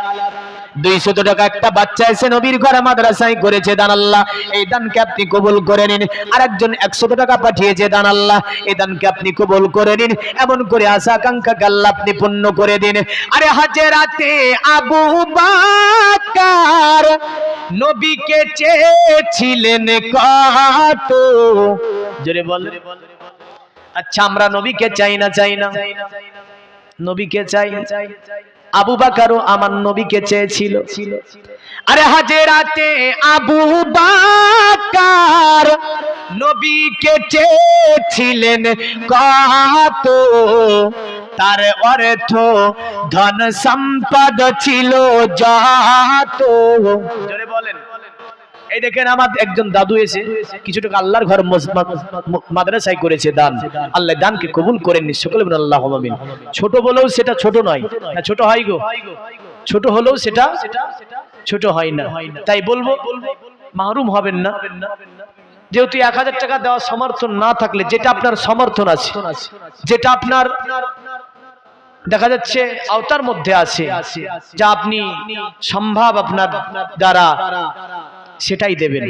200 টাকা একটা বাচ্চা এসে নবীর ঘরে মাদ্রাসায় করেছে দান, আল্লাহ এই দানকে আপনি কবুল করে নিন। আরেকজন 100 টাকা পাঠিয়েছে দান, আল্লাহ এই দানকে আপনি কবুল করে নিন। এমন করে আশা আকাঙ্ক্ষাকে আল্লাহ আপনি পূর্ণ করে দিন। আরে হাজরাতে আবু বকর নবীকে চেয়েছিলেন কত, জোরে বল। আচ্ছা আমরা নবীকে চাই না? চাই না? নবীকে চাই। আবু বকরও আমার নবীকে চেয়েছিল। আরে হাজরাতে আবু বকর নবীকে চেয়েছিলেন কত, তার অর্থ ধন সম্পদ ছিল যত। জোরে বলেন। এই দেখেন আমার একজন দাদু এসে কিছু টাকা আল্লাহর ঘর মাদ্রাসায় করেছে দান, আল্লাহ দানকে কবুল করেননি। সকলে বলেন আল্লাহুম্মা আমিন। ছোট বলেও সেটা ছোট নয়, না ছোট হয় গো, ছোট হলেও সেটা ছোট হয় না। তাই বলবো মাহরুম হবেন না। যেহেতু 1000 টাকা দেওয়ার সমর্থন না থাকলে, যেটা আপনার সমর্থন আছে, যেটা আপনার দেখা যাচ্ছে আওতার মধ্যে আছে, যা আপনি সম্ভব আপনার দ্বারা, সেটাই দেবেন।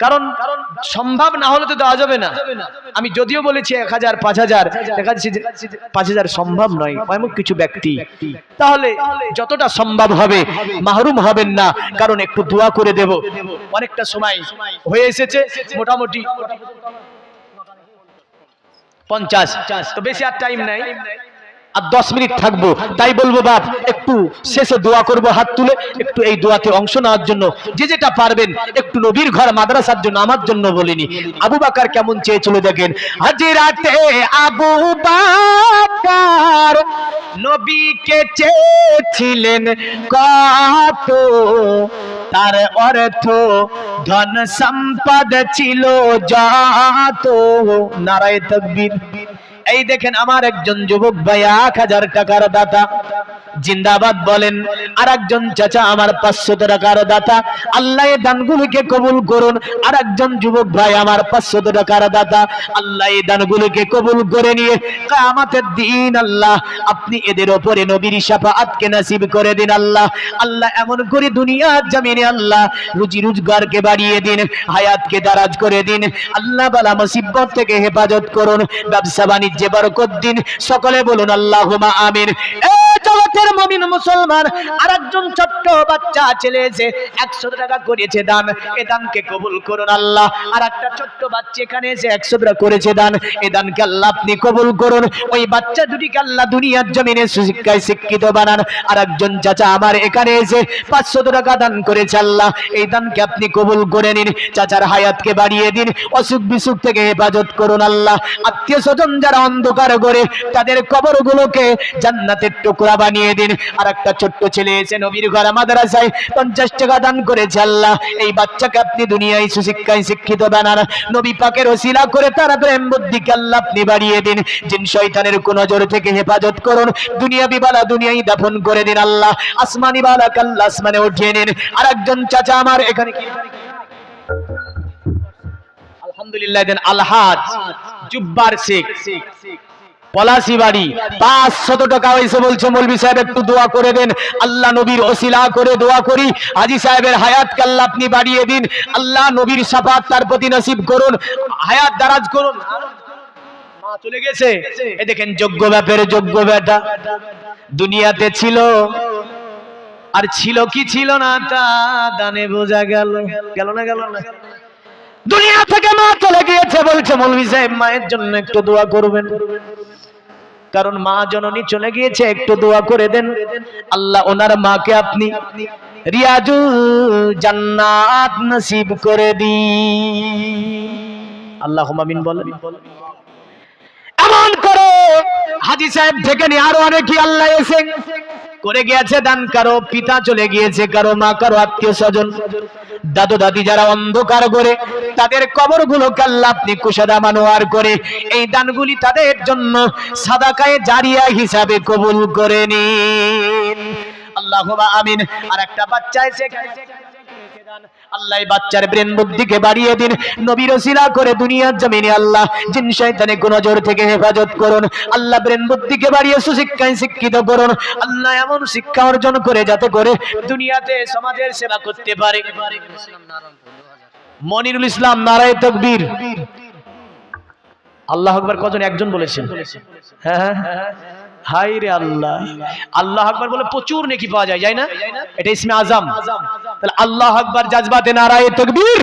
কারণ সম্ভব না হলে তো দেওয়া যাবে না। আমি যদিও বলেছি 1000 5000, দেখা যাচ্ছে 5000 সম্ভব নয় এমন কিছু ব্যক্তি, তাহলে যতটা সম্ভব হবে মাহরুম হবেন না। কারণ একটু দোয়া করে দেব। অনেকটা সময় হয়ে এসেছে, মোটামুটি 50, তো বেশি আর টাইম নাই, আর 10 মিনিট থাকবো। তাই বলবো বাপ একটু শেষে দোয়া করব হাত তুলে, একটু এই দোয়াতে অংশ নেওয়ার জন্য যে যেটা পারবেন, একটু নবীর ঘর মাদ্রাসার জন্য, আমার জন্য বলিনি। আবু বকর কেমন চেয়েছিল দেখেন। হাজরাতে আবু বকর নবীকে চেয়েছিলেন কত, তার অর্থ ধন সম্পদ ছিল যত। নারায়ে তাকবীর। এই দেখেন আমার একজন যুবক ভাই 1000 টাকার দাতা, জিন্দাবাদ বলেন। আর একজন চাচা আমার 500 টাকার দাতা, আল্লাহ এই দানগুলোকে কবুল করুন। আর একজন যুবক ভাই আমার 500 টাকার দাতা, আল্লাহ এই দানগুলোকে কবুল করে নিয়ে কিয়ামতের দিন আল্লাহ আপনি এদের উপরে নবীর শাফাআতকে নসিব করে দিন। আল্লাহ আল্লাহ এমন করে দুনিয়ার জমিনে আল্লাহ রুজি রোজগারকে বাড়িয়ে দিন, হায়াতকে দারাজ করে দিন। আল্লাহ বালা মুসিবত থেকে হেফাজত করুন, ব্যবসা বাণিজ্যে বরকত দিন। সকলে বলুন আল্লাহুম্মা আমিন। জগতের মুমিন মুসলমান, আরেকজন ছোট্ট বাচ্চা ছেলে এসে 100 টাকা করেছে দান, এই দানকে কবুল করুন আল্লাহ। আর একটা ছোট্ট বাচ্চা এখানে এসে 100 টাকা করেছে দান, এই দানকে আল্লাহ আপনি কবুল করুন। ওই বাচ্চা দুটিকে আল্লাহ দুনিয়ার জমিনে সুশিক্ষায় শিক্ষিত বানান। আর একজন চাচা আমার এখানে এসে 500 টাকা দান করেছে, আল্লাহ এই দানকে আপনি কবুল করে নিন। চাচার হায়াতকে বাড়িয়ে দিন, অসুখ বিসুখ থেকে হেফাজত করুন আল্লাহ। আত্মীয় স্বজন যারা অন্ধকার করে, তাদের কবরগুলোকে জান্নাতের টুকরা বানিয়ে দিন। আর একটা ছোট্ট ছেলে এসে নবীর ঘর মাদ্রাসায় 50 টাকা দান করেছে, আল্লাহ এই বাচ্চাকে আপনি দুনিয়ায় সুশিক্ষায় শিক্ষিত বানান। নবী পাকের ওসিলা করে তার প্রেম বুদ্ধিকে আল্লাহ আপনি বাড়িয়ে দিন। জিন শয়তানের কোন নজর থেকে হেফাজত করুন। দুনিয়াবি বালা দুনিয়ায় দাফন করে দিন আল্লাহ। আসমানি বালা আল্লাহ আসমানে উঠিয়ে নিন। আর একজন চাচা আমার এখানে কি আলহামদুলিল্লাহ দেন, আলহাজ জুব্বার শেখ পলাশি বাড়ি 500 টাকা হয়েছে, বলছে মৌলভী সাহেব একটু দোয়া করে দেন। আল্লাহ নবীর ওসিলা করে দোয়া করি, হাজী সাহেবের হায়াতকে আল্লাহ আপনি বাড়িয়ে দিন। আল্লাহ নবীর শাফাআত তার প্রতি নসিব করুন, হায়াত দারাজ করুন। মা চলে গেছে, এই দেখেন যোগ্য ব্যাপারে যোগ্য বেটা দুনিয়াতে ছিল, আর ছিল কি ছিল না তা দানে বোঝা গেল। গেল না? গেল না? দুনিয়া থেকে মা চলে গিয়েছে, বলছে মৌলভী সাহেব মায়ের জন্য একটু দোয়া করবেন, কারণ মা জননী চলে গিয়েছে, একটু দোয়া করে দেন। আল্লাহ ওনার মাকে আপনি রিয়াজুল জান্নাত নসিব করে দিন। আল্লাহুম্মা আমিন বলেন। দান করো। হাজী সাহেব থেকে নিয়ে আরো অনেকে আল্লাহ এসে করে গিয়েছে দান, কারো পিতা চলে গিয়েছে, কারো মা, কারো আত্মীয় স্বজন, দাদু দাদি যারা অন্ধকার করে, তাদের কবরগুলোকে আল্লাহ আপনি কুশাদা মানোয়ার করে এই দানগুলি তাদের জন্য সাদাকায়ে জারিয়া হিসাবে কবুল করে নিন। আল্লাহুম্মা আমিন। আর একটা বাচ্চা এসে আল্লাহ বাচ্চার ব্রেন বুদ্ধিকে বাড়িয়ে দিন, নবীর ওসিলা করে দুনিয়ার জমিনে আল্লাহ জিন শয়তানের কুনজর থেকে হেফাজত করুন। আল্লাহ ব্রেন বুদ্ধিকে বাড়িয়ে সুশিক্ষায় শিক্ষিত করুন। আল্লাহ এমন শিক্ষা অর্জন করে যাতে করে দুনিয়াতে সমাজের সেবা করতে পারে। মনিরুল ইসলাম, নারায়ে তাকবীর। আল্লাহু আকবার কজন? একজন বলেছেন। হ্যাঁ, হাই রে আল্লাহ, আল্লাহ আকবার বলে প্রচুর নেকি পাওয়া যায়, যায় না? এটা ইসমে আজম। তাহলে আল্লাহ আকবার জাজবাতে নারায়ে তাকবীর।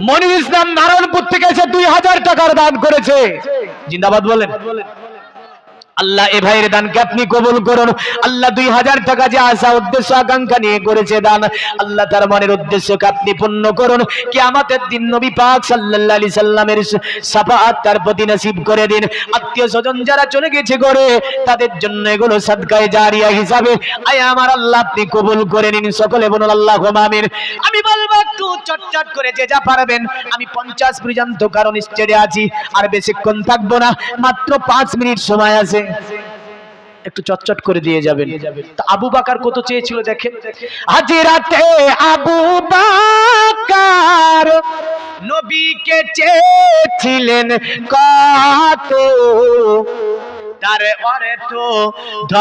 মনিরুল ইসলাম নারায়ণপুর থেকে এসে 2000 টাকার দান করেছে, জিন্দাবাদ বলেন। আল্লাহ এ ভাইয়ের দানকে আপনি কবুল করুন। আল্লাহ 2000 টাকা যে আশা উদ্দেশ্য আকাঙ্ক্ষা নিয়ে করেছে দান, আল্লাহ তার মনের উদ্দেশ্যকে আপনি পূর্ণ করুন। কিয়ামতের দিন নবী পাক সাল্লাল্লাহু আলাইহি সাল্লামের শাফাআত তার প্রতি নসিব করে দিন। আত্মীয় স্বজন যারা চলে গেছে ঘরে, তাদের জন্য এগুলো সাদকায়ে জারিয়া হিসাবে আয় আমার আল্লাহ আপনি কবুল করে নিন। সকলে বলুন আল্লাহুম্মা আমিন। আমি বলবো একটু চটচট করে যে যা পারবেন। আমি 50 পর্যন্ত কারণ স্টেজে আছি, আর বেশিক্ষণ থাকবো না, মাত্র 5 মিনিট সময় আছে, একটু চটচট করে দিয়ে যাবেন। তা আবু বকর কত চেয়েছিল দেখেন। হাজিরাতে আবু বকর নবীকে চেয়েছিলেন কত, তার অরে তো